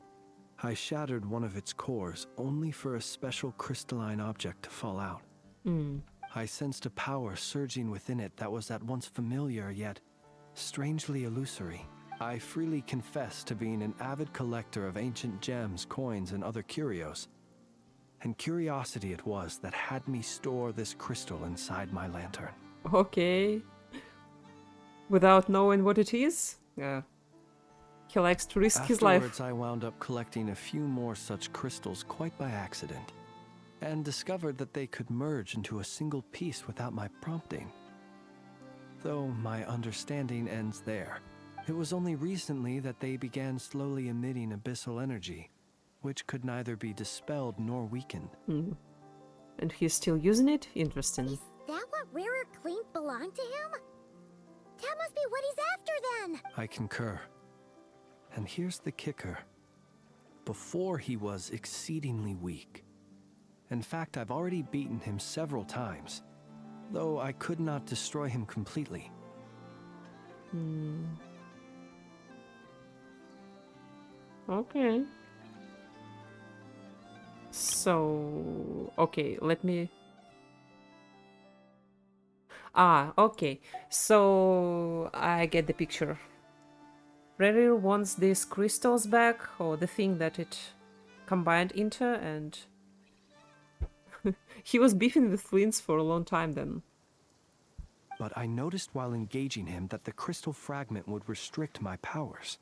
I shattered one of its cores only for a special crystalline object to fall out. I sensed a power surging within it that was at once familiar yet strangely illusory. I freely confess to being an avid collector of ancient gems, coins, and other curios. And curiosity it was that had me store this crystal inside my lantern. Okay. Without knowing what it is? Yeah. He likes to risk his life. Afterwards, I wound up collecting a few more such crystals quite by accident, and discovered that they could merge into a single piece without my prompting. Though my understanding ends there. It was only recently that they began slowly emitting abyssal energy, which could neither be dispelled nor weakened. And he's still using it? Interesting. Is that what Rarer claimed belonged to him? That must be what he's after then! I concur. And here's the kicker. Before he was exceedingly weak. In fact, I've already beaten him several times, though I could not destroy him completely. Okay. So, okay, let me... okay. So, I get the picture. Rarer wants these crystals back, or the thing that it combined into, and... he was beefing with Flints for a long time then. But I noticed while engaging him that the crystal fragment would restrict my powers.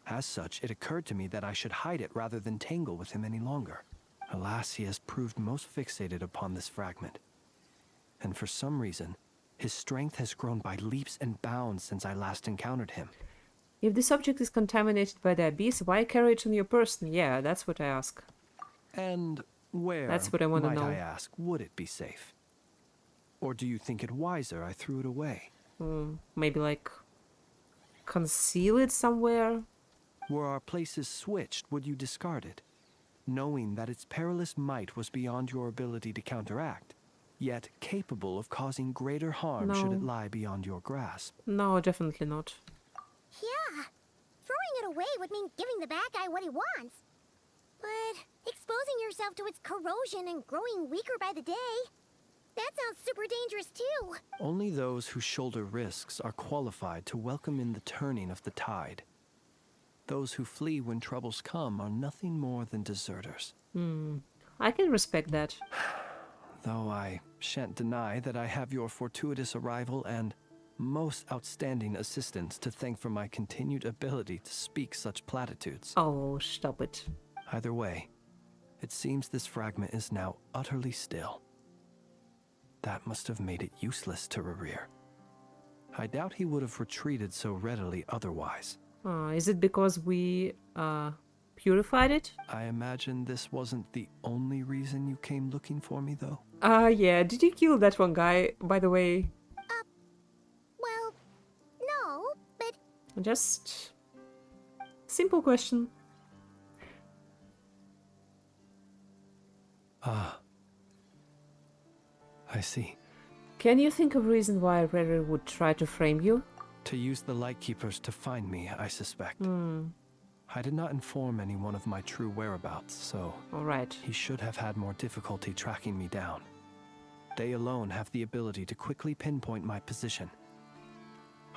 As such, it occurred to me that I should hide it rather than tangle with him any longer. Alas, he has proved most fixated upon this fragment. And for some reason, his strength has grown by leaps and bounds since I last encountered him. If this object is contaminated by the abyss, why carry it on your person? Yeah, that's what I ask. And where, that's what I want to know. I ask, would it be safe? Or do you think it wiser I threw it away? Maybe like conceal it somewhere? Were our places switched, would you discard it? Knowing that its perilous might was beyond your ability to counteract, yet capable of causing greater harm should it lie beyond your grasp. No, definitely not. Yeah, throwing it away would mean giving the bad guy what he wants. But exposing yourself to its corrosion and growing weaker by the day, that sounds super dangerous too. Only those who shoulder risks are qualified to welcome in the turning of the tide. Those who flee when troubles come are nothing more than deserters. I can respect that. Though I shan't deny that I have your fortuitous arrival and most outstanding assistance to thank for my continued ability to speak such platitudes. Oh, stop it. Either way, it seems this fragment is now utterly still. That must have made it useless to Rarer. I doubt he would have retreated so readily otherwise. Is it because we purified it? I imagine this wasn't the only reason you came looking for me, though. Yeah. Did you kill that one guy, by the way? Well, no, but... Just... simple question. I see. Can you think of a reason why Rarer would try to frame you? To use the Lightkeepers to find me, I suspect. I did not inform anyone of my true whereabouts, so... Alright. He should have had more difficulty tracking me down. They alone have the ability to quickly pinpoint my position.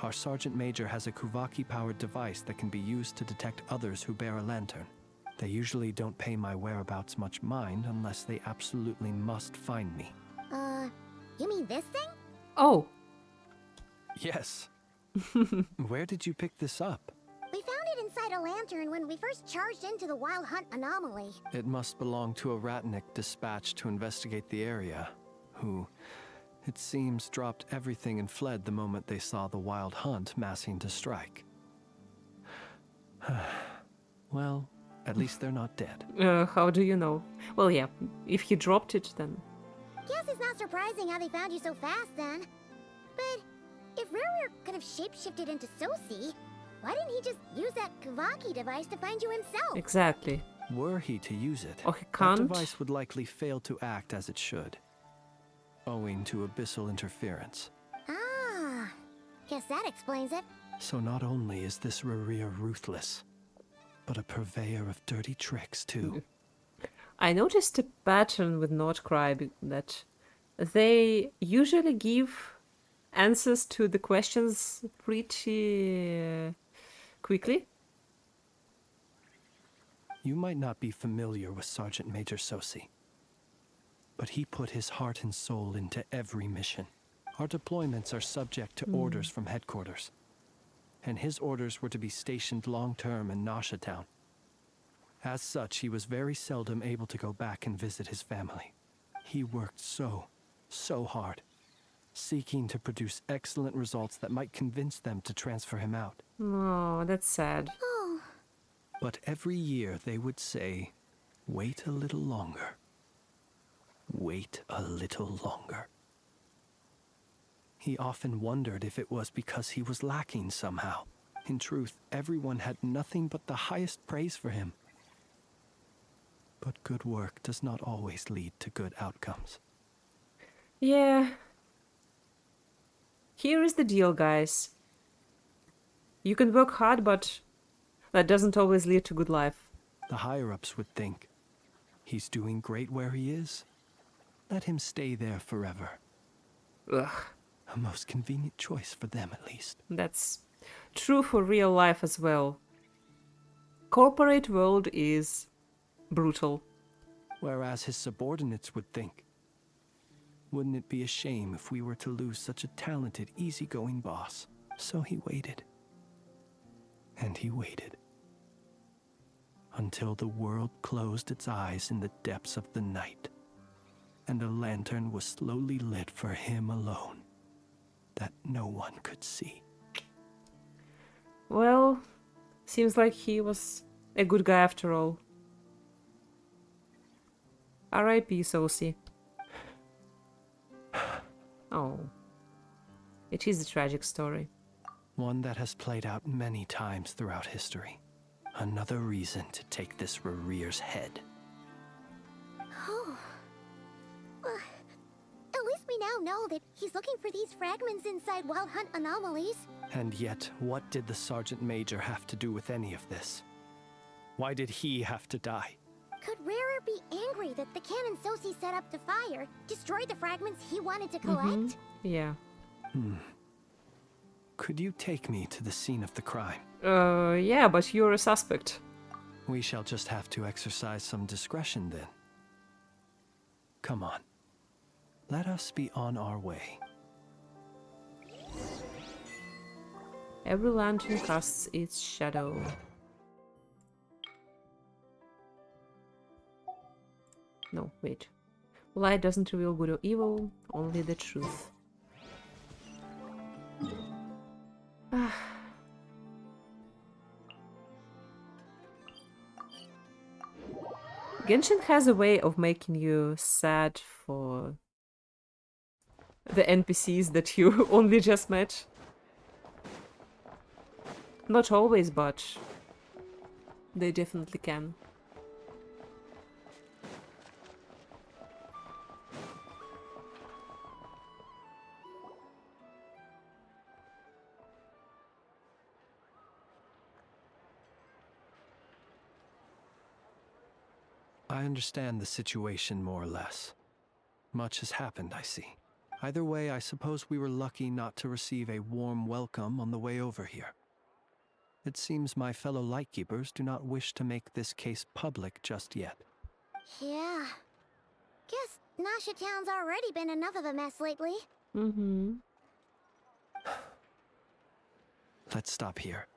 Our Sergeant Major has a Kuvaki-powered device that can be used to detect others who bear a lantern. They usually don't pay my whereabouts much mind unless they absolutely must find me. You mean this thing? Oh. Yes. Where did you pick this up? We found it inside a lantern when we first charged into the Wild Hunt anomaly. It must belong to a Ratnik dispatched to investigate the area, who, it seems, dropped everything and fled the moment they saw the Wild Hunt massing to strike. Well, At least they're not dead. How do you know? Well, yeah, if he dropped it, then... Guess it's not surprising how they found you so fast, then. But if Racher could have shapeshifted into Sosi, why didn't he just use that Kavaki device to find you himself? Exactly. Were he to use it, Oh, he that can't? device would likely fail to act as it should, owing to abyssal interference. Ah, guess that explains it. So not only is this Racher ruthless, but a purveyor of dirty tricks, too. I noticed a pattern with Nod Krai that they usually give answers to the questions pretty quickly. You might not be familiar with Sergeant Major Sosi, but he put his heart and soul into every mission. Our deployments are subject to orders from headquarters, and his orders were to be stationed long-term in Nasha Town. As such, he was very seldom able to go back and visit his family. He worked so hard, seeking to produce excellent results that might convince them to transfer him out. Oh, that's sad. Oh. But every year they would say, wait a little longer. Wait a little longer. He often wondered if it was because he was lacking somehow. In truth, everyone had nothing but the highest praise for him. But good work does not always lead to good outcomes. Yeah. Here is the deal, guys. You can work hard, but that doesn't always lead to good life. The higher-ups would think, he's doing great where he is. Let him stay there forever. Ugh. A most convenient choice for them, at least. That's true for real life as well. Corporate world is brutal. Whereas his subordinates would think, wouldn't it be a shame if we were to lose such a talented, easygoing boss? So he waited. And he waited. Until the world closed its eyes in the depths of the night, and a lantern was slowly lit for him alone, that no one could see. Well, seems like he was a good guy after all. R.I.P. Sosi. Oh. It is a tragic story. One that has played out many times throughout history. Another reason to take this Racher's head. Oh. Well, at least we now know that he's looking for these fragments inside Wild Hunt anomalies. And yet, what did the Sergeant Major have to do with any of this? Why did he have to die? Could Racher be angry that the cannon Sosi set up to fire destroyed the fragments he wanted to collect? Yeah. Could you take me to the scene of the crime? Yeah, but you're a suspect. We shall just have to exercise some discretion then. Come on. Let us be on our way. Every lantern casts its shadow. No, wait. Light doesn't reveal good or evil, only the truth. Genshin has a way of making you sad for the NPCs that you only just met. Not always, but they definitely can. I understand the situation more or less. Much has happened, I see. Either way, I suppose we were lucky not to receive a warm welcome on the way over here. It seems my fellow Lightkeepers do not wish to make this case public just yet. Yeah. Guess Nasha Town's already been enough of a mess lately. Let's stop here.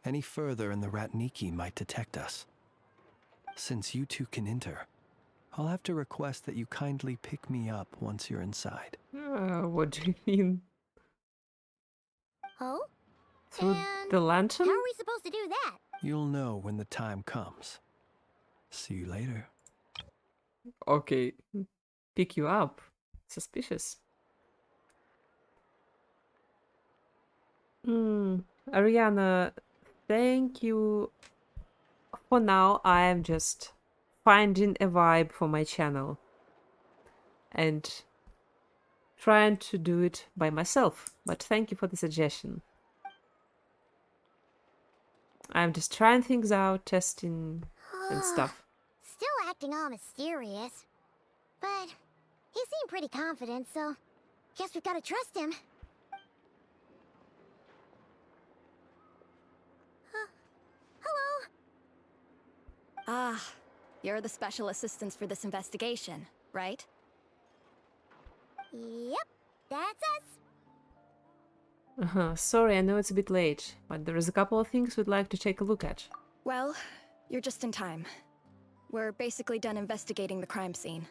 Any further and the Ratniki might detect us. Since you two can enter, I'll have to request that you kindly pick me up once you're inside. What do you mean? Oh? Through the lantern? How are we supposed to do that? You'll know when the time comes. See you later. Okay. Pick you up. Suspicious. Ariana, thank you. For now, I am just finding a vibe for my channel and trying to do it by myself. But thank you for the suggestion. I'm just trying things out, testing and stuff. Still acting all mysterious. But he seemed pretty confident, so guess we've got to trust him. Hello? Ah, you're the special assistants for this investigation, right? Yep, that's us. Sorry, I know it's a bit late, but there is a couple of things we'd like to take a look at. Well, you're just in time. We're basically done investigating the crime scene.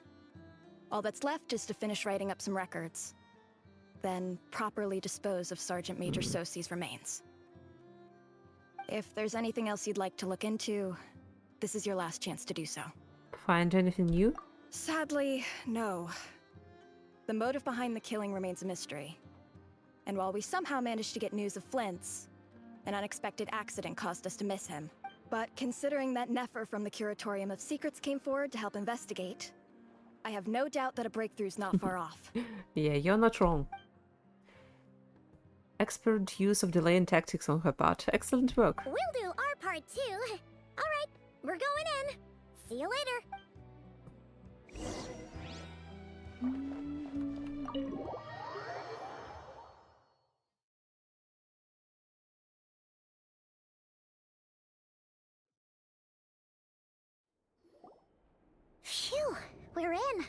All that's left is to finish writing up some records. Then properly dispose of Sergeant Major Sosi's remains. If there's anything else you'd like to look into, this is your last chance to do so. Find anything new? Sadly, no. The motive behind the killing remains a mystery. And while we somehow managed to get news of Flint's, an unexpected accident caused us to miss him. But considering that Nefer from the Curatorium of Secrets came forward to help investigate, I have no doubt that a breakthrough's not far off. Yeah, you're not wrong. Expert use of delaying tactics on her part. Excellent work. We'll do our part too. All right, we're going in. See you later. Phew, we're in.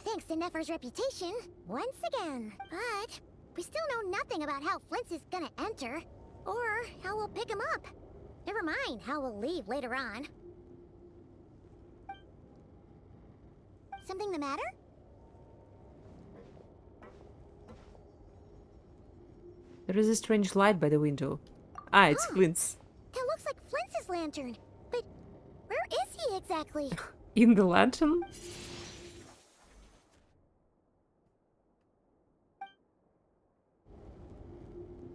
Thanks to Nefer's reputation, once again. But we still know nothing about how Flint's is gonna enter, or how we'll pick him up. Never mind how we'll leave later on. Something the matter? There is a strange light by the window. Ah, it's Flint's. That looks like Flint's lantern. But where is he exactly? In the lantern?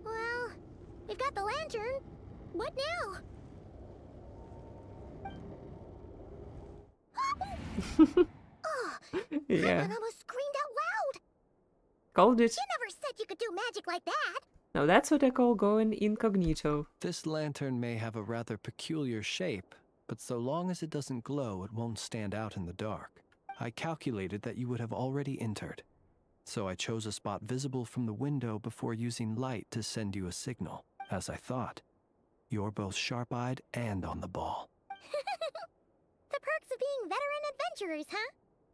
Well, we've got the lantern. What now? Oh, Yeah. I almost screamed out loud. Called it. You never said you could do magic like that. Now that's what I call going incognito. This lantern may have a rather peculiar shape, but so long as it doesn't glow, it won't stand out in the dark. I calculated that you would have already entered, so I chose a spot visible from the window before using light to send you a signal. As I thought, you're both sharp-eyed and on the ball. The perks of being veteran adventurers, huh?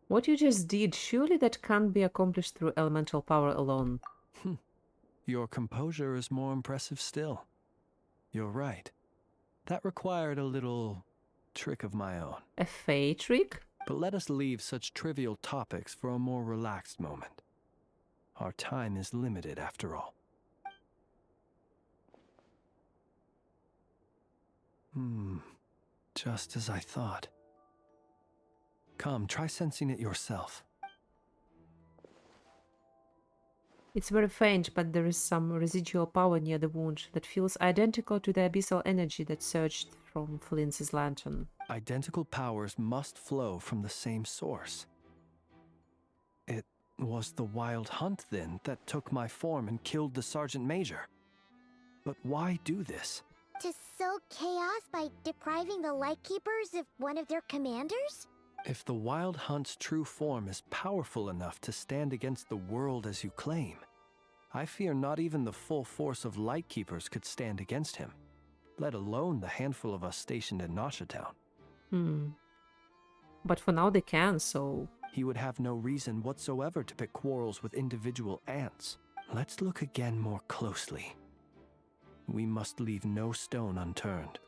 What you just did, surely that can't be accomplished through elemental power alone. Your composure is more impressive still. You're right. That required a little trick of my own. A fey trick? But let us leave such trivial topics for a more relaxed moment. Our time is limited after all. Just as I thought. Come, try sensing it yourself. It's very faint, but there is some residual power near the wound that feels identical to the abyssal energy that surged from Flint's lantern. Identical powers must flow from the same source. It was the Wild Hunt, then, that took my form and killed the Sergeant Major. But why do this? To sow chaos by depriving the Lightkeepers of one of their commanders? If the Wild Hunt's true form is powerful enough to stand against the world as you claim, I fear not even the full force of Lightkeepers could stand against him, let alone the handful of us stationed in Nasha Town. But for now they can, so... He would have no reason whatsoever to pick quarrels with individual ants. Let's look again more closely. We must leave no stone unturned.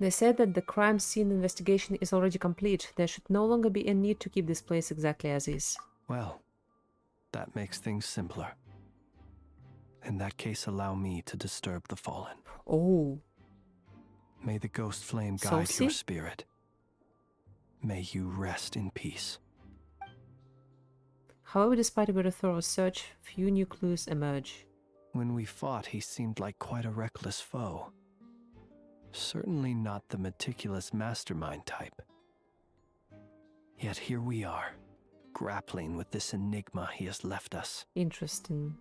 They said that the crime scene investigation is already complete. There should no longer be a need to keep this place exactly as is. Well, that makes things simpler. In that case, allow me to disturb the fallen. Oh. May the ghost flame guide your Saucy? spirit. May you rest in peace. However, despite a very thorough search, few new clues emerge. When we fought, he seemed like quite a reckless foe. Certainly not the meticulous mastermind type. Yet here we are, grappling with this enigma he has left us. Interesting.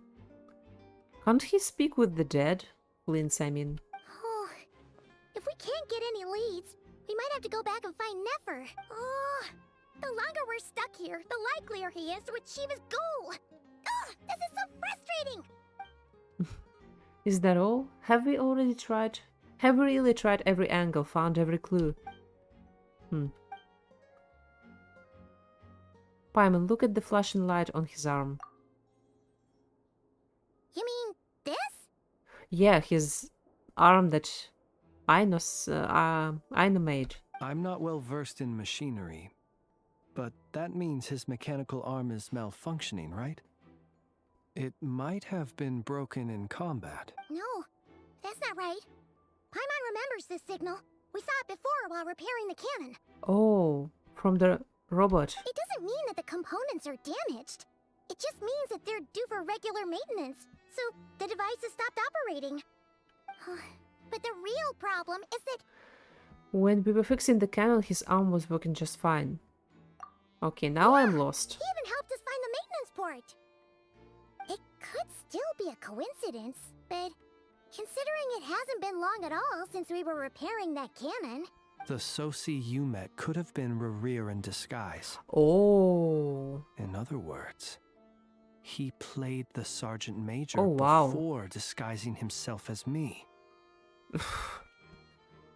Can't he speak with the dead? Linz, I mean. Oh, if we can't get any leads, we might have to go back and find Nefer. Oh, the longer we're stuck here, the likelier he is to achieve his goal. Ugh, this is so frustrating. Is that all? Have we already tried? Have we really tried every angle, found every clue? Paimon, look at the flashing light on his arm. You mean this? Yeah, his arm that Aino made. I'm not well versed in machinery, but that means his mechanical arm is malfunctioning, right? It might have been broken in combat. No, that's not right. Paimon remembers this signal. We saw it before while repairing the cannon. Oh, from the robot. It doesn't mean that the components are damaged. It just means that they're due for regular maintenance, so the device has stopped operating. But the real problem is that... When we were fixing the cannon, his arm was working just fine. Okay, now I'm lost. He even helped us find the maintenance port. It could still be a coincidence, but considering it hasn't been long at all since we were repairing that cannon... The Sosi you met could have been Racher in disguise. Oh. In other words, he played the Sergeant Major before disguising himself as me.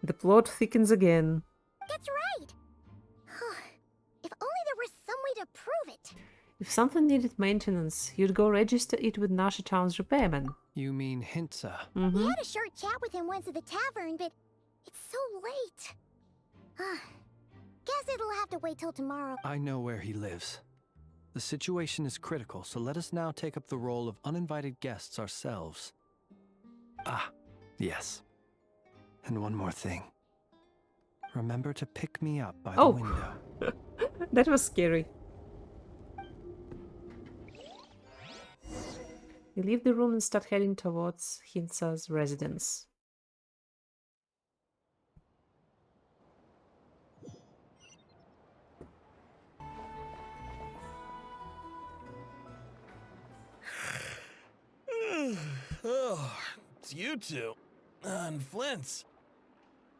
The plot thickens again. That's right! If only there were some way to prove it. If something needed maintenance, you'd go register it with Nasha Town's repairman. You mean Hintsa? We had a short chat with him once at the tavern, but it's so late. Guess it'll have to wait till tomorrow. I know where he lives. The situation is critical, so let us now take up the role of uninvited guests ourselves. Ah, yes. And one more thing. Remember to pick me up by the window. That was scary. We leave the room and start heading towards Hintsa's residence. Oh, it's you two. And Flint's.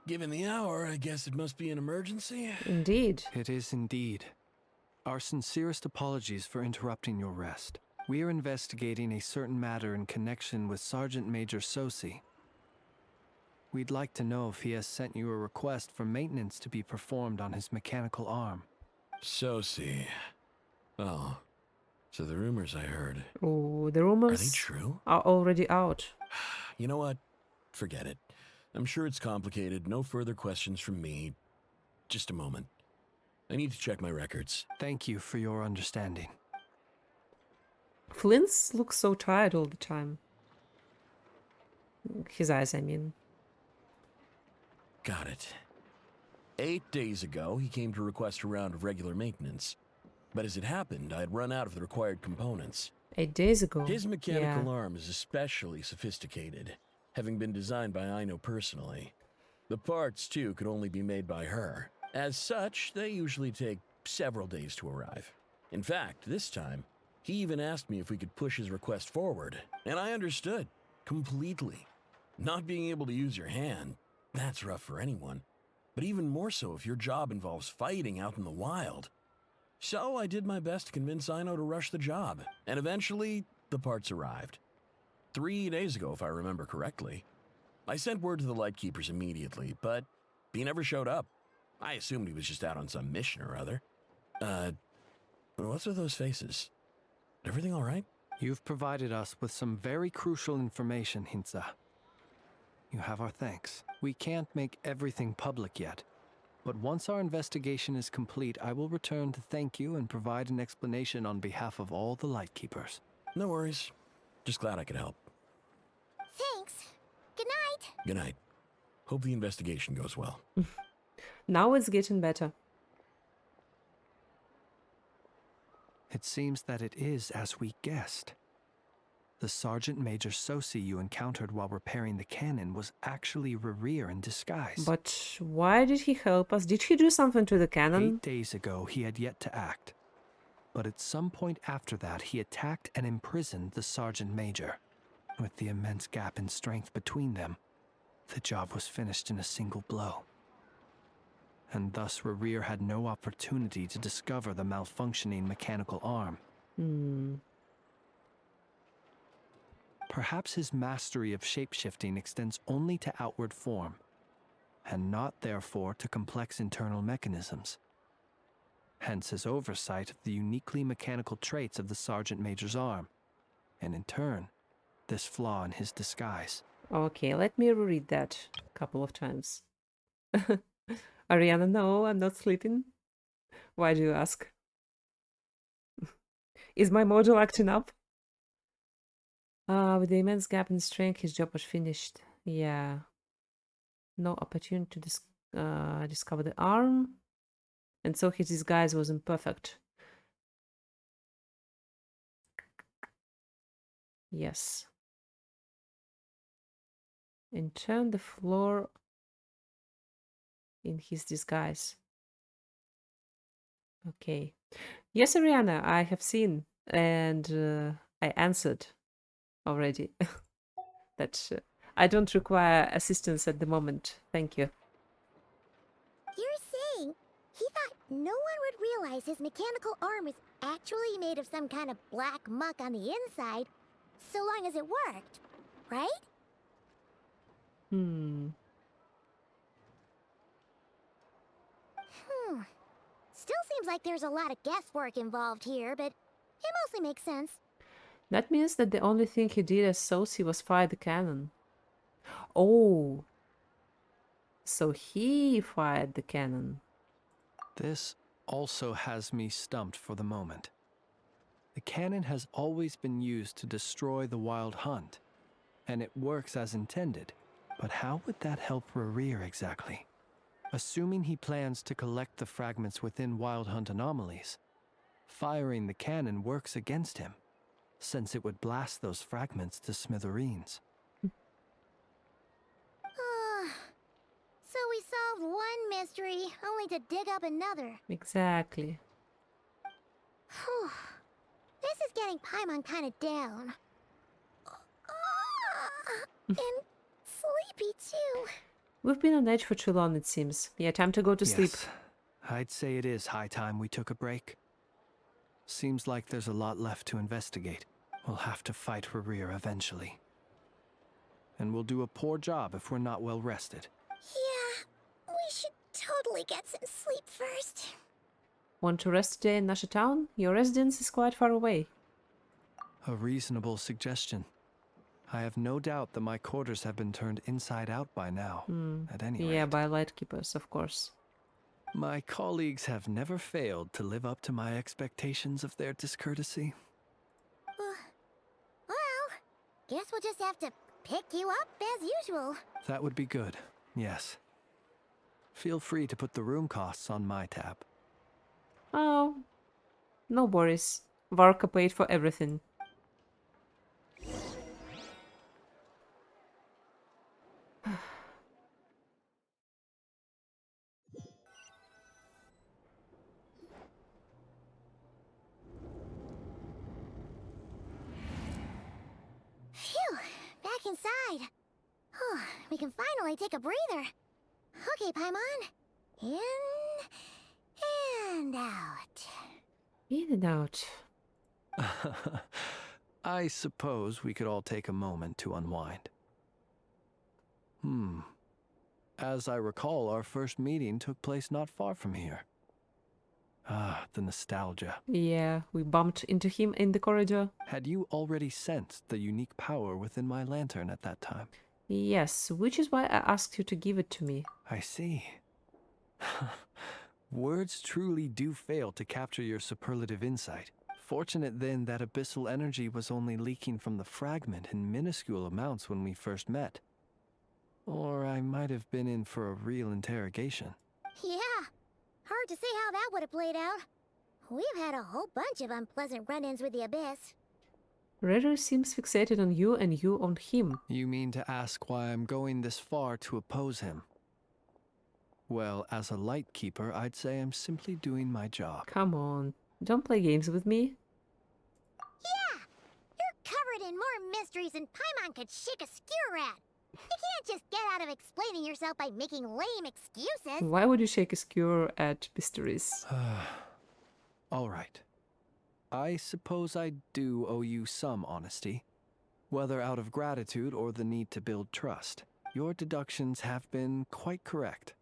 Given the hour, I guess it must be an emergency. Indeed. It is indeed. Our sincerest apologies for interrupting your rest. We are investigating a certain matter in connection with Sergeant Major Sosi. We'd like to know if he has sent you a request for maintenance to be performed on his mechanical arm. Sosi. Oh, so the rumors I heard. Oh, the rumors are they true? Are already out. You know what? Forget it. I'm sure it's complicated. No further questions from me. Just a moment. I need to check my records. Thank you for your understanding. Flint's looks so tired all the time. His eyes, I mean. Got it. 8 days ago, he came to request a round of regular maintenance. But as it happened, I had run out of the required components. 8 days ago. His mechanical arm is especially sophisticated, having been designed by Aino personally. The parts, too, could only be made by her. As such, they usually take several days to arrive. In fact, this time, he even asked me if we could push his request forward, and I understood, completely. Not being able to use your hand, that's rough for anyone, but even more so if your job involves fighting out in the wild. So I did my best to convince Aino to rush the job, and eventually, the parts arrived. 3 days ago, if I remember correctly. I sent word to the Lightkeepers immediately, but he never showed up. I assumed he was just out on some mission or other. What's with those faces? Everything all right? You've provided us with some very crucial information, Hintsa. You have our thanks. We can't make everything public yet, but once our investigation is complete, I will return to thank you and provide an explanation on behalf of all the Lightkeepers. No worries. Just glad I could help. Thanks. Good night. Good night. Hope the investigation goes well. Now it's getting better. It seems that it is as we guessed. The Sergeant Major Sosi you encountered while repairing the cannon was actually Racher in disguise. But why did he help us? Did he do something to the cannon? 8 days ago, he had yet to act. But at some point after that, he attacked and imprisoned the Sergeant Major. With the immense gap in strength between them, the job was finished in a single blow. And thus Racher had no opportunity to discover the malfunctioning mechanical arm. Perhaps his mastery of shapeshifting extends only to outward form, and not therefore to complex internal mechanisms. Hence his oversight of the uniquely mechanical traits of the Sergeant Major's arm, and in turn, this flaw in his disguise. Okay, let me reread that a couple of times. Ariana, no, I'm not sleeping. Why do you ask? Is my module acting up? With the immense gap in strength, his job was finished. Yeah. No opportunity to discover the arm. And so his disguise was imperfect. Yes. And turn the floor in his disguise. Okay. Yes, Ariana, I have seen. And I answered already. that I don't require assistance at the moment. Thank you. You're saying he thought no one would realize his mechanical arm is actually made of some kind of black muck on the inside, so long as it worked, right? Still seems like there's a lot of guesswork involved here, but it mostly makes sense. That means that the only thing he did as Sosi was fire the cannon. Oh. So he fired the cannon. This also has me stumped for the moment. The cannon has always been used to destroy the Wild Hunt, and it works as intended. But how would that help Racher exactly? Assuming he plans to collect the fragments within Wild Hunt anomalies, firing the cannon works against him, since it would blast those fragments to smithereens. So we solved one mystery, only to dig up another. Exactly. This is getting Paimon kind of down. And sleepy too. We've been on edge for too long, it seems. Yeah, time to go to sleep. Yes, I'd say it is high time we took a break. Seems like there's a lot left to investigate. We'll have to fight Racher eventually. And we'll do a poor job if we're not well rested. Yeah, we should totally get some sleep first. Want to rest today in Nasha Town? Your residence is quite far away. A reasonable suggestion. I have no doubt that my quarters have been turned inside out by now, at any rate. Yeah, by Lightkeepers, of course. My colleagues have never failed to live up to my expectations of their discourtesy. Well, guess we'll just have to pick you up as usual. That would be good, yes. Feel free to put the room costs on my tab. Oh, no worries. Varka paid for everything. Phew, back inside. We can finally take a breather. Okay, Paimon. In and out. In and out. I suppose we could all take a moment to unwind. As I recall, our first meeting took place not far from here. The nostalgia. Yeah, we bumped into him in the corridor. Had you already sensed the unique power within my lantern at that time? Yes, which is why I asked you to give it to me. I see. Words truly do fail to capture your superlative insight. Fortunate then that abyssal energy was only leaking from the fragment in minuscule amounts when we first met. Or I might have been in for a real interrogation. Yeah, hard to say how that would have played out. We've had a whole bunch of unpleasant run-ins with the Abyss. Racher seems fixated on you and you on him. You mean to ask why I'm going this far to oppose him? Well, as a light keeper, I'd say I'm simply doing my job. Come on, don't play games with me. Yeah! You're covered in more mysteries than Paimon could shake a skewer at. You can't just get out of explaining yourself by making lame excuses. Why would you shake a skewer at mysteries? All right. I suppose I do owe you some honesty. Whether out of gratitude or the need to build trust, your deductions have been quite correct.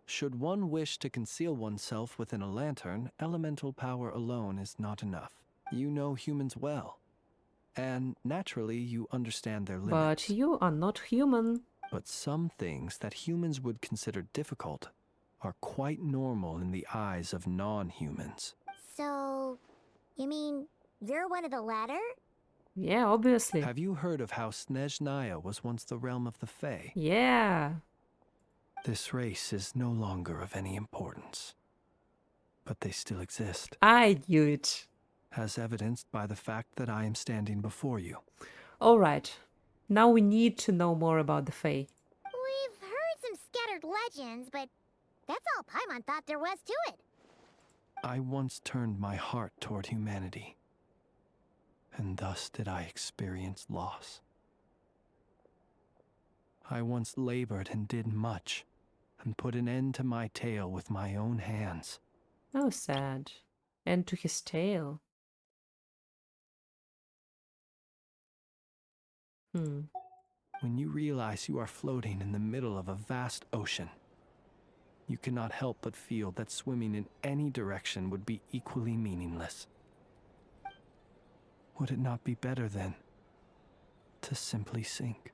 Should one wish to conceal oneself within a lantern, elemental power alone is not enough. You know humans well. And naturally, you understand their limits. But you are not human. But some things that humans would consider difficult are quite normal in the eyes of non-humans. So, you mean you're one of the latter? Yeah, obviously. Have you heard of how Snezhnaya was once the realm of the Fae? Yeah. This race is no longer of any importance. But they still exist. I knew it. As evidenced by the fact that I am standing before you. Alright. Now we need to know more about the Fae. We've heard some scattered legends, but that's all Paimon thought there was to it. I once turned my heart toward humanity. And thus did I experience loss. I once labored and did much, and put an end to my tale with my own hands. Oh, sad. And to his tail. When you realize you are floating in the middle of a vast ocean, you cannot help but feel that swimming in any direction would be equally meaningless. Would it not be better, then, to simply sink?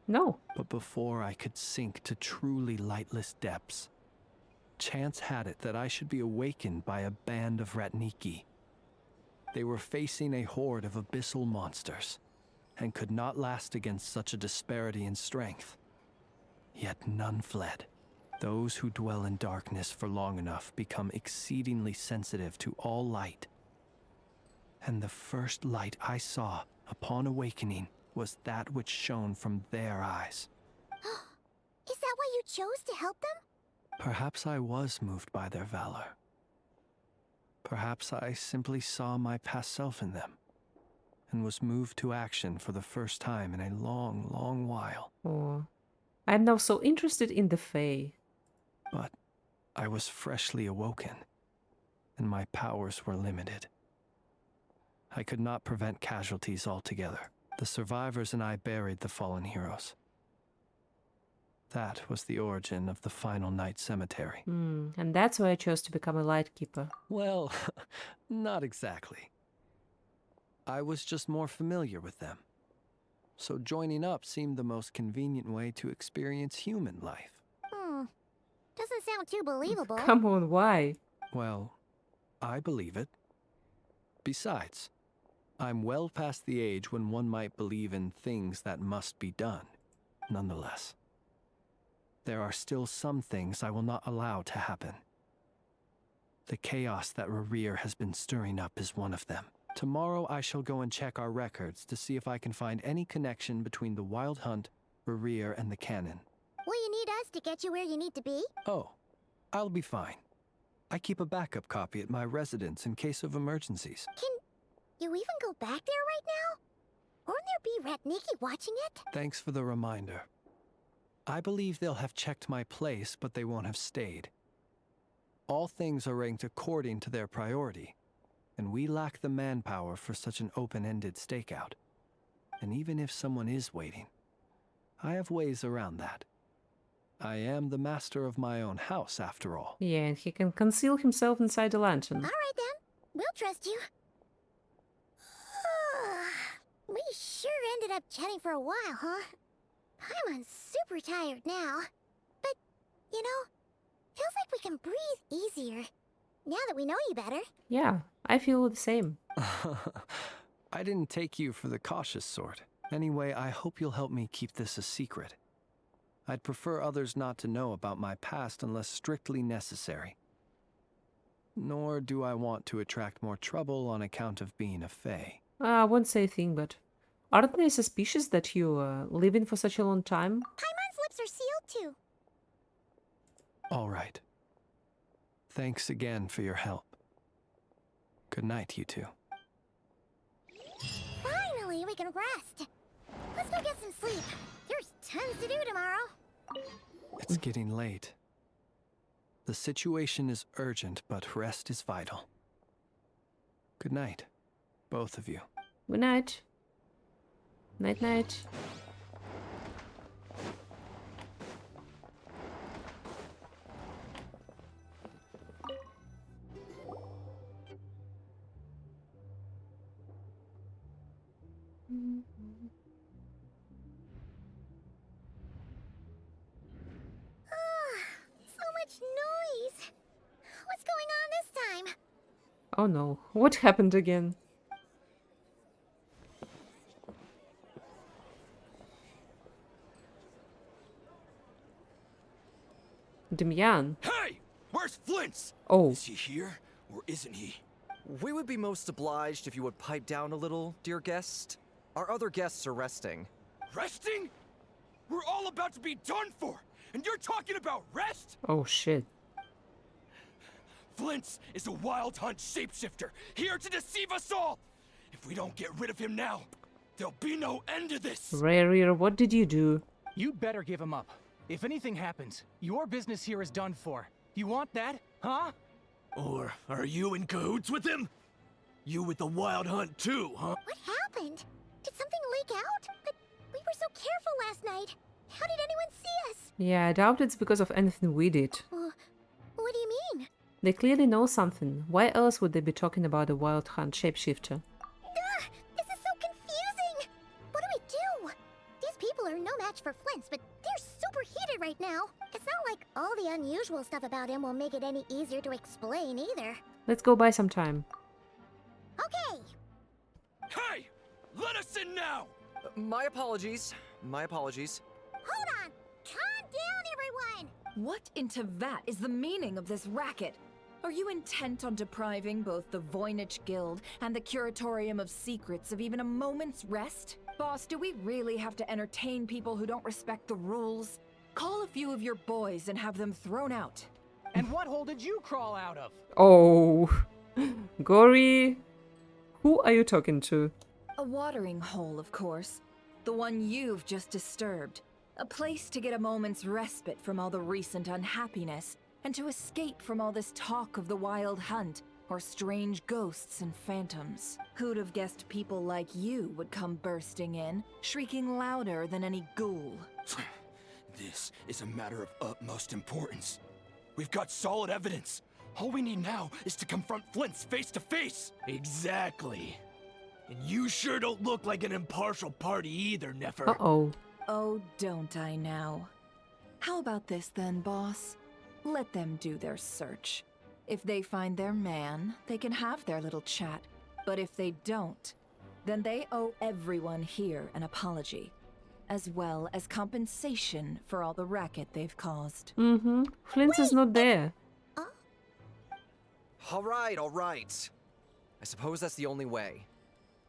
No. But before I could sink to truly lightless depths, chance had it that I should be awakened by a band of Ratniki. They were facing a horde of abyssal monsters, and could not last against such a disparity in strength. Yet none fled. Those who dwell in darkness for long enough become exceedingly sensitive to all light. And the first light I saw upon awakening was that which shone from their eyes. Is that why you chose to help them? Perhaps I was moved by their valor. Perhaps I simply saw my past self in them, and was moved to action for the first time in a long, long while. Oh. I'm now so interested in the Fae. But I was freshly awoken, and my powers were limited. I could not prevent casualties altogether. The survivors and I buried the fallen heroes. That was the origin of the final night cemetery. And that's why I chose to become a light keeper. Well, not exactly. I was just more familiar with them. So joining up seemed the most convenient way to experience human life. Doesn't sound too believable. Come on, why? Well, I believe it. Besides, I'm well past the age when one might believe in things that must be done. Nonetheless, there are still some things I will not allow to happen. The chaos that Racher has been stirring up is one of them. Tomorrow I shall go and check our records to see if I can find any connection between the Wild Hunt, Racher, and the Canon. Will you need us to get you where you need to be? Oh, I'll be fine. I keep a backup copy at my residence in case of emergencies. Can you even go back there right now? Won't there be Ratniki watching it? Thanks for the reminder. I believe they'll have checked my place, but they won't have stayed. All things are ranked according to their priority, and we lack the manpower for such an open-ended stakeout. And even if someone is waiting, I have ways around that. I am the master of my own house, after all. Yeah, and he can conceal himself inside the lantern. All right then, we'll trust you. We sure ended up chatting for a while, huh? Paimon's super tired now. But, you know, feels like we can breathe easier now that we know you better. Yeah, I feel the same. I didn't take you for the cautious sort. Anyway, I hope you'll help me keep this a secret. I'd prefer others not to know about my past unless strictly necessary. Nor do I want to attract more trouble on account of being a fae. I won't say a thing, but aren't they suspicious that you living for such a long time? Paimon's lips are sealed too. All right. Thanks again for your help. Good night, you two. Finally, we can rest. Let's go get some sleep. There's tons to do tomorrow. It's getting late. The situation is urgent, but rest is vital. Good night, both of you. Good night. Night, night. So much noise. What's going on this time? Oh no, what happened again? Demyan. Hey! Where's Flint's? Oh. Is he here, or isn't he? We would be most obliged if you would pipe down a little, dear guest. Our other guests are resting. Resting? We're all about to be done for, and you're talking about rest? Oh shit. Flint's is a wild hunt shapeshifter, here to deceive us all! If we don't get rid of him now, there'll be no end to this! Racher, what did you do? You'd better give him up. If anything happens, your business here is done for. You want that, huh? Or are you in cahoots with him? You with the wild hunt too, huh? What happened? Did something leak out? But we were so careful last night. How did anyone see us? Yeah, I doubt it's because of anything we did. What do you mean? They clearly know something. Why else would they be talking about a wild hunt shapeshifter? This is so confusing! What do? These people are no match for Flint's, but they're super heated right now. It's not like all the unusual stuff about him will make it any easier to explain either. Let's go buy some time. Okay! Hey! Let us in now! My apologies. My apologies. Hold on! Calm down, everyone! What in Tevat is the meaning of this racket? Are you intent on depriving both the Voynich Guild and the Curatorium of Secrets of even a moment's rest? Boss, do we really have to entertain people who don't respect the rules? Call a few of your boys and have them thrown out. And what hole did you crawl out of? Oh. Gory. Who are you talking to? A watering hole, of course. The one you've just disturbed. A place to get a moment's respite from all the recent unhappiness, and to escape from all this talk of the wild hunt, or strange ghosts and phantoms. Who'd have guessed people like you would come bursting in, shrieking louder than any ghoul? This is a matter of utmost importance. We've got solid evidence. All we need now is to confront Flint's face to face. Exactly. And you sure don't look like an impartial party either, Nefer. Uh-oh. Oh, don't I now? How about this then, boss? Let them do their search. If they find their man, they can have their little chat. But if they don't, then they owe everyone here an apology, as well as compensation for all the racket they've caused. Mm-hmm. Flint is not there. All right. I suppose that's the only way.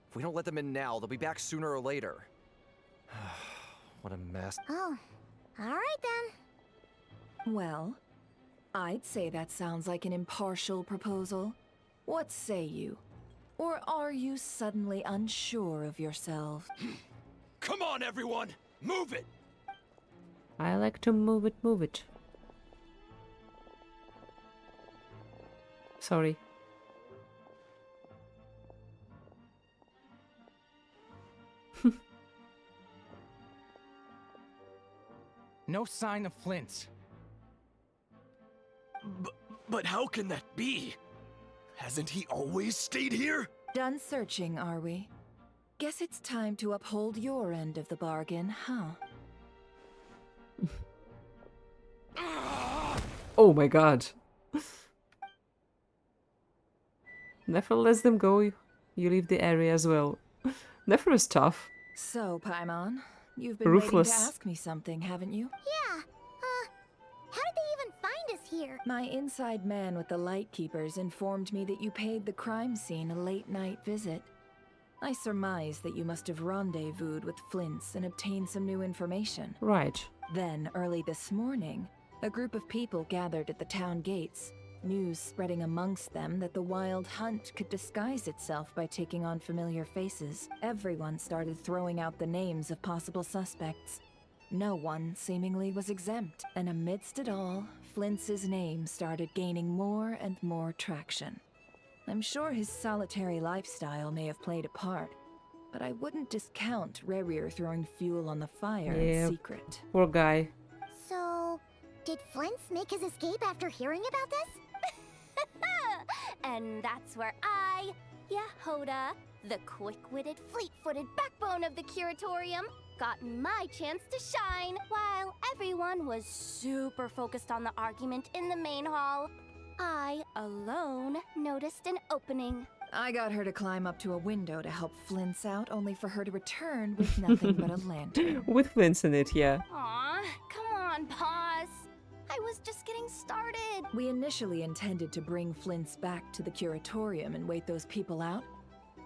If we don't let them in now, they'll be back sooner or later. What a mess. Oh, alright then. Well, I'd say that sounds like an impartial proposal. What say you? Or are you suddenly unsure of yourself? Come on, everyone! Move it! I like to move it. Sorry. No sign of Flint. But how can that be? Hasn't he always stayed here? Done searching, are we? Guess it's time to uphold your end of the bargain, huh? Oh my god. Nefer lets them go. You leave the area as well. Nefer is tough. So, Paimon, you've been waiting to Ruthless. ask me something, haven't you? Yeah, how did they even find us here? My inside man with the Lightkeepers informed me that you paid the crime scene a late-night visit. I surmise that you must have rendezvoused with Flint's and obtained some new information. Right. Then, early this morning, a group of people gathered at the town gates, news spreading amongst them that the Wild Hunt could disguise itself by taking on familiar faces. Everyone started throwing out the names of possible suspects. No one seemingly was exempt, and amidst it all, Flint's name started gaining more and more traction. I'm sure his solitary lifestyle may have played a part, but I wouldn't discount Racher throwing fuel on the fire in secret. Poor guy. So, did Flint's make his escape after hearing about this? And that's where I, Yehoda, the quick-witted, fleet-footed backbone of the Curatorium, got my chance to shine, while everyone was super focused on the argument in the main hall. I, alone, noticed an opening. I got her to climb up to a window to help Flint's out, only for her to return with nothing but a lantern. With Flint's in it, yeah. Aw, come on, boss. I was just getting started. We initially intended to bring Flint's back to the Curatorium and wait those people out,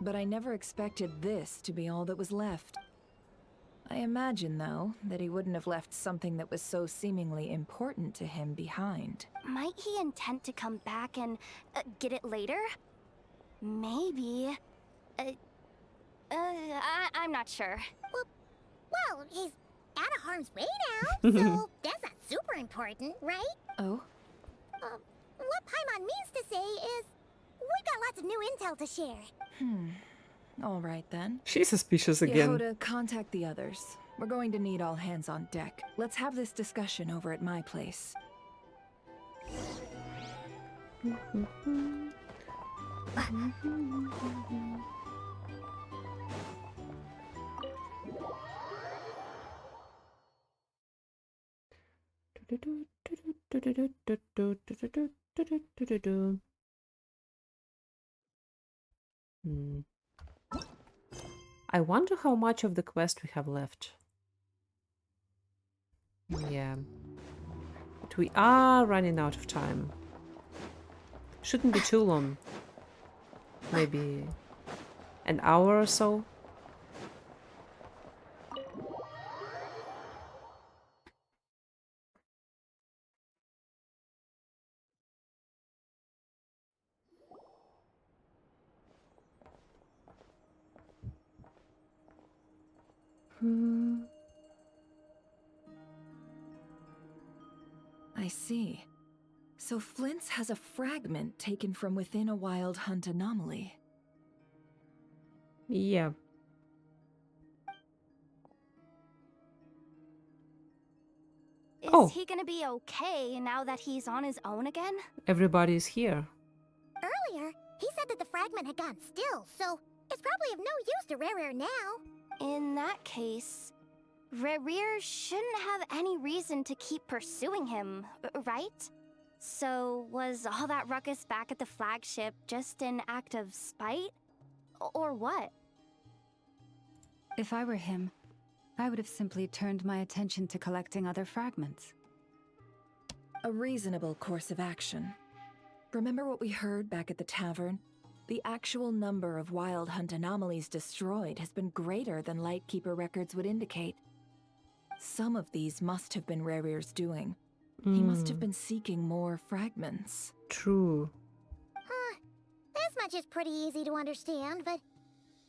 but I never expected this to be all that was left. I imagine, though, that he wouldn't have left something that was so seemingly important to him behind. Might he intend to come back and get it later? Maybe. I'm not sure. Well, he's out of harm's way now, so that's not super important, right? Oh? What Paimon means to say is, we've got lots of new intel to share. All right, then. She's suspicious again. Yehoda, contact the others. We're going to need all hands on deck. Let's have this discussion over at my place. I wonder how much of the quest we have left. Yeah. But we are running out of time. Shouldn't be too long. Maybe an hour or so. I see. So Flint's has a fragment taken from within a Wild Hunt anomaly. Yeah. Is he gonna be okay now that he's on his own again? Everybody's here. Earlier, he said that the fragment had gone still, so it's probably of no use to Racher now. In that case, Racher shouldn't have any reason to keep pursuing him, right? So, was all that ruckus back at the flagship just an act of spite? Or what? If I were him, I would have simply turned my attention to collecting other fragments. A reasonable course of action. Remember what we heard back at the tavern? The actual number of Wild Hunt anomalies destroyed has been greater than Lightkeeper records would indicate. Some of these must have been Racher's doing. He must have been seeking more fragments. True. This much is pretty easy to understand, but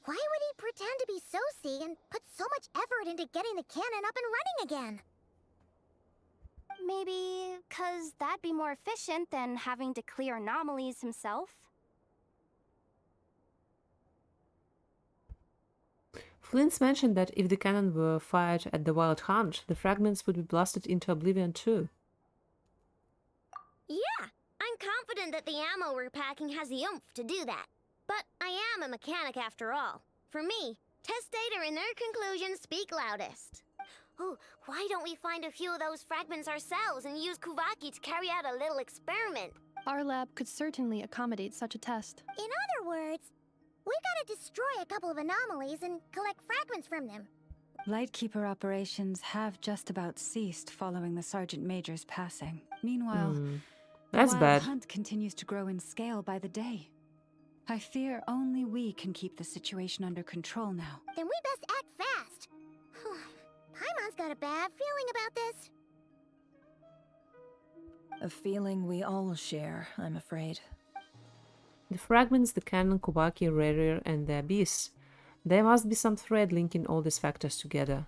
why would he pretend to be Soci and put so much effort into getting the cannon up and running again? Maybe 'cause that'd be more efficient than having to clear anomalies himself? Flint's mentioned that if the cannon were fired at the Wild Hunt, the fragments would be blasted into oblivion too. Yeah, I'm confident that the ammo we're packing has the oomph to do that. But I am a mechanic after all. For me, test data and their conclusions speak loudest. Oh, why don't we find a few of those fragments ourselves and use Kuvaki to carry out a little experiment? Our lab could certainly accommodate such a test. In other words, We gotta destroy a couple of anomalies and collect fragments from them. Lightkeeper operations have just about ceased following the Sergeant Major's passing. Meanwhile, That's the wild bad. hunt continues to grow in scale by the day. I fear only we can keep the situation under control now. Then we best act fast. Paimon's got a bad feeling about this. A feeling we all share, I'm afraid. The fragments, the cannon, Kubaki, Racher, and the abyss. There must be some thread linking all these factors together.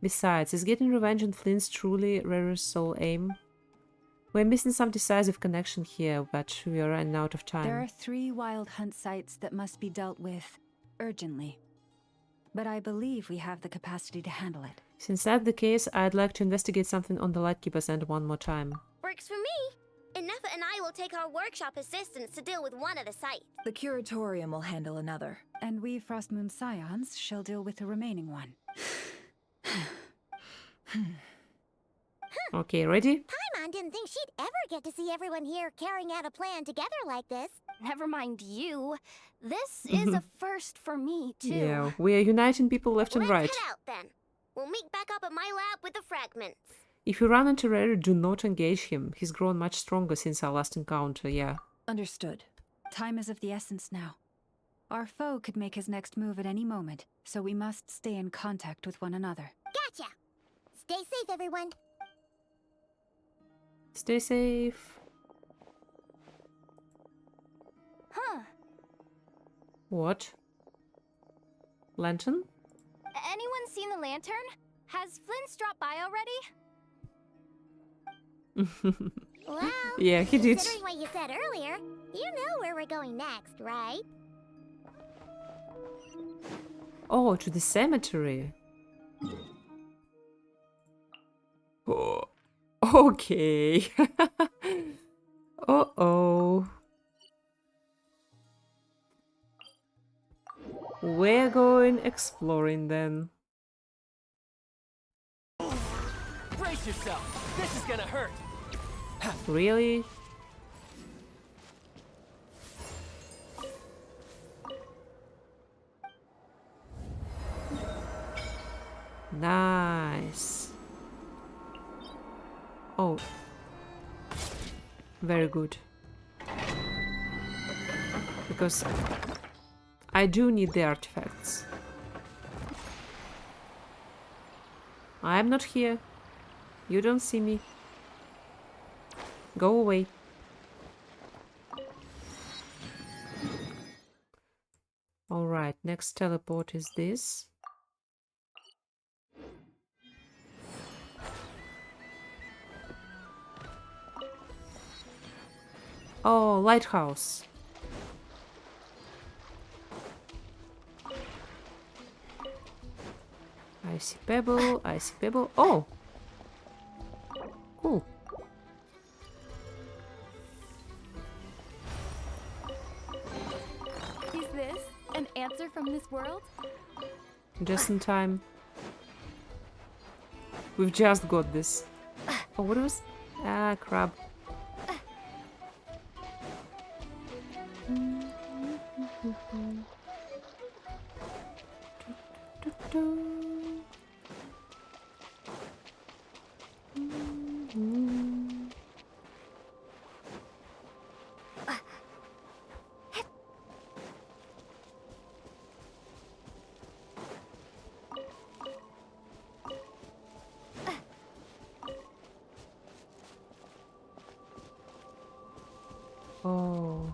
Besides, is getting revenge on Flint's truly Racher's sole aim? We're missing some decisive connection here, but we are running out of time. There are 3 wild hunt sites that must be dealt with urgently. But I believe we have the capacity to handle it. Since that's the case, I'd like to investigate something on the Lightkeeper's end one more time. Works for me. Nefa and I will take our workshop assistants to deal with one of the sites. The Curatorium will handle another. And we Frostmoon Scions shall deal with the remaining one. Okay, ready? Paimon didn't think she'd ever get to see everyone here carrying out a plan together like this. Never mind you. This is a first for me, too. Yeah, we are uniting people left and right. Let's head out then. We'll meet back up at my lab with the fragments. If you run into Racher, do not engage him. He's grown much stronger since our last encounter, yeah. Understood. Time is of the essence now. Our foe could make his next move at any moment, so we must stay in contact with one another. Gotcha! Stay safe, everyone. Stay safe. Huh. What? Lantern? Anyone seen the lantern? Has Flint dropped by already? Well, yeah, he did. Considering what you said earlier, you know where we're going next, right? Oh, to the cemetery. Oh, okay. Uh-oh. We're going exploring then. Brace yourself. This is gonna hurt. Really? Nice. Oh. Very good. Because I do need the artifacts. I'm not here. You don't see me. Go away. Alright, next teleport is this. Oh, lighthouse. I see pebble, I see pebble. Oh! Cool. Is this an answer from this world? Just in time. We've just got this. Oh, what was... Ah, crab. Oh.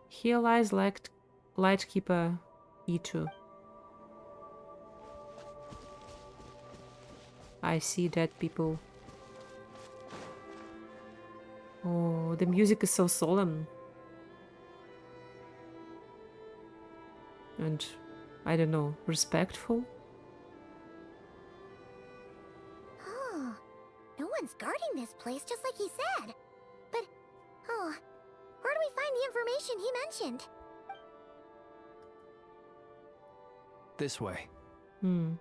Here lies Lightkeeper E2. I see dead people. Oh, the music is so solemn. And, I don't know, respectful? Oh, no one's guarding this place, just like he said. But, oh, where do we find the information he mentioned? This way. Hmm.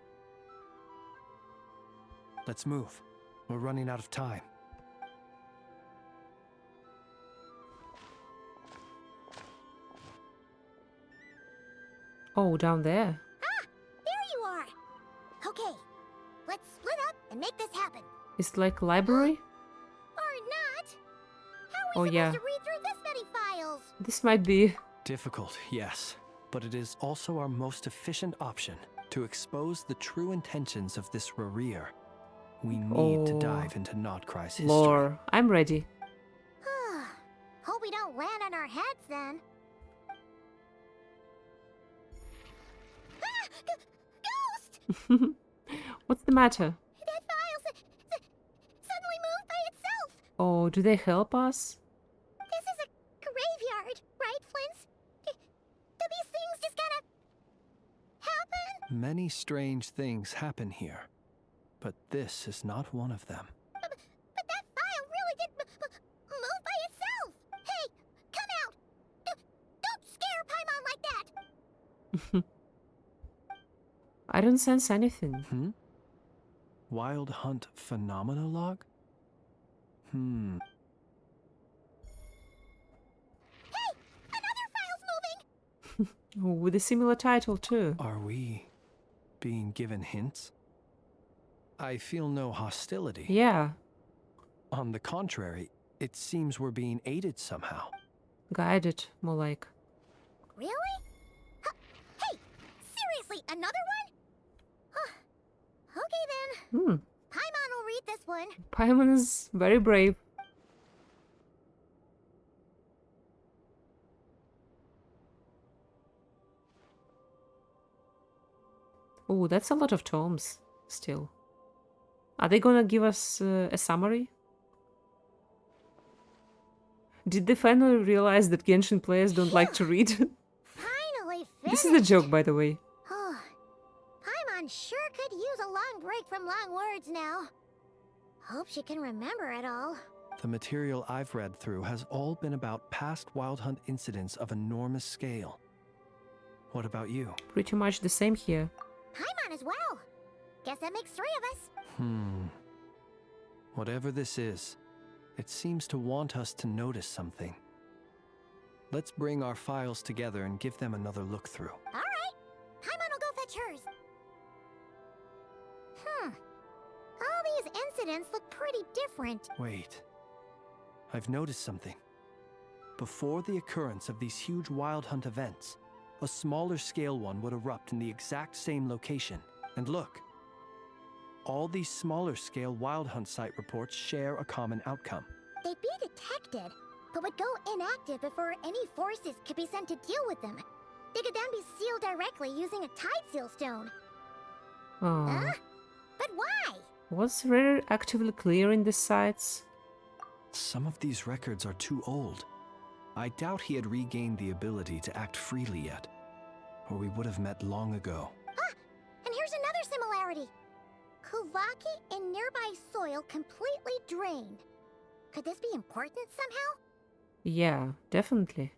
Let's move. We're running out of time. Oh, down there. Ah! There you are! Okay, let's split up and make this happen. It's like a library? Or not! How are Oh, we yeah. supposed to read through this many files? This might be... Difficult, yes. But it is also our most efficient option to expose the true intentions of this Racher. We need to dive into Nod Krai's history. Lore. I'm ready. Hope we don't land on our heads then. Ah! Ghost! What's the matter? That file suddenly moved by itself! Oh, do they help us? This is a graveyard, right, Flint? Do these things just kinda happen? Many strange things happen here, but this is not one of them. But that file really did move by itself! Hey, come out! Don't scare Paimon like that! I don't sense anything. Wild Hunt Phenomenologue? Hey! Another file's moving! With a similar title too. Are we being given hints? I feel no hostility. Yeah. On the contrary, it seems we're being aided somehow. Guided, more like. Really? Hey! Seriously, another one? Okay then. Paimon will read this one. Paimon is very brave. Oh, that's a lot of tomes, still. Are they gonna give us a summary? Did they finally realize that Genshin players don't like to read? Finally finished. This is a joke, by the way. Paimon sure could use a long break from long words now. Hope she can remember it all. The material I've read through has all been about past Wild Hunt incidents of enormous scale. What about you? Pretty much the same here. Paimon as well. Guess that makes 3 of us. Whatever this is, it seems to want us to notice something. Let's bring our files together and give them another look through. All right. Paimon will go fetch hers. All these incidents look pretty different. Wait. I've noticed something. Before the occurrence of these huge Wild Hunt events, a smaller scale one would erupt in the exact same location. And look. All these smaller scale Wild Hunt site reports share a common outcome. They'd be detected, but would go inactive before any forces could be sent to deal with them. They could then be sealed directly using a tide seal stone. Oh. But why? Was Racher actively clearing the sites? Some of these records are too old. I doubt he had regained the ability to act freely yet, or we would have met long ago. And here's another similarity. Kuvaki in nearby soil completely drained. Could this be important somehow? Yeah, definitely.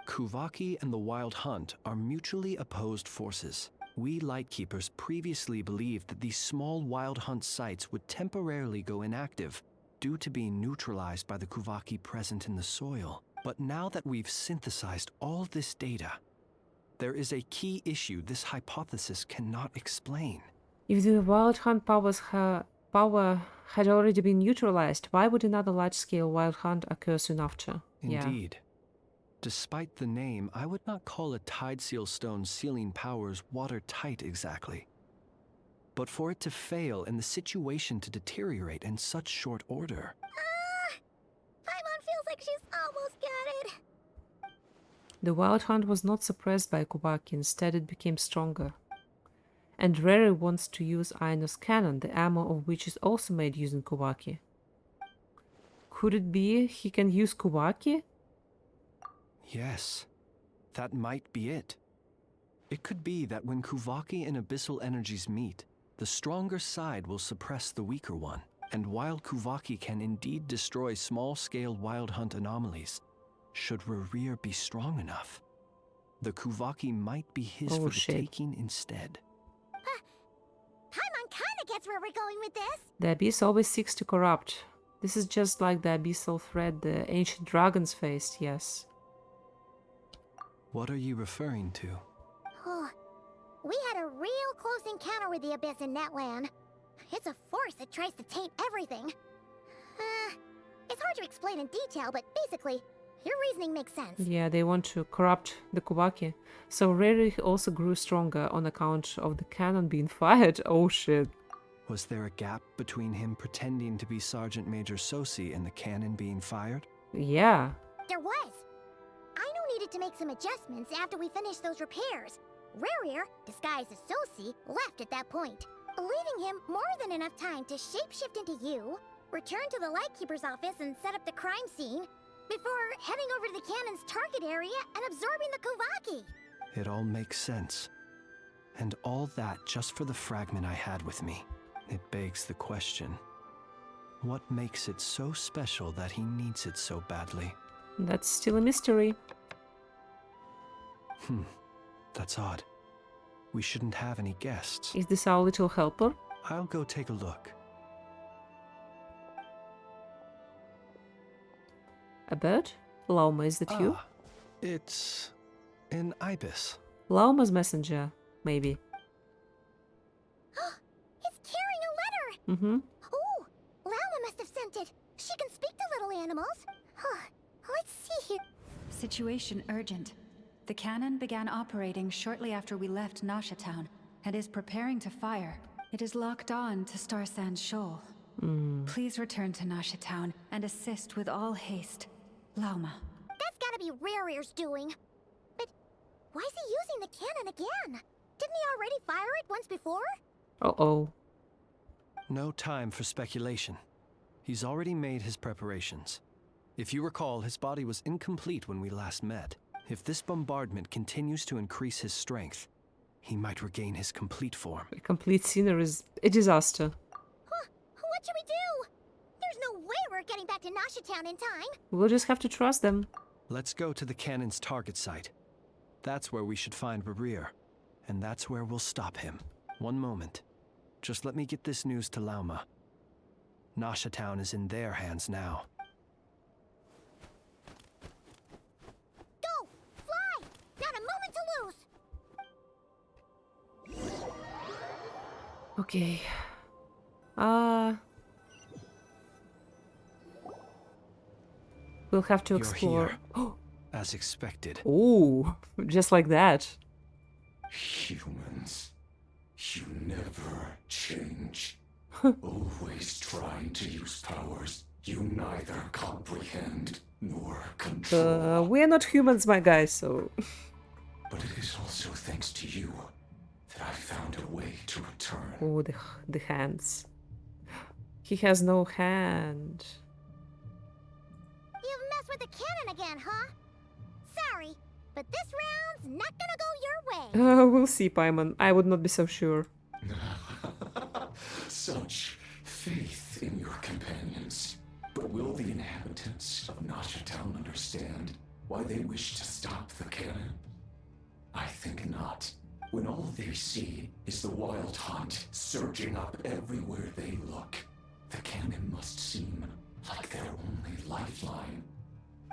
Kuvaki and the Wild Hunt are mutually opposed forces. We Lightkeepers previously believed that these small Wild Hunt sites would temporarily go inactive due to being neutralized by the Kuvaki present in the soil. But now that we've synthesized all this data, there is a key issue this hypothesis cannot explain. If the Wild Hunt power had already been neutralized, why would another large-scale Wild Hunt occur soon after? Indeed. Despite the name, I would not call a Tide Seal Stone's sealing powers watertight exactly. But for it to fail and the situation to deteriorate in such short order... Paimon feels like she's almost got it. The Wild Hunt was not suppressed by Kuvaki, instead it became stronger. And Racher wants to use Ainos cannon, the ammo of which is also made using Kuvaki. Could it be he can use Kuvaki? Yes, that might be it. It could be that when Kuvaki and Abyssal energies meet, the stronger side will suppress the weaker one. And while Kuvaki can indeed destroy small-scale Wild Hunt anomalies, should Racher be strong enough, the Kuvaki might be his for the taking instead. Paimon kinda gets where we're going with this. The Abyss always seeks to corrupt. This is just like the abyssal threat the ancient dragons faced, yes. What are you referring to? We had a real close encounter with the Abyss in Netland. It's a force that tries to taint everything. It's hard to explain in detail, but basically, your reasoning makes sense. Yeah, they want to corrupt the Kuvaki. So Rerich also grew stronger on account of the cannon being fired. Oh shit. Was there a gap between him pretending to be Sergeant Major Sosi and the cannon being fired? Yeah. There was. Aino needed to make some adjustments after we finished those repairs. Rarer, disguised as Sosi, left at that point, leaving him more than enough time to shapeshift into you, return to the Lightkeeper's office and set up the crime scene, before heading over to the cannon's target area and absorbing the Kuvaki. It all makes sense. And all that just for the fragment I had with me. It begs the question, what makes it so special that he needs it so badly? That's still a mystery. That's odd. We shouldn't have any guests. Is this our little helper? I'll go take a look. A bird? Lauma, is that you? It's an ibis. Lauma's messenger, maybe. It's carrying a letter! Mm-hmm. Oh, Lauma must have sent it. She can speak to little animals. Let's see here. Situation urgent. The cannon began operating shortly after we left Nasha Town and is preparing to fire. It is locked on to Star Sand Shoal. Please return to Nasha Town and assist with all haste. Lauma. That's gotta be Rarer's doing. But why is he using the cannon again? Didn't he already fire it once before? Uh-oh. No time for speculation. He's already made his preparations. If you recall, his body was incomplete when we last met. If this bombardment continues to increase his strength, he might regain his complete form. A complete sinner is a disaster. What should we do? There's no way we're getting back to Nasha Town in time. We'll just have to trust them. Let's go to the cannon's target site. That's where we should find Rarir, and that's where we'll stop him. One moment. Just let me get this news to Lauma. Nasha Town is in their hands now. Go! Fly! Not a moment to lose! Okay. We'll have to explore. You're here, as expected. Ooh, just like that. Humans, you never change. Always trying to use powers you neither comprehend nor control. We're not humans, my guy, so... But it is also thanks to you that I found a way to return. Oh, the hands. He has no hand. You've messed with the cannon again, huh? Sorry, but this round's not gonna go your way. We'll see, Paimon. I would not be so sure. Such faith in your companions. But will the inhabitants of Nasha Town understand why they wish to stop the cannon? I think not. When all they see is the wild hunt surging up everywhere they look, the cannon must seem like their only lifeline.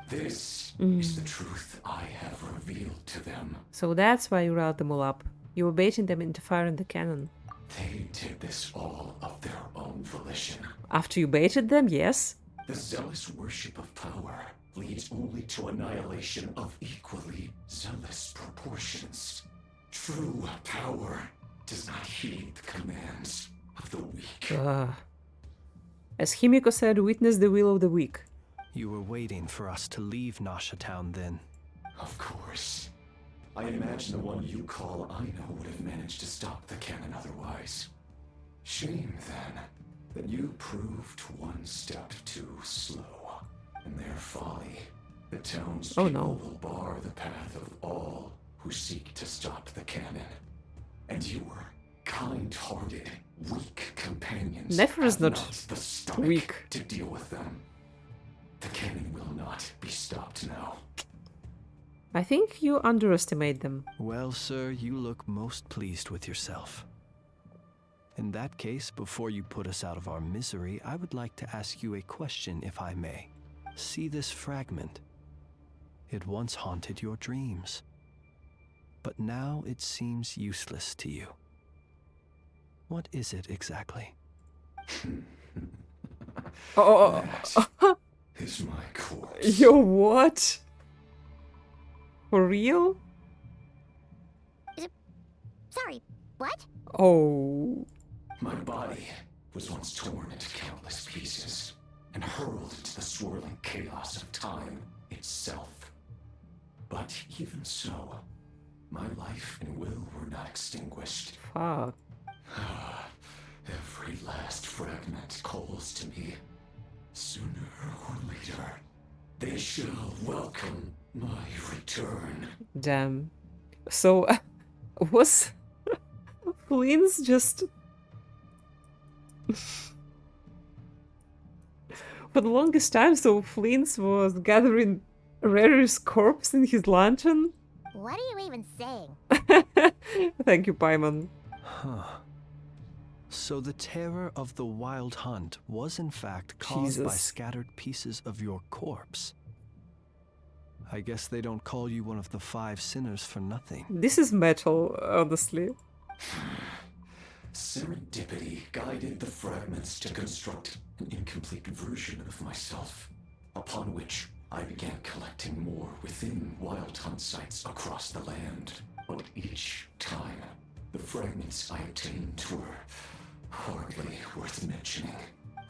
This is the truth I have revealed to them. So that's why you riled them all up. You were baiting them into firing the cannon. They did this all of their own volition. After you baited them, yes? The zealous worship of power leads only to annihilation of equally zealous proportions. True power does not heed the commands of the weak. As Himiko said, witness the will of the weak. You were waiting for us to leave Nasha Town then. Of course. I imagine the one you call Aino would have managed to stop the cannon otherwise. Shame, then, that you proved one step too slow. In their folly, the town's people will bar the path of all who seek to stop the cannon. And your kind-hearted, weak companions Nefer is have not the stomach weak to deal with them. The cannon will not be stopped now. I think you underestimate them. Well, sir, you look most pleased with yourself. In that case, before you put us out of our misery, I would like to ask you a question, if I may. See this fragment? It once haunted your dreams. but now it seems useless to you. What is it exactly? That is my corpse. Yo, what? For real? Sorry, what? Oh. My body was once torn into countless pieces and hurled into the swirling chaos of time itself. But even so, my life and will were not extinguished. Fuck. Every last fragment calls to me. Sooner or later, they shall welcome my return. Damn. So, was Flynn's just... For the longest time, so Flynn's was gathering Rarer's corpse in his lantern? What are you even saying? Thank you, Paimon. Huh. So the terror of the Wild Hunt was in fact caused by Jesus. scattered pieces of your corpse. I guess they don't call you one of the 5 sinners for nothing. This is metal, honestly. Serendipity guided the fragments to construct an incomplete version of myself, upon which I began collecting more within Wild Hunt sites across the land. But each time, the fragments I obtained were hardly worth mentioning,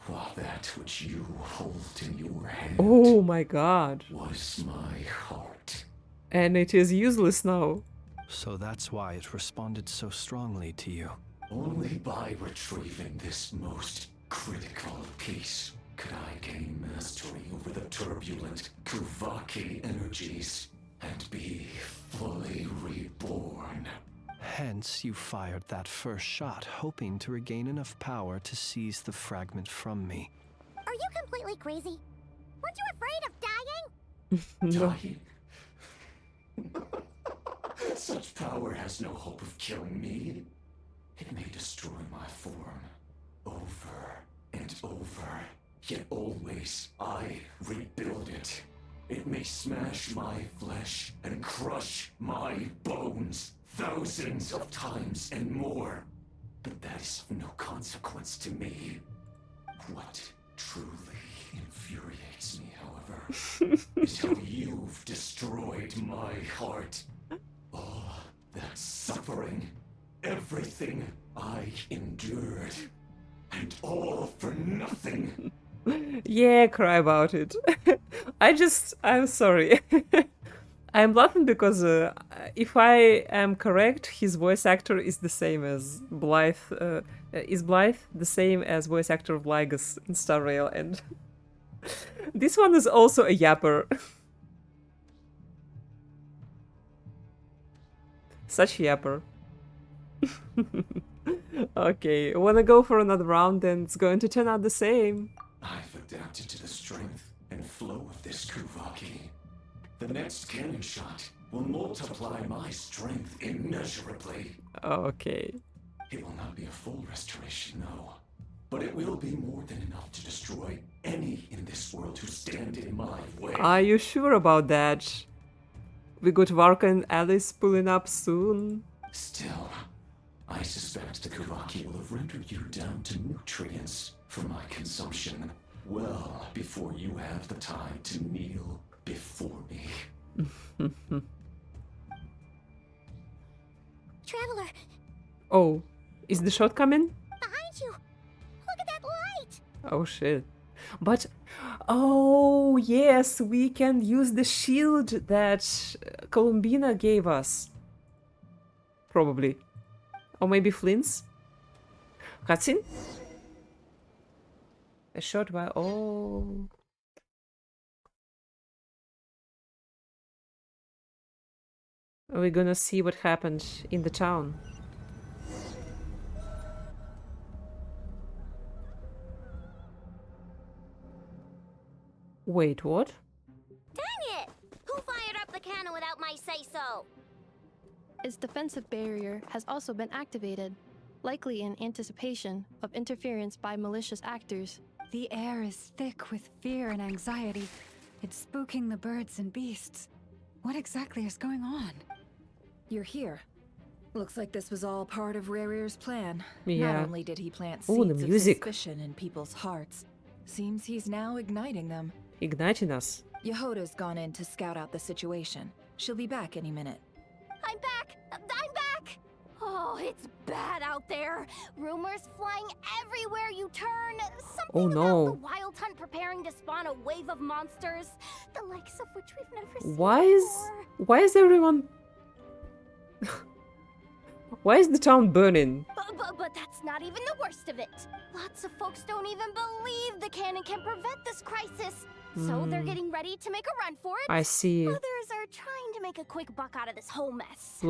while that which you hold in your hand Oh my god. was my heart. And it is useless now. So that's why it responded so strongly to you. Only by retrieving this most critical piece could I gain mastery over the turbulent Kuvaki energies and be fully reborn. Hence, you fired that first shot, hoping to regain enough power to seize the fragment from me. Are you completely crazy? Weren't you afraid of dying? Dying? Such power has no hope of killing me. It may destroy my form over and over, yet always I rebuild it. It may smash my flesh and crush my bones thousands of times and more, but that is of no consequence to me. What truly infuriates me, however, is how you've destroyed my heart. All that suffering, everything I endured, and all for nothing. Yeah, cry about it. I'm sorry. I'm laughing because if I am correct, his voice actor is the same as Blythe. Is Blythe the same as voice actor of Lygus in Star Rail? And this one is also a yapper. Such a yapper. Okay, wanna go for another round? Then it's going to turn out the same. I've adapted to the strength and flow of this Kuvaki. The next cannon shot will multiply my strength immeasurably. Okay. It will not be a full restoration, no. But it will be more than enough to destroy any in this world who stand in my way. Are you sure about that? We got Varka and Alice pulling up soon. Still, I suspect the Kuvaki will have rendered you down to nutrients for my consumption well before you have the time to kneel before me. Traveler, Oh, is the shot coming? behind you! Look at that light! Oh shit. But, oh yes, we can use the shield that Columbina gave us. Probably. Or maybe Flynn's? Cutscene? A shot by... oh... We're gonna see what happened in the town. Wait, what? Dang it! Who fired up the cannon without my say-so? Its defensive barrier has also been activated, likely in anticipation of interference by malicious actors. The air is thick with fear and anxiety. It's spooking the birds and beasts. What exactly is going on? You're here. Looks like this was all part of Rarier's plan. Yeah. Not only did he plant Ooh, the seeds of music. suspicion in people's hearts, seems he's now igniting them. Igniting us. Yehoda's gone in to scout out the situation. She'll be back any minute. I'm back! I'm back! Oh, it's bad out there. Rumors flying everywhere you turn. Something Oh, no. about the Wild Hunt preparing to spawn a wave of monsters, the likes of which we've never seen Why is everyone... Why is the town burning? But that's not even the worst of it. Lots of folks don't even believe the cannon can prevent this crisis. So they're getting ready to make a run for it. I see. Others are trying to make a quick buck out of this whole mess.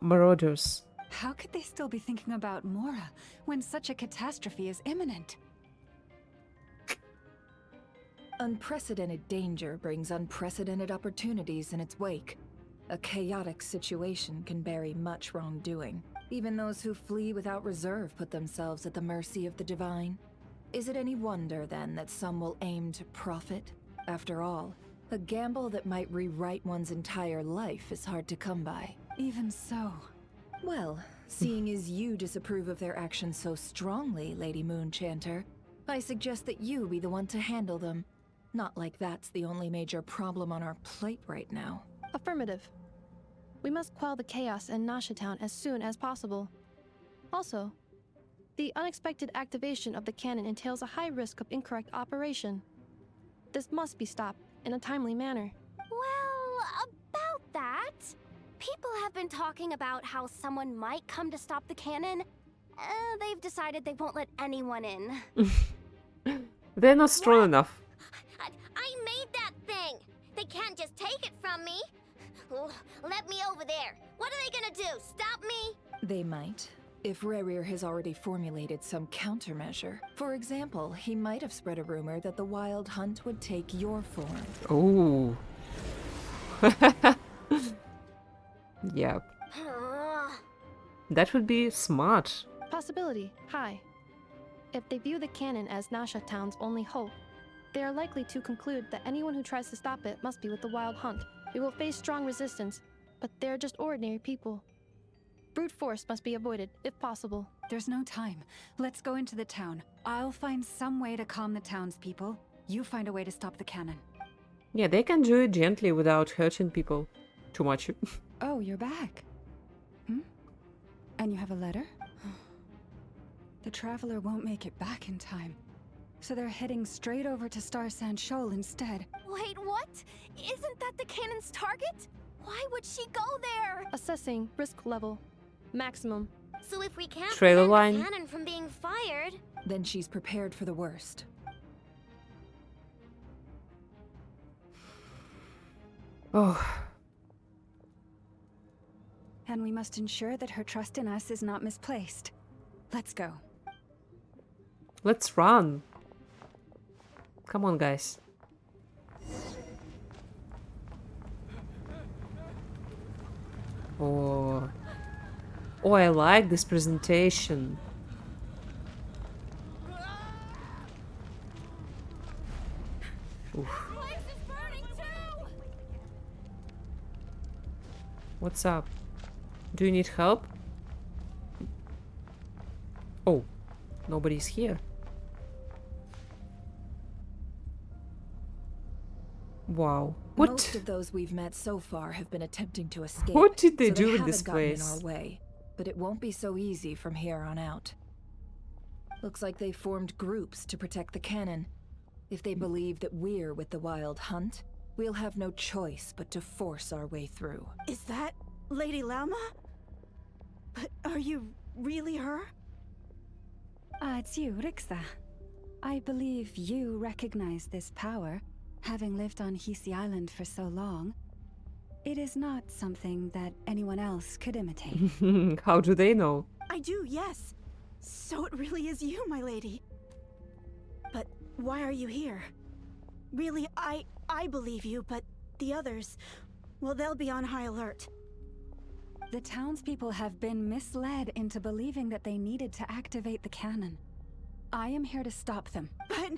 Marauders. How could they still be thinking about Mora when such a catastrophe is imminent? Unprecedented danger brings unprecedented opportunities in its wake. A chaotic situation can bury much wrongdoing. Even those who flee without reserve put themselves at the mercy of the divine. Is it any wonder, then, that some will aim to profit? After all, a gamble that might rewrite one's entire life is hard to come by. Even so. Well, seeing as you disapprove of their actions so strongly, Lady Moonchanter, I suggest that you be the one to handle them. Not like that's the only major problem on our plate right now. Affirmative. We must quell the chaos in Nasha Town as soon as possible. Also, the unexpected activation of the cannon entails a high risk of incorrect operation. This must be stopped in a timely manner. Well, about that, people have been talking about how someone might come to stop the cannon. They've decided they won't let anyone in. They're not strong enough. I made that thing! They can't just take it from me! Oh, let me over there! What are they gonna do? Stop me? They might, if Racher has already formulated some countermeasure. For example, he might have spread a rumor that the Wild Hunt would take your form. Oh. Yeah. That would be smart. Possibility high. If they view the cannon as Nasha Town's only hope, they are likely to conclude that anyone who tries to stop it must be with the Wild Hunt. We will face strong resistance, but they're just ordinary people. Brute force must be avoided, if possible. There's no time. Let's go into the town. I'll find some way to calm the townspeople. You find a way to stop the cannon. Yeah, they can do it gently without hurting people too much. Oh, you're back. And you have a letter? The Traveler won't make it back in time. So they're heading straight over to Star Sand Shoal instead. Wait, what? Isn't that the cannon's target? Why would she go there? Assessing risk level. Maximum. So if we can't Trailer prevent line. the cannon from being fired... Then she's prepared for the worst. Oh. And we must ensure that her trust in us is not misplaced. Let's go. Let's run. Come on, guys. Oh. Oh, I like this presentation. Oof. What's up? Do you need help? Oh, nobody's here. Wow. What? Most of those we've met so far have been attempting to escape. What did they so do in haven't this gotten place? In our way, but it won't be so easy from here on out. Looks like they formed groups to protect the cannon. If they believe that we're with the Wild Hunt, we'll have no choice but to force our way through. Is that Lady Lauma? But are you really her? It's you, Rixa. I believe you recognize this power, having lived on Hisi Island for so long. It is not something that anyone else could imitate. How do they know? I do, yes. So it really is you, my lady. But why are you here? Really, I believe you, but the others, well, they'll be on high alert. The townspeople have been misled into believing that they needed to activate the cannon. I am here to stop them. But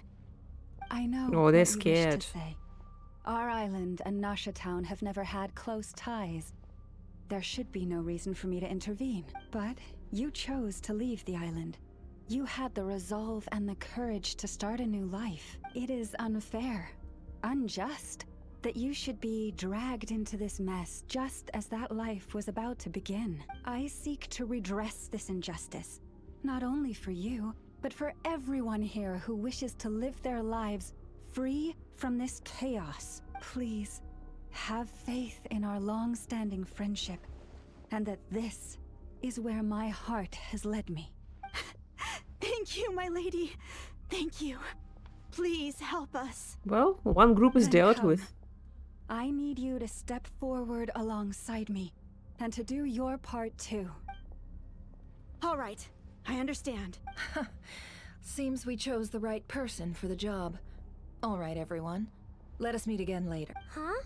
I know Oh, what they're you scared. wish to say. Our island and Nasha Town have never had close ties. there should be no reason for me to intervene. But you chose to leave the island. You had the resolve and the courage to start a new life. It is unfair, unjust, that you should be dragged into this mess just as that life was about to begin. I seek to redress this injustice, not only for you, but for everyone here who wishes to live their lives free from this chaos. Please, have faith in our long-standing friendship, and that this is where my heart has led me. Thank you, my lady. Thank you. Please help us. Well, one group is Then dealt come. with. I need you to step forward alongside me, and to do your part too. All right, I understand. Seems we chose the right person for the job. All right, everyone. Let us meet again later. Huh?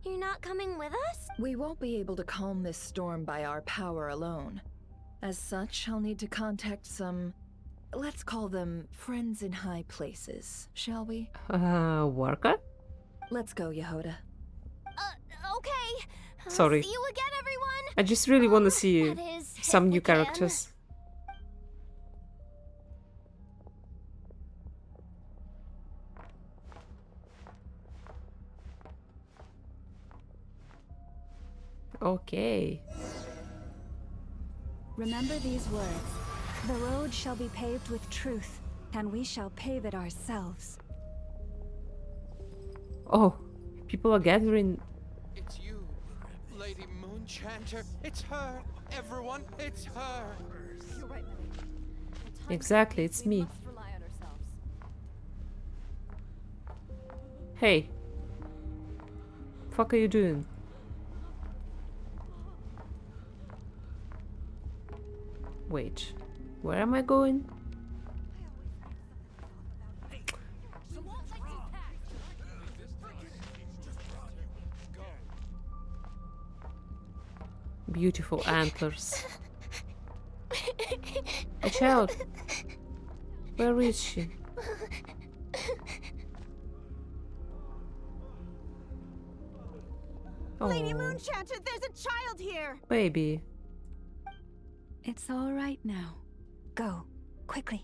You're not coming with us? We won't be able to calm this storm by our power alone. As such, I'll need to contact some... let's call them friends in high places, shall we? Worker? Let's go, Yehoda. Okay. Sorry. See you again, everyone. I just really want to see that is, some if new we can. characters. Okay. Remember these words. The road shall be paved with truth, and we shall pave it ourselves. Oh, people are gathering. It's you, Lady Moonchanter. It's her. Everyone, it's her. You're right, Millie. Exactly, it's me. Must rely on ourselves. Hey. Fuck are you doing? Wait, where am I going? Beautiful antlers. A child. Where is she? Lady Oh, Moonchanter, there's a child here! baby. It's all right now. Go, quickly.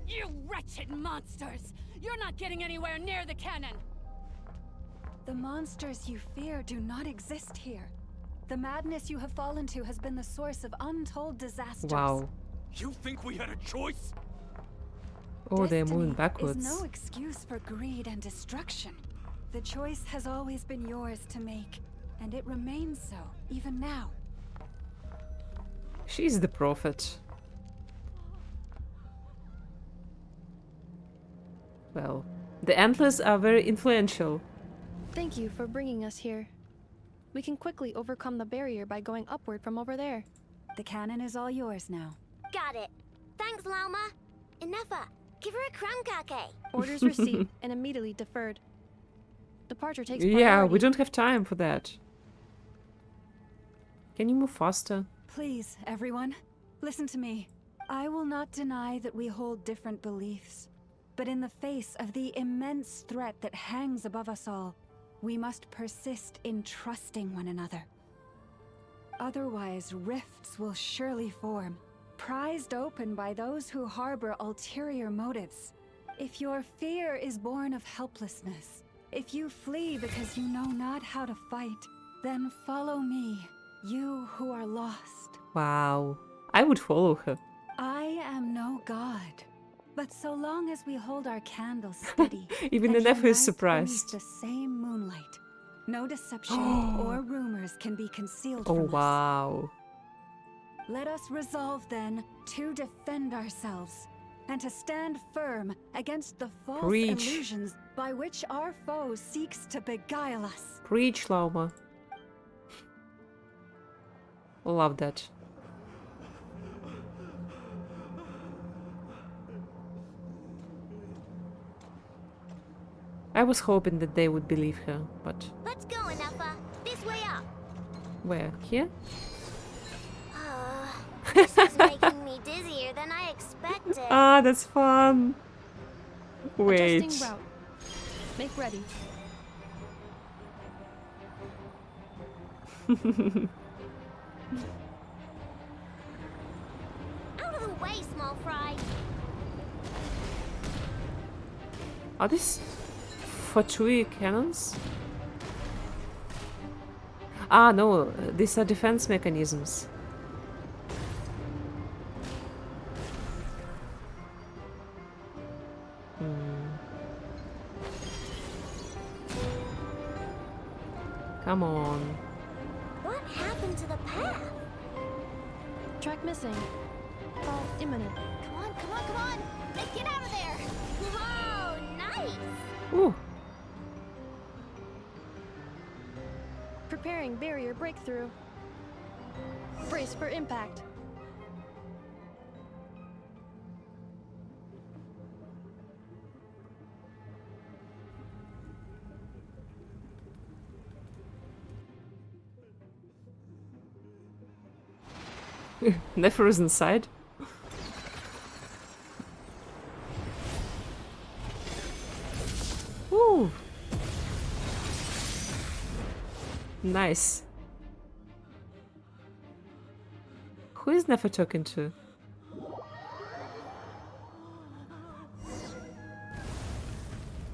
You wretched monsters! You're not getting anywhere near the cannon! The monsters you fear do not exist here. The madness you have fallen to has been the source of untold disasters. Wow. You think we had a choice? Oh, they're moving Destiny backwards. is no excuse for greed and destruction. The choice has always been yours to make, and it remains so, even now. She's the prophet. Well, the antlers are very influential. Thank you for bringing us here. We can quickly overcome the barrier by going upward from over there. The cannon is all yours now. Got it. Thanks, Lauma. Enough. Give her a crunkake. Orders received and immediately deferred. Departure takes priority. Yeah, we don't have time for that. Can you move faster? Please, everyone, listen to me. I will not deny that we hold different beliefs, but in the face of the immense threat that hangs above us all, we must persist in trusting one another. Otherwise, rifts will surely form, prized open by those who harbor ulterior motives. If your fear is born of helplessness, if you flee because you know not how to fight, then follow me, you who are lost. Wow. I would follow her. I am no god, but so long as we hold our candles steady, Even and the nephew is unite surprised. beneath the same moonlight, no deception or rumors can be concealed Oh, from us. wow. Let us resolve then to defend ourselves and to stand firm against the false Preach. illusions by which our foe seeks to beguile us. Preach, Lauma. Love that. I was hoping that they would believe her, but... Let's go, Enough. This way up. Where? Here? This is making me dizzier than I expected. Ah, that's fun. Wait. Adjusting route. Make ready. Out of the way, small fry. Are these Fatui cannons? Ah, no, these are defense mechanisms. Come on. What happened to the path? Track missing. Fall imminent. Come on, come on, come on! Let's get out of there! Whoa, nice! Ooh. Preparing barrier breakthrough. Brace for impact. Nefer is inside. Ooh. Nice. Who is Nefer talking to?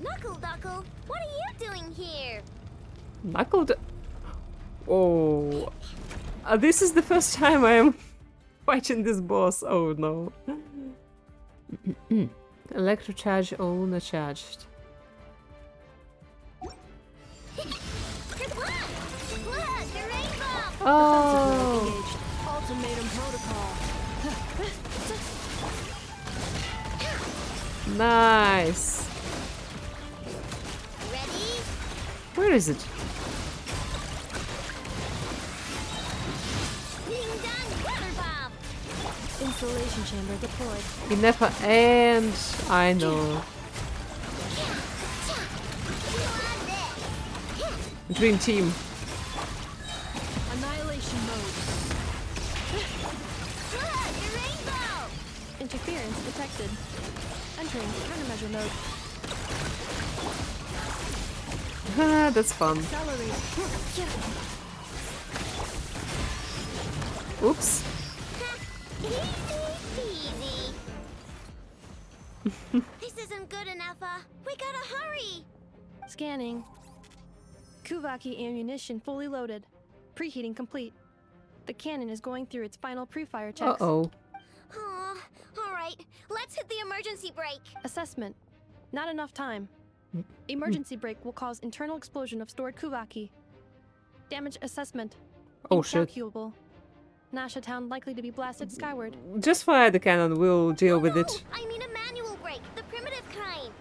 Knuckle Duckle, what are you doing here? Knuckled. Oh. This is the first time I am fighting this boss. Oh no. Electrocharge owner charged. Oh. Ultimatum protocol. Nice. Ready? Where is it? Being done, water bomb. Installation chamber deployed. It never ends. I know. Dream team. Annihilation mode. Interference detected. Entering countermeasure mode. Ah, that's fun. Accelerate. Oops. Easy peasy. This isn't good enough. We gotta hurry. Scanning. Kuvaki ammunition fully loaded. Preheating complete. The cannon is going through its final pre-fire checks. Uh-oh. All right, let's hit the emergency brake. Assessment. Not enough time. Emergency brake will cause internal explosion of stored Kuvaki. Damage assessment. Oh shit. Incalculable. Nasha town likely to be blasted skyward. Just fire the cannon, we'll deal with it. I mean a manual brake, the primitive kind.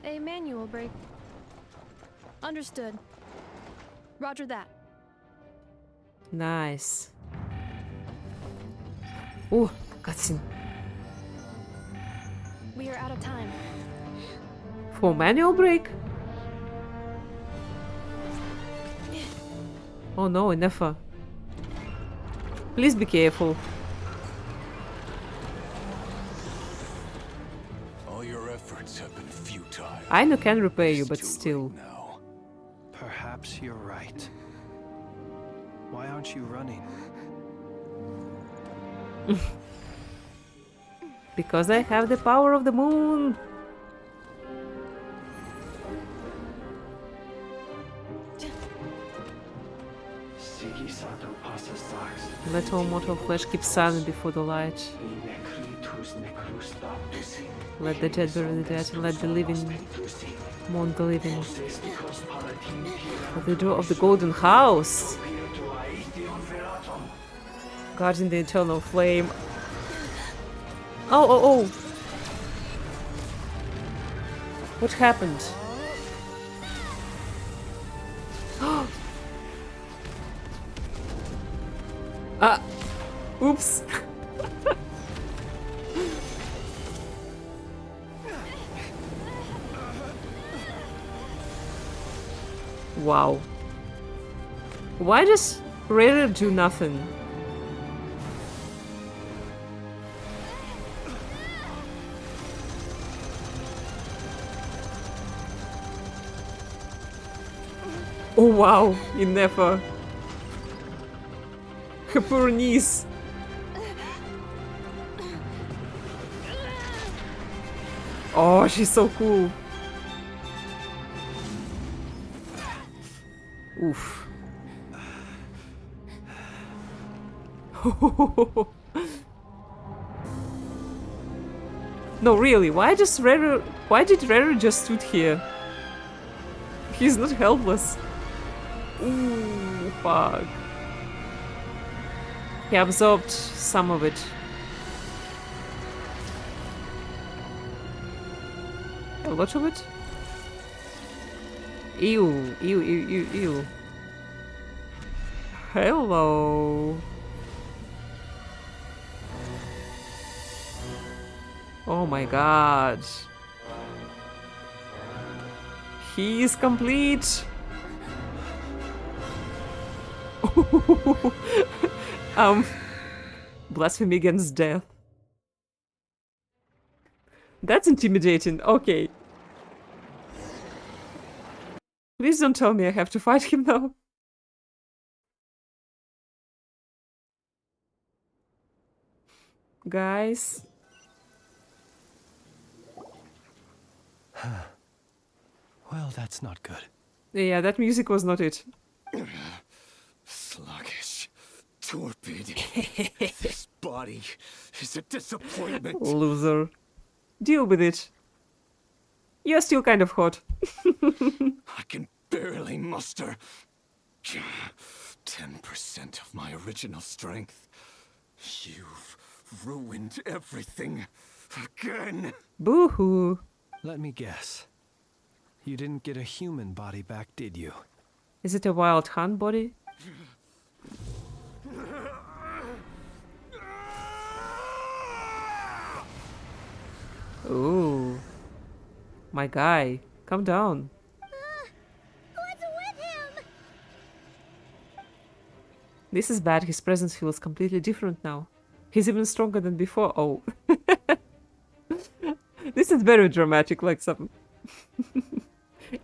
A manual brake. Understood. Roger that. Nice. Ooh, cutscene. We are out of time. For manual brake? Oh no, Nefer. Please be careful. All your efforts have been futile. I know can repair you, but still. Perhaps you're right. Why aren't you running? Because I have the power of the moon. Let all mortal flesh keep silent before the light. Let the dead bury the dead, and let the living mourn the living. At the door of the golden house, guarding the eternal flame. Oh. What happened? Oops. Wow. Why does Really do nothing. Oh wow, he never. Her poor knees. Oh, she's so cool. Oof. No, really, why did Racher just stood here? He's not helpless. Ooh, fuck. He absorbed some of it. A lot of it? Ew, ew, ew, ew, ew. Hello. Oh my god. He is complete. Blasphemy against death. That's intimidating. Okay. Please don't tell me I have to fight him now. Guys. Well, that's not good. Yeah, that music was not it. Sluggish. Torpid. This body is a disappointment. Loser. Deal with it. You're still kind of hot. I can barely muster 10% of my original strength. You've ruined everything again. Boo-hoo. Let me guess. You didn't get a human body back, did you? Is it a wild hunt body? Ooh. My guy. Calm down. What's with him? This is bad. His presence feels completely different now. He's even stronger than before. Oh. This is very dramatic, like some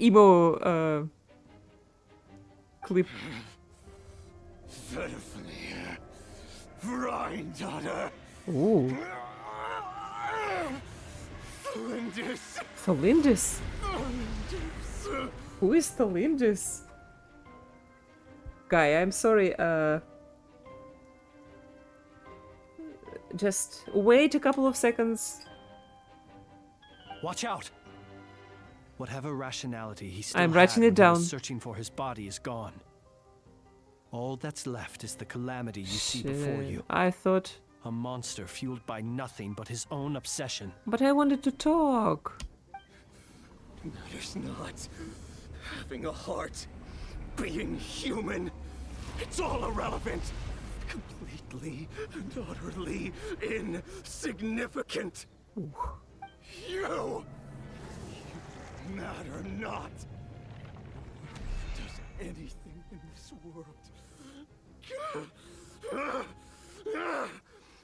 emo clip. Daughter. Ooh. Thalindis. Thalindis? Who is Thalindis? Guy, I'm sorry, just wait a couple of seconds. Watch out! Whatever rationality he still I'm had writing it when he down. was searching for his body is gone. All that's left is the calamity you see before you. I thought... A monster fueled by nothing but his own obsession. But I wanted to talk. Matters not. Having a heart. Being human. It's all irrelevant. Completely and utterly insignificant. Ooh. You matter not. Does anything in this world.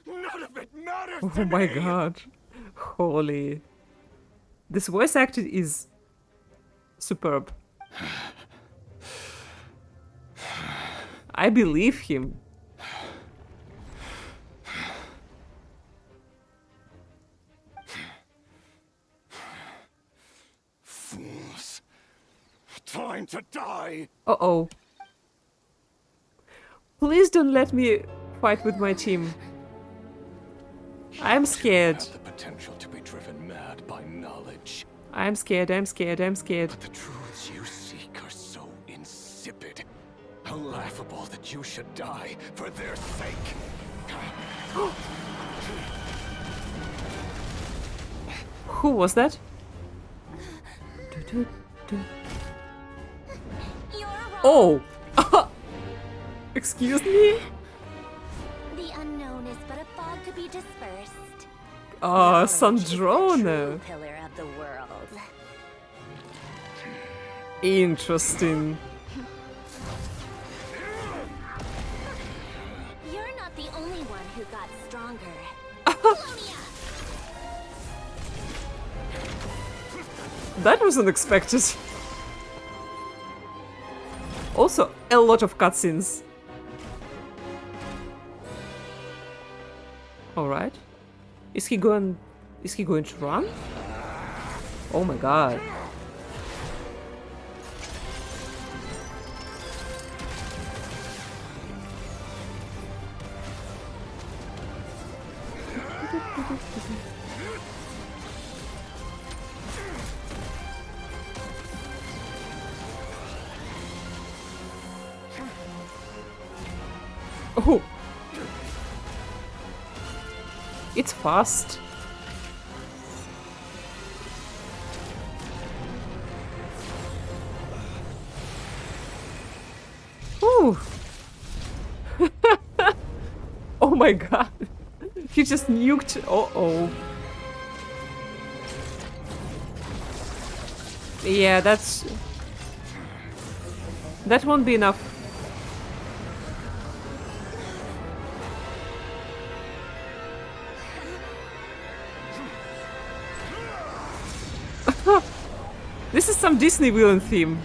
None of it matters to Oh my me. god. Holy. This voice acting is superb. I believe him. Fools. Time to die. Uh-oh. Please don't let me fight with my team. I'm scared. Have the potential to be driven mad by knowledge. I'm scared, I'm scared, I'm scared. But the truths you seek are so insipid. How laughable that you should die for their sake. Who was that? Oh! Excuse me? The unknown is but a fog to be dispersed. Sandrone. Pillar of the world. one who got stronger. That was unexpected. Also, a lot of cutscenes. Alright. Is he going to run? Oh my god. Oh. It's fast. Ooh. Oh my god. He just nuked. Uh-oh. Yeah, that won't be enough. This is some Disney villain theme.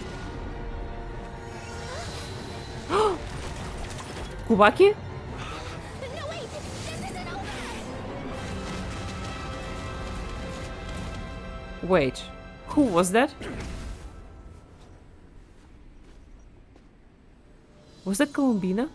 Kubaki? Wait, who was that? Was that Columbina?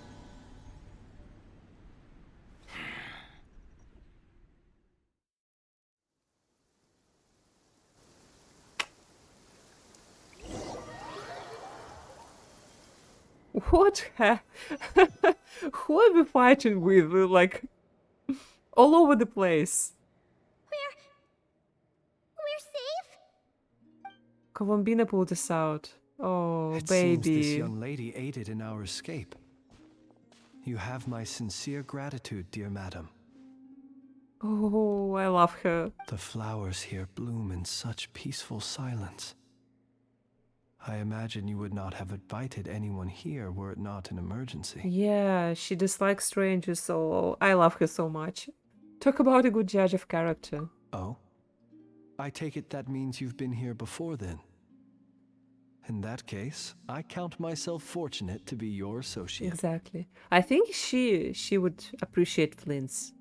What? Who are we fighting with? Like, all over the place. We're safe? Columbina pulled us out. Oh, It baby. seems this young lady aided in our escape. You have my sincere gratitude, dear madam. Oh, I love her. The flowers here bloom in such peaceful silence. I imagine you would not have invited anyone here were it not an emergency. Yeah, she dislikes strangers, so I love her so much. Talk about a good judge of character. Oh? I take it that means you've been here before then. In that case, I count myself fortunate to be your associate. Exactly. I think she would appreciate Flint's.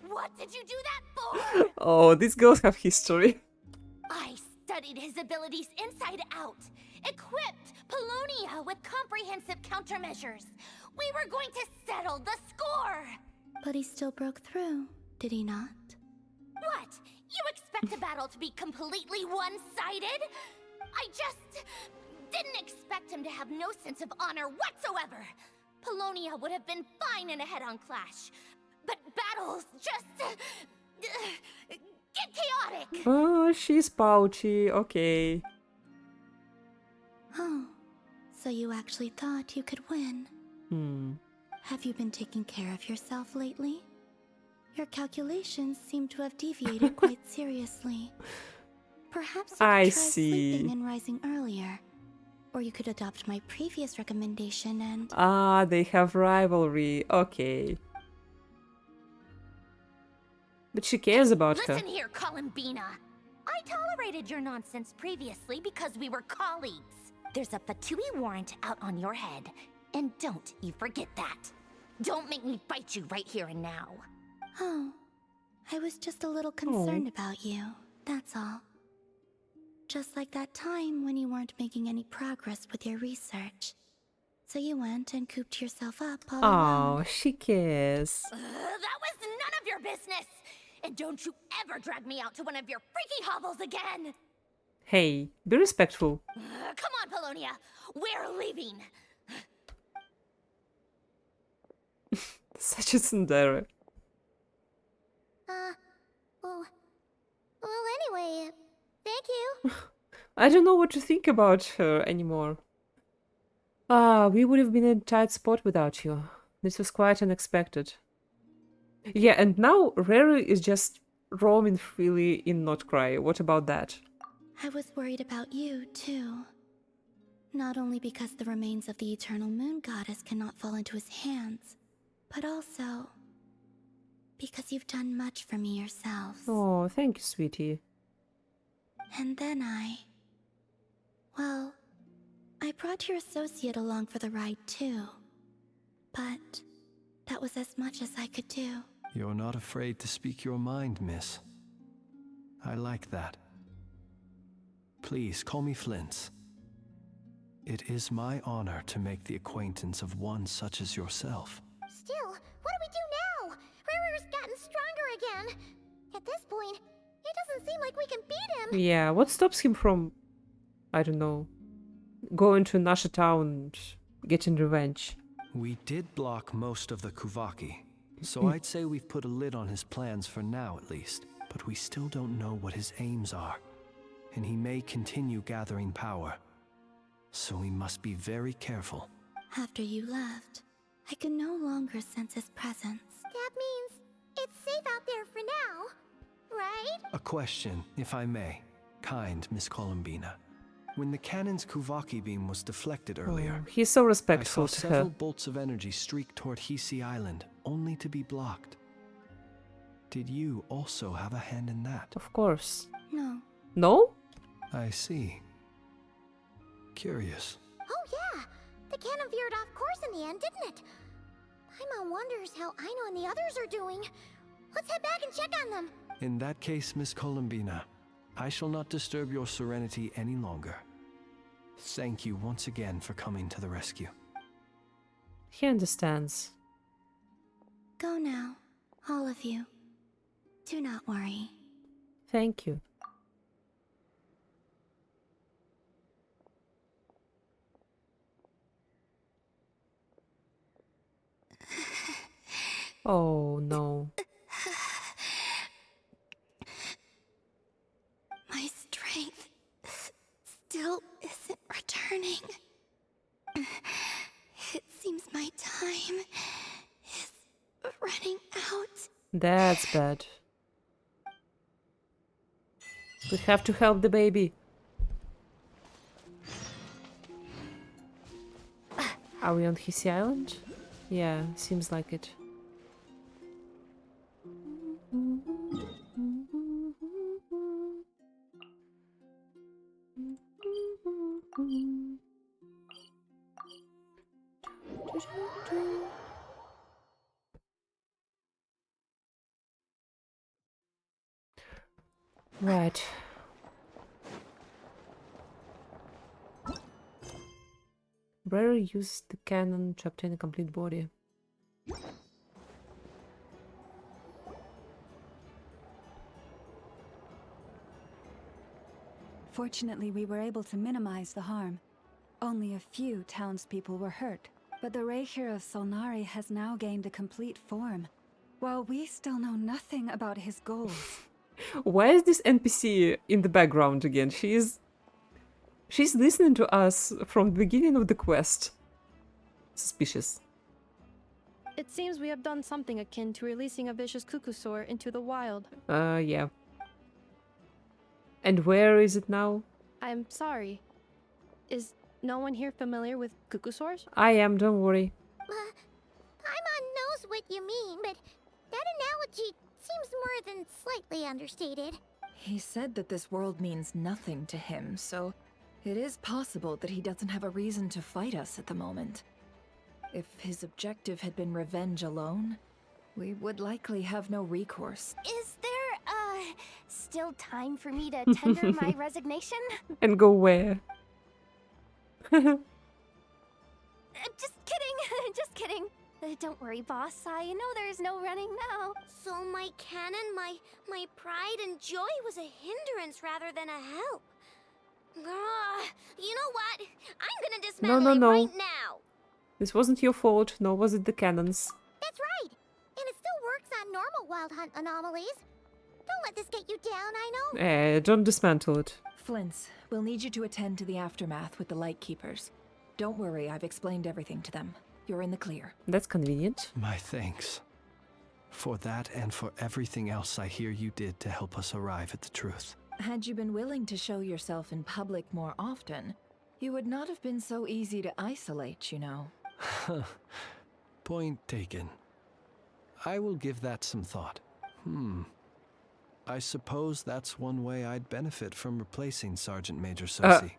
What did you do that for? Oh, these girls have history. I studied his abilities inside out, equipped Polonia with comprehensive countermeasures. We were going to settle the score. But he still broke through, did he not? What? You expect a battle to be completely one-sided? I just didn't expect him to have no sense of honor whatsoever. Polonia would have been fine in a head-on clash, but battles just get chaotic. Oh, she's pouchy. Okay. Oh, so you actually thought you could win. Have you been taking care of yourself lately? Your calculations seem to have deviated quite seriously. Perhaps you could I try see. sleeping and rising earlier. Or you could adopt my previous recommendation and... Ah, they have rivalry. Okay. But she cares about her. Listen here, Columbina. I tolerated your nonsense previously because we were colleagues. There's a Fatui warrant out on your head, and don't you forget that. Don't make me fight you right here and now. Oh, I was just a little concerned about you, that's all. Just like that time when you weren't making any progress with your research. So you went and cooped yourself up all alone. Oh, she cares. That was none of your business! And don't you ever drag me out to one of your freaky hovels again! Hey, be respectful. Come on, Polonia! We're leaving! Such a tsundere. Well, anyway, thank you. I don't know what to think about her anymore. Ah, we would have been in a tight spot without you. This was quite unexpected. Yeah, and now Racher is just roaming freely in Nod Krai. What about that? I was worried about you, too. Not only because the remains of the eternal moon goddess cannot fall into his hands, but also because you've done much for me yourselves. Oh, thank you, sweetie. And then well, I brought your associate along for the ride too. But that was as much as I could do. You're not afraid to speak your mind, miss. I like that. Please, call me Flint's. It is my honor to make the acquaintance of one such as yourself. Still, what do we do now? Rarer's gotten stronger again. At this point, it doesn't seem like we can beat him. Yeah, what stops him from, I don't know, going to Nasha Town and getting revenge? We did block most of the Kuvaki, so I'd say we've put a lid on his plans for now at least. But we still don't know what his aims are, and he may continue gathering power. So we must be very careful. After you left, I could no longer sense his presence. That means it's safe out there for now, right? A question, if I may. Kind Miss Columbina. When the cannon's Kuvaki beam was deflected earlier, He's so I respectful saw to her. several bolts of energy streak toward Hisi Island, only to be blocked. Did you also have a hand in that? Of course. No. No? I see. Curious. Oh yeah, the cannon veered off course in the end, didn't it? Paimon wonders how Aino and the others are doing. Let's head back and check on them. In that case, Miss Columbina, I shall not disturb your serenity any longer. Thank you once again for coming to the rescue. He understands. Go now, all of you. Do not worry. Thank you. Oh no. My strength still isn't returning. It seems my time is running out. That's bad. We have to help the baby. Are we on Hisi Island? Yeah, seems like it. Right. Rarer uses the cannon to obtain a complete body. Fortunately, we were able to minimize the harm. Only a few townspeople were hurt, but the Racher of Solnari has now gained a complete form, while we still know nothing about his goals. Why is this NPC in the background again? She's listening to us from the beginning of the quest. Suspicious. It seems we have done something akin to releasing a vicious Kukusaur into the wild. Yeah. And where is it now? I'm sorry. Is no one here familiar with Kukusaurs? I am, don't worry. Paimon knows what you mean, but that analogy seems more than slightly understated. He said that this world means nothing to him, so it is possible that he doesn't have a reason to fight us at the moment. If his objective had been revenge alone, we would likely have no recourse. Is there, still time for me to tender my resignation? And go where? Just kidding, just kidding. Don't worry, boss. I know there's no running now. So my cannon, my pride and joy was a hindrance rather than a help. You know what? I'm gonna dismantle it right now. This wasn't your fault, nor was it the cannons. That's right. And it still works on normal wild hunt anomalies. Don't let this get you down, I know. Don't dismantle it. Flint's, we'll need you to attend to the aftermath with the Lightkeepers. Don't worry, I've explained everything to them. You're in the clear. That's convenient. My thanks. For that and for everything else I hear you did to help us arrive at the truth. Had you been willing to show yourself in public more often, You would not have been so easy to isolate, you know. Point taken. I will give that some thought. I suppose that's one way I'd benefit from replacing Sergeant Major Sosi.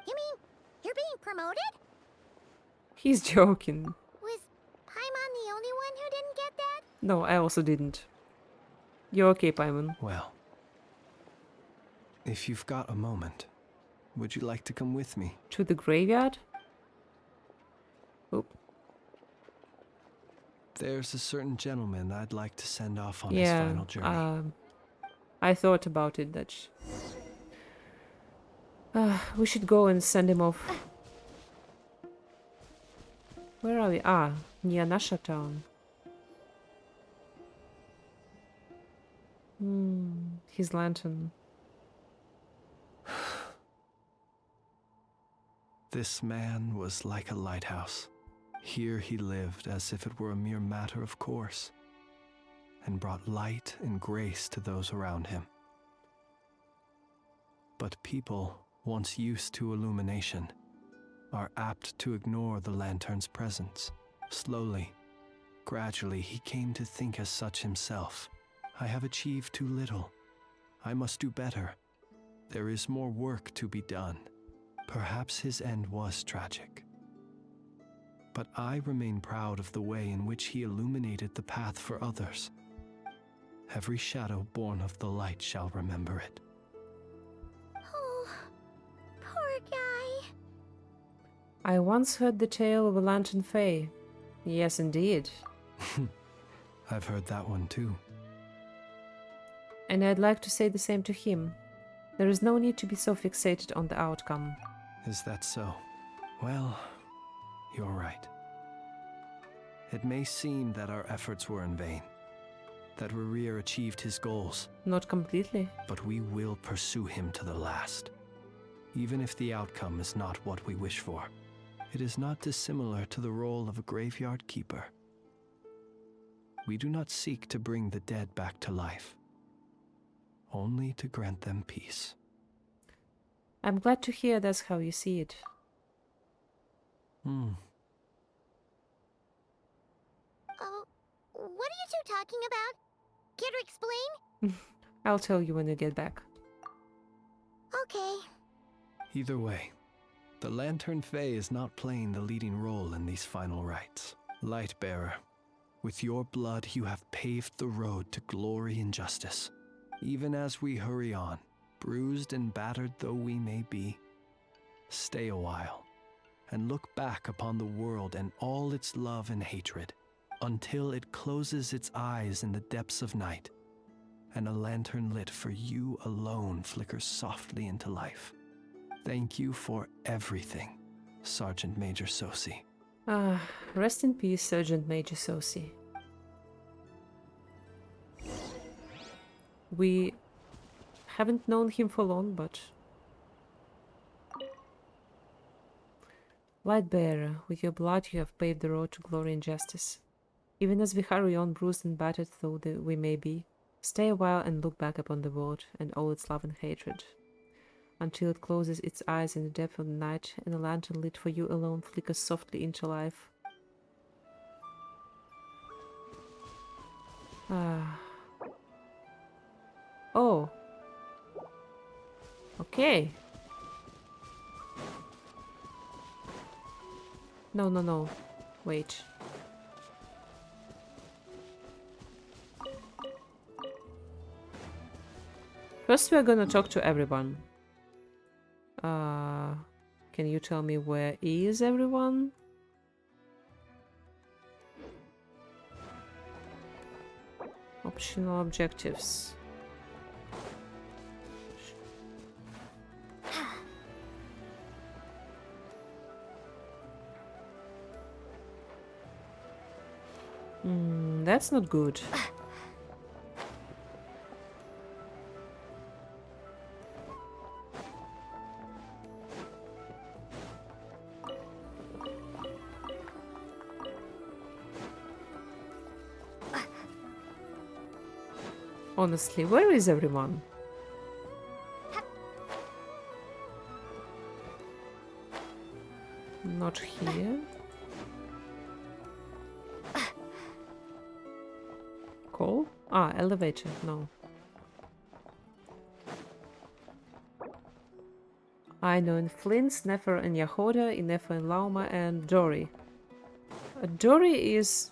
You mean you're being promoted? He's joking. Was Paimon the only one who didn't get that? No, I also didn't. You're okay, Paimon. Well, if you've got a moment, would you like to come with me? To the graveyard? Oop. There's a certain gentleman I'd like to send off on his final journey. I thought about it, that we should go and send him off. Where are we? Near Nasha town. His lantern. This man was like a lighthouse. Here he lived as if it were a mere matter of course, and brought light and grace to those around him. But people, once used to illumination, are apt to ignore the lantern's presence. Slowly, gradually, he came to think as such himself. I have achieved too little. I must do better. There is more work to be done. Perhaps his end was tragic. But I remain proud of the way in which he illuminated the path for others. Every shadow born of the light shall remember it. Oh, poor guy. I once heard the tale of a lantern fae. Yes, indeed. I've heard that one too. And I'd like to say the same to him. There is no need to be so fixated on the outcome. Is that so? Well, you're right. It may seem that our efforts were in vain, that Racher achieved his goals. Not completely. But we will pursue him to the last, even if the outcome is not what we wish for. It is not dissimilar to the role of a graveyard keeper. We do not seek to bring the dead back to life, only to grant them peace. I'm glad to hear that's how you see it. Oh, what are you two talking about? Care to explain? I'll tell you when you get back. Okay. Either way, the Lantern Fae is not playing the leading role in these final rites. Lightbearer, with your blood you have paved the road to glory and justice. Even as we hurry on, bruised and battered though we may be, stay a while and look back upon the world and all its love and hatred until it closes its eyes in the depths of night and a lantern lit for you alone flickers softly into life. Thank you for everything, Sergeant Major Sosi. Rest in peace, Sergeant Major Sosi. We haven't known him for long, but... Lightbearer, with your blood you have paved the road to glory and justice. Even as we hurry on, bruised and battered though we may be, stay a while and look back upon the world and all its love and hatred, until it closes its eyes in the depth of the night and a lantern lit for you alone flickers softly into life. Oh. Okay. No. Wait. First we're gonna talk to everyone. Can you tell me where is everyone? Optional objectives. That's not good. Honestly, where is everyone? Not here. Call? Ah, elevator. No. I know in Flint's, Nefer and Yahoda, in Nefer and Lauma, and Dory. Dory is...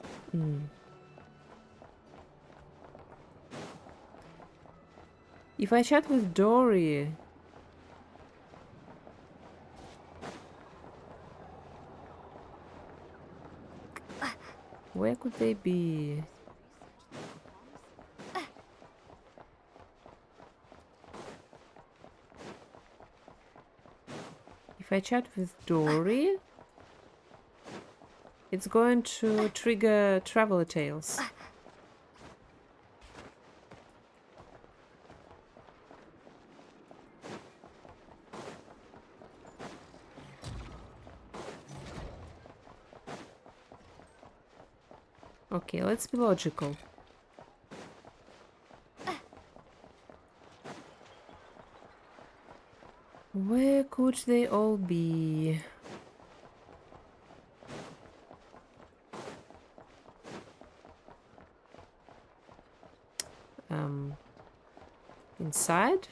If I chat with Dory... Where could they be? If I chat with Dory, it's going to trigger Traveler Tales. Okay, let's be logical. Where could they all be? Inside?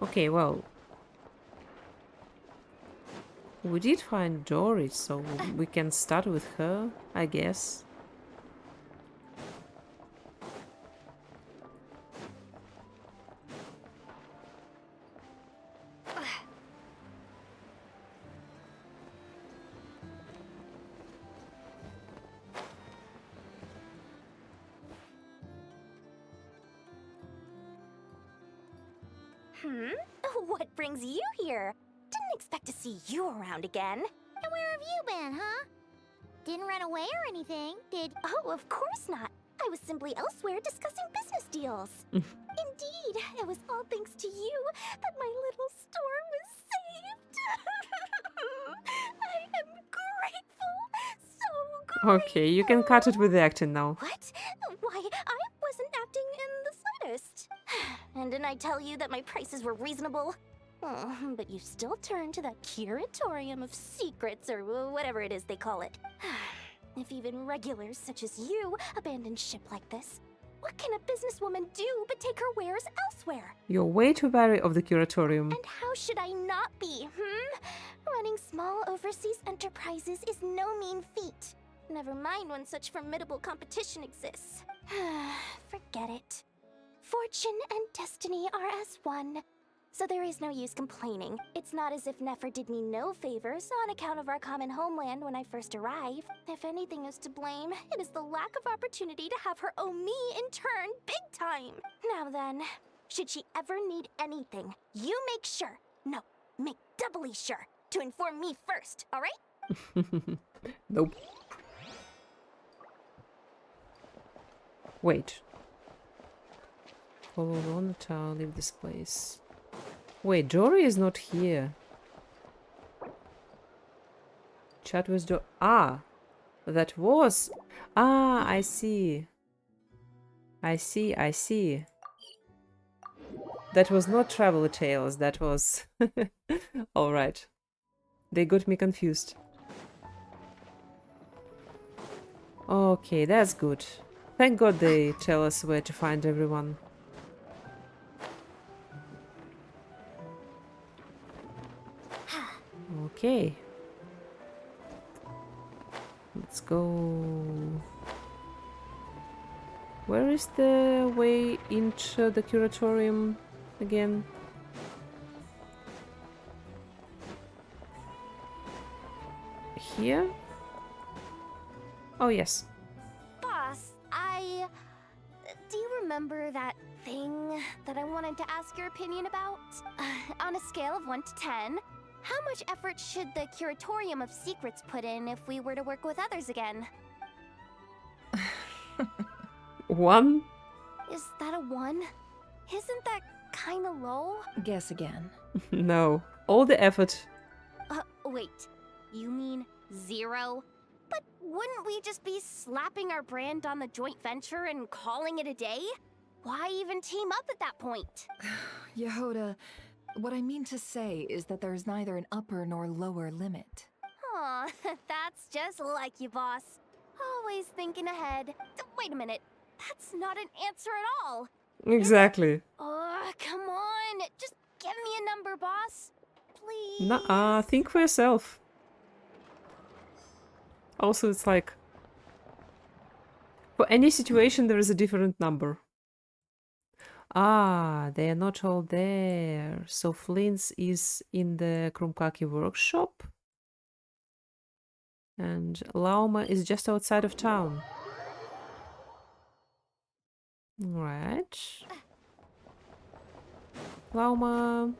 Okay, well, we did find Dory, so we can start with her, I guess. What brings you here? Didn't expect to see you around again. And where have you been, huh? Didn't run away or anything, did... Oh, of course not. I was simply elsewhere discussing business deals. Indeed, it was all thanks to you that my little store was saved. I am grateful. So grateful. Okay, you can cut it with the acting now. What? Why, I wasn't acting in the slightest. And didn't I tell you that my prices were reasonable? Oh, but you still turn to that curatorium of secrets, or whatever it is they call it. If even regulars such as you abandon ship like this, what can a businesswoman do but take her wares elsewhere? You're way too wary of the curatorium. And how should I not be, Running small overseas enterprises is no mean feat. Never mind when such formidable competition exists. Forget it. Fortune and destiny are as one. So there is no use complaining. It's not as if Nefer did me no favors on account of our common homeland when I first arrived. If anything is to blame, it is the lack of opportunity to have her owe me in turn big time. Now then, should she ever need anything, you make sure, no, make doubly sure, to inform me first, alright? Nope. Wait. Follow Lonata, leave this place. Wait, Dory is not here. Chat with Dory. Ah, that was. Ah, I see. I see. That was not Traveler Tales, that was. Alright. They got me confused. Okay, that's good. Thank God they tell us where to find everyone. Okay. Let's go. Where is the way into the curatorium again? Here? Oh, yes. Boss, do you remember that thing that I wanted to ask your opinion about? On a scale of 1 to 10, how much effort should the Curatorium of Secrets put in if we were to work with others again? 1? Is that a 1? Isn't that kinda low? Guess again. No. All the effort. Wait. You mean 0? But wouldn't we just be slapping our brand on the joint venture and calling it a day? Why even team up at that point? Yehoda, What I mean to say is that there's neither an upper nor lower limit. Aw, that's just like you, boss. Always thinking ahead. Wait a minute. That's not an answer at all. Exactly. Oh, come on. Just give me a number, boss. Please. Nuh-uh, think for yourself. Also, it's like, for any situation, there is a different number. Ah, they are not all there. So Flint's is in the Krumkaki workshop. And Lauma is just outside of town. Right. Lauma.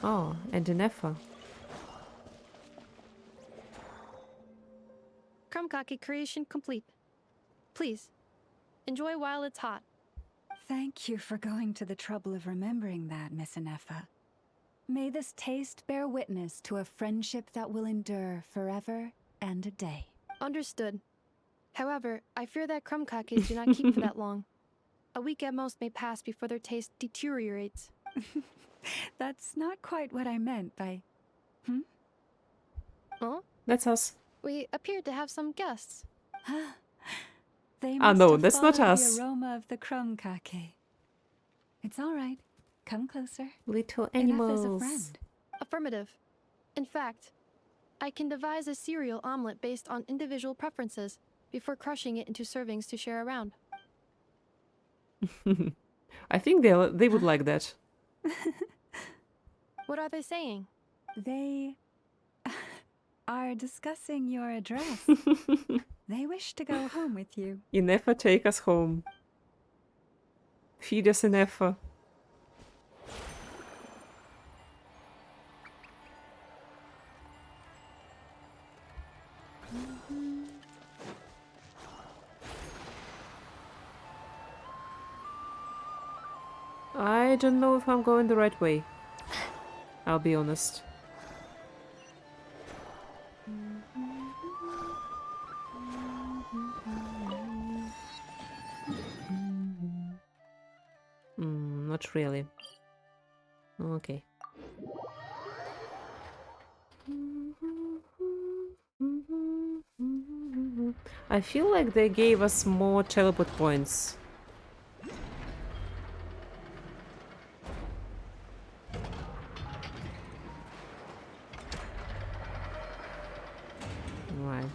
Oh, and Inefa. Krumkaki creation complete. Please, enjoy while it's hot. Thank you for going to the trouble of remembering that, Miss Inefa. May this taste bear witness to a friendship that will endure forever and a day. Understood. However, I fear that Krumkakis do not keep for that long. A week at most may pass before their taste deteriorates. That's not quite what I meant by... Oh? That's us. We appeared to have some guests. They Ah, must no, have that's not followed us. the aroma of the Krumkake. It's all right. Come closer. Little Inefa's a animals. friend. Affirmative. In fact, I can devise a cereal omelet based on individual preferences before crushing it into servings to share around. I think they would like that. What are they saying? They are discussing your address. They wish to go home with you. Inefa, take us home. Feed us, Inefa. I don't know if I'm going the right way. I'll be honest. Not really. Okay. I feel like they gave us more teleport points. Right.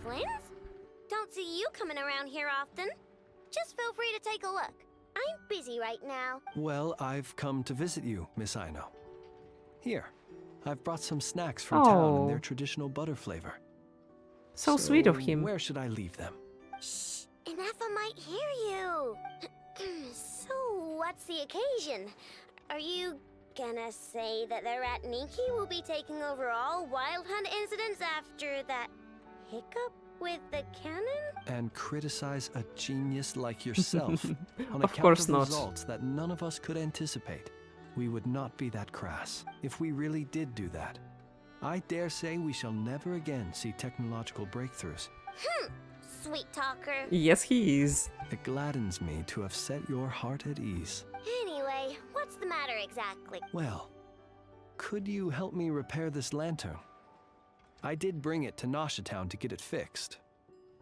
Flint? Don't see you coming around here often. Just feel free to take a look. I'm busy right now. Well, I've come to visit you, Miss Aino. Here, I've brought some snacks from town in their Oh. traditional butter flavor. So sweet of him. Where should I leave them? Shh, Inefa might hear you. So, what's the occasion? Are you gonna say that the Rat Niki will be taking over all Wild Hunt incidents after that hiccup with the cannon? And criticize a genius like yourself on Of account course of not. results that none of us could anticipate. We would not be that crass if we really did do that. I dare say we shall never again see technological breakthroughs. Sweet talker. Yes, he is. It gladdens me to have set your heart at ease. Anyway, what's the matter exactly? Well, could you help me repair this lantern? I did bring it to Nasha Town to get it fixed,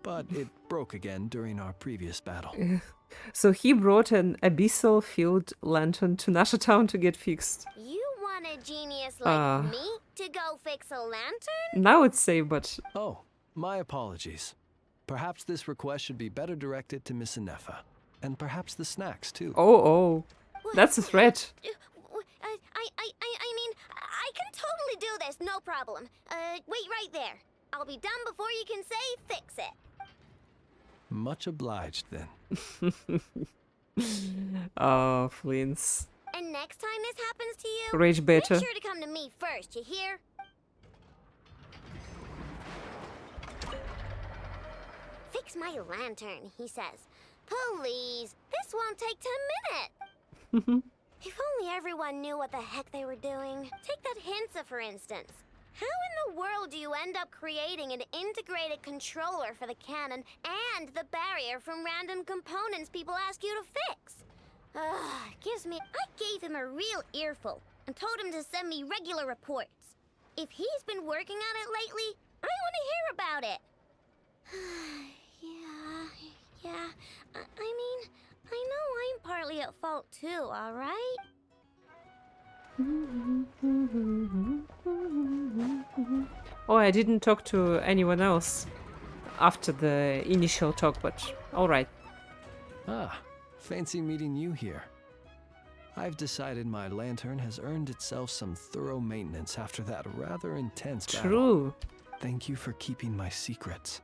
but it broke again during our previous battle. So he brought an abyssal-filled lantern to Nasha Town to get fixed. You want a genius like me to go fix a lantern? Now it's safe, but... Oh, my apologies. Perhaps this request should be better directed to Miss Inefa, and perhaps the snacks too. Oh. That's a threat. I mean, I can totally do this, no problem. Wait right there. I'll be done before you can say fix it. Much obliged, then. Oh, Flints. And next time this happens to you, Rage beta. make sure to come to me first, you hear? Fix my lantern, he says. Please, this won't take 10 minutes. If only everyone knew what the heck they were doing. Take that Hinsa, for instance. How in the world do you end up creating an integrated controller for the cannon and the barrier from random components people ask you to fix? Gives me... I gave him a real earful and told him to send me regular reports. If he's been working on it lately, I want to hear about it. Yeah. I mean, I know I'm partly at fault too, alright? Oh, I didn't talk to anyone else after the initial talk, but alright. Ah, fancy meeting you here. I've decided my lantern has earned itself some thorough maintenance after that rather intense battle. True. Thank you for keeping my secrets,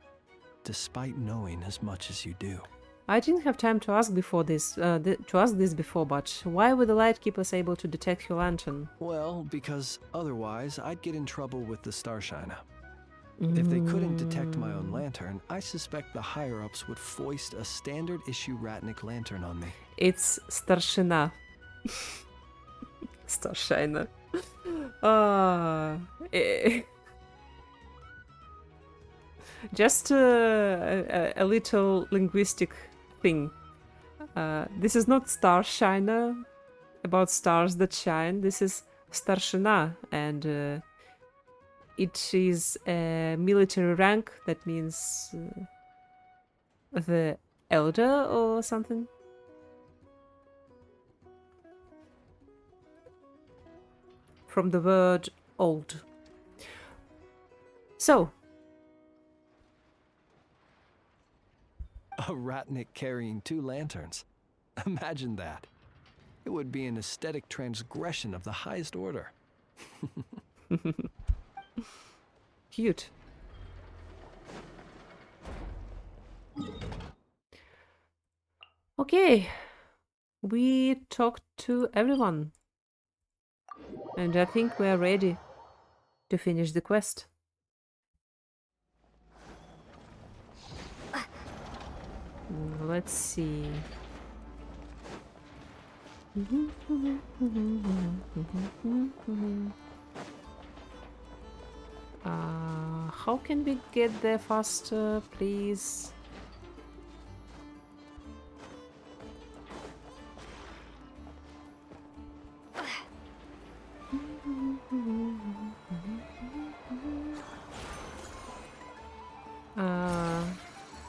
despite knowing as much as you do. I didn't have time to ask this before, but why were the Lightkeepers able to detect your lantern? Well, because otherwise I'd get in trouble with the Starshiner. If they couldn't detect my own lantern, I suspect the higher-ups would foist a standard-issue Ratnik lantern on me. It's Starshina. Starshiner. Just a little linguistic thing. This is not Starshiner, about stars that shine. This is Starshina, and it is a military rank that means the elder or something. From the word old. So, a Ratnik carrying 2 lanterns. Imagine that. It would be an aesthetic transgression of the highest order. Cute. Okay, we talked to everyone. And I think we are ready to finish the quest. Let's see. How can we get there faster, please?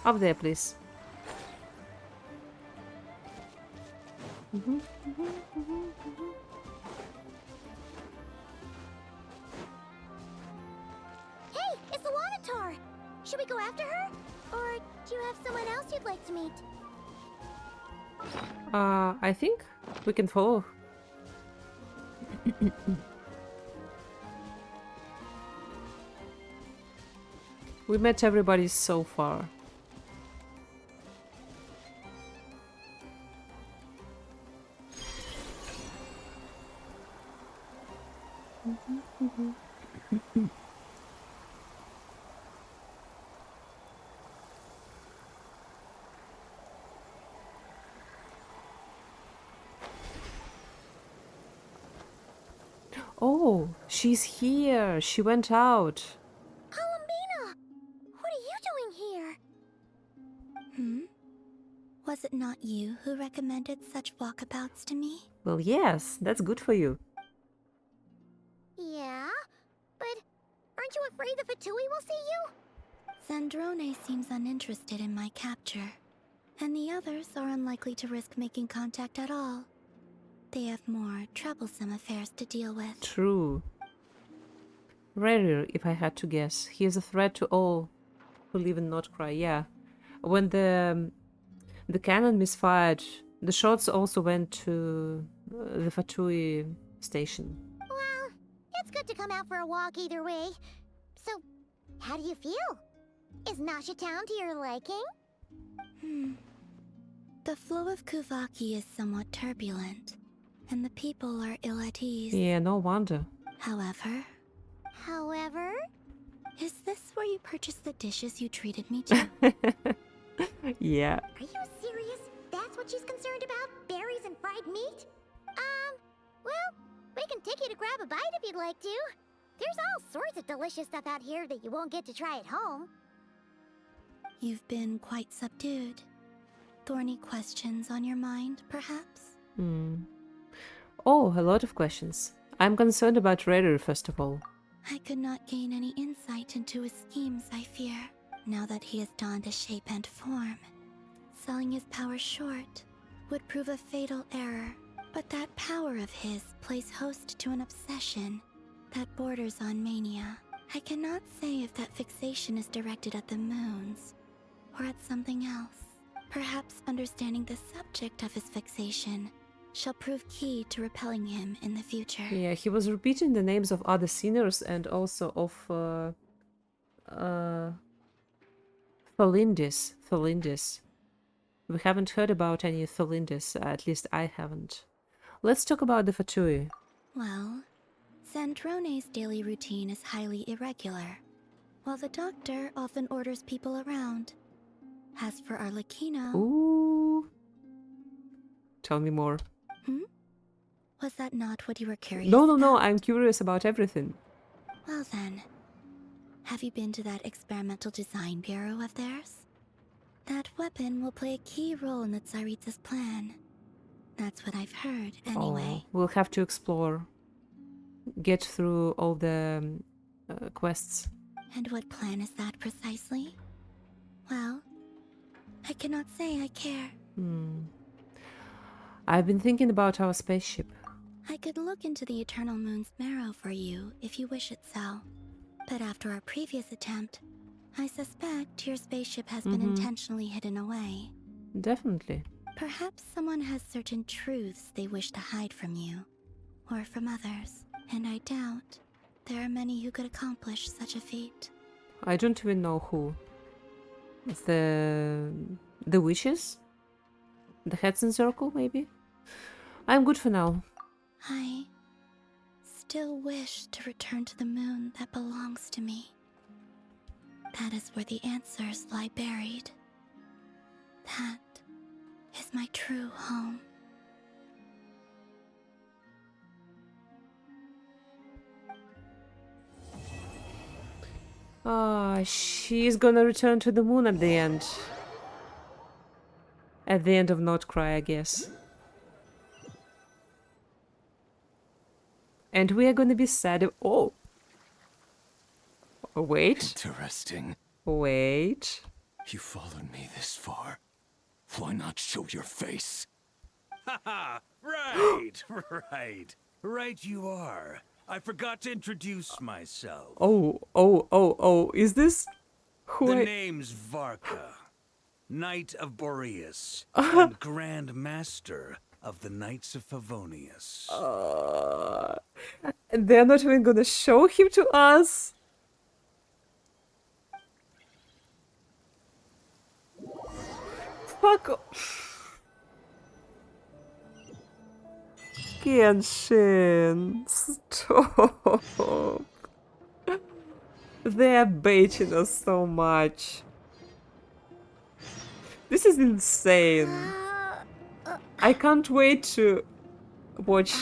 Up there, please. Hey, it's the Wanatar! Should we go after her? Or do you have someone else you'd like to meet? I think we can follow. We met everybody so far. Oh, she's here. She went out. Columbina! What are you doing here? Was it not you who recommended such walkabouts to me? Well, yes, that's good for you. Yeah? But aren't you afraid the Fatui will see you? Zandrone seems uninterested in my capture, and the others are unlikely to risk making contact at all. They have more troublesome affairs to deal with. True. Rarer, if I had to guess. He is a threat to all who live in Nod Krai, yeah. When the cannon misfired, the shots also went to the Fatui station. Well, it's good to come out for a walk either way. So, how do you feel? Is Nasha Town to your liking? The flow of Kuvaki is somewhat turbulent, and the people are ill at ease. Yeah, no wonder. However, is this where you purchased the dishes you treated me to? Yeah. Are you serious? That's what she's concerned about? Berries and fried meat? Well, we can take you to grab a bite if you'd like to. There's all sorts of delicious stuff out here that you won't get to try at home. You've been quite subdued. Thorny questions on your mind, perhaps? Oh, a lot of questions. I'm concerned about Racher, first of all. I could not gain any insight into his schemes, I fear, now that he has donned a shape and form. Selling his power short would prove a fatal error, but that power of his plays host to an obsession that borders on mania. I cannot say if that fixation is directed at the moons or at something else. Perhaps understanding the subject of his fixation shall prove key to repelling him in the future. Yeah, he was repeating the names of other sinners and also of Tholindis. We haven't heard about any Tholindis, at least I haven't. Let's talk about the Fatui. Well, Sandrone's daily routine is highly irregular, while the doctor often orders people around. As for Arlecchino... Ooh. Tell me more. Was that not what you were curious No, I'm curious about everything. Well then, have you been to that experimental design bureau of theirs? That weapon will play a key role in the Tsaritsa's plan. That's what I've heard, anyway. Oh, we'll have to explore. Get through all the quests. And what plan is that precisely? Well, I cannot say I care. I've been thinking about our spaceship. I could look into the Eternal Moon's marrow for you if you wish it so. But after our previous attempt, I suspect your spaceship has been intentionally hidden away. Definitely. Perhaps someone has certain truths they wish to hide from you, or from others, and I doubt there are many who could accomplish such a feat. I don't even know who. The witches? The heads in circle, maybe? I'm good for now. I still wish to return to the moon that belongs to me. That is where the answers lie buried. That is my true home. She's gonna return to the moon at the end. At the end of Nod Krai, I guess. And we are gonna be sad. Oh! Wait. Interesting. Wait. You followed me this far. Why not show your face? Haha! Right! Right you are. I forgot to introduce myself. Oh. Is this who The I... name's Varka, Knight of Boreas, and Grand Master of the Knights of Favonius. They're not even gonna show him to us. Fuck off. Genshin, stop. They're baiting us so much. This is insane. I can't wait to watch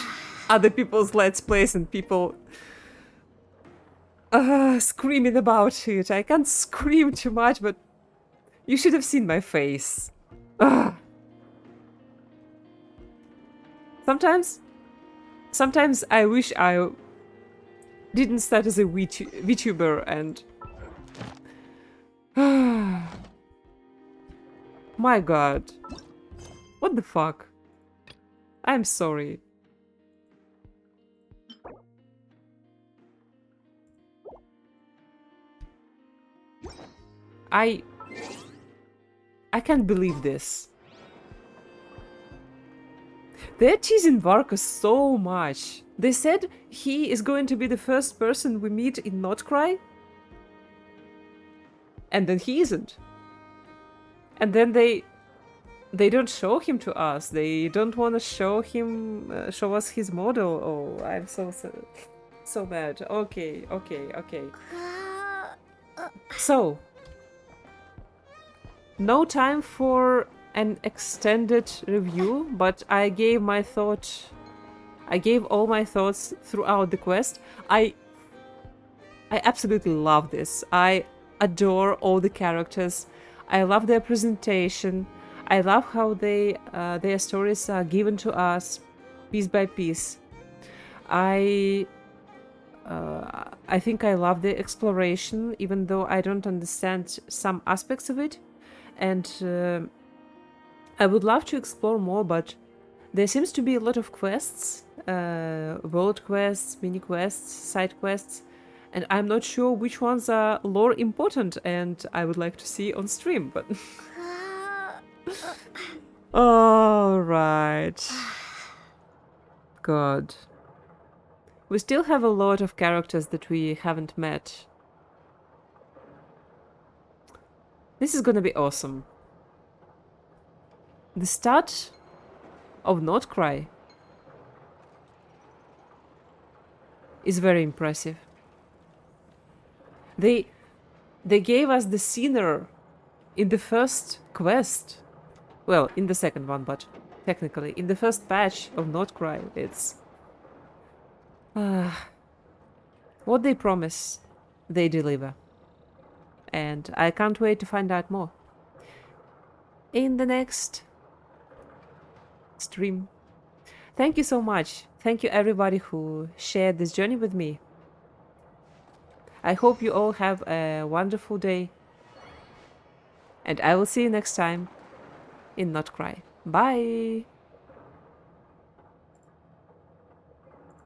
other people's Let's Plays and people screaming about it. I can't scream too much, but you should have seen my face. Sometimes I wish I didn't start as a VTuber and... My god. What the fuck? I'm sorry. I can't believe this. They're teasing Varka so much. They said he is going to be the first person we meet in Nod Krai. And then he isn't. And then they don't show him to us. They don't want to show him, show us his model. Oh, I'm so mad. Okay. So, no time for an extended review, but I gave all my thoughts throughout the quest. I I absolutely love this. I adore all the characters. I love their presentation. I love how their stories are given to us piece by piece. I think I love the exploration, even though I don't understand some aspects of it. And I would love to explore more, but there seems to be a lot of quests, world quests, mini quests, side quests, and I'm not sure which ones are lore important and I would like to see on stream, but... Alright. God. We still have a lot of characters that we haven't met. This is gonna be awesome. The start of Nod Krai is very impressive. They gave us the scener in the first quest. Well, in the second one, but technically in the first patch of Nod Krai. It's what they promise, they deliver. And I can't wait to find out more in the next stream. Thank you so much. Thank you everybody who shared this journey with me. I hope you all have a wonderful day. And I will see you next time in Nod Krai. Bye!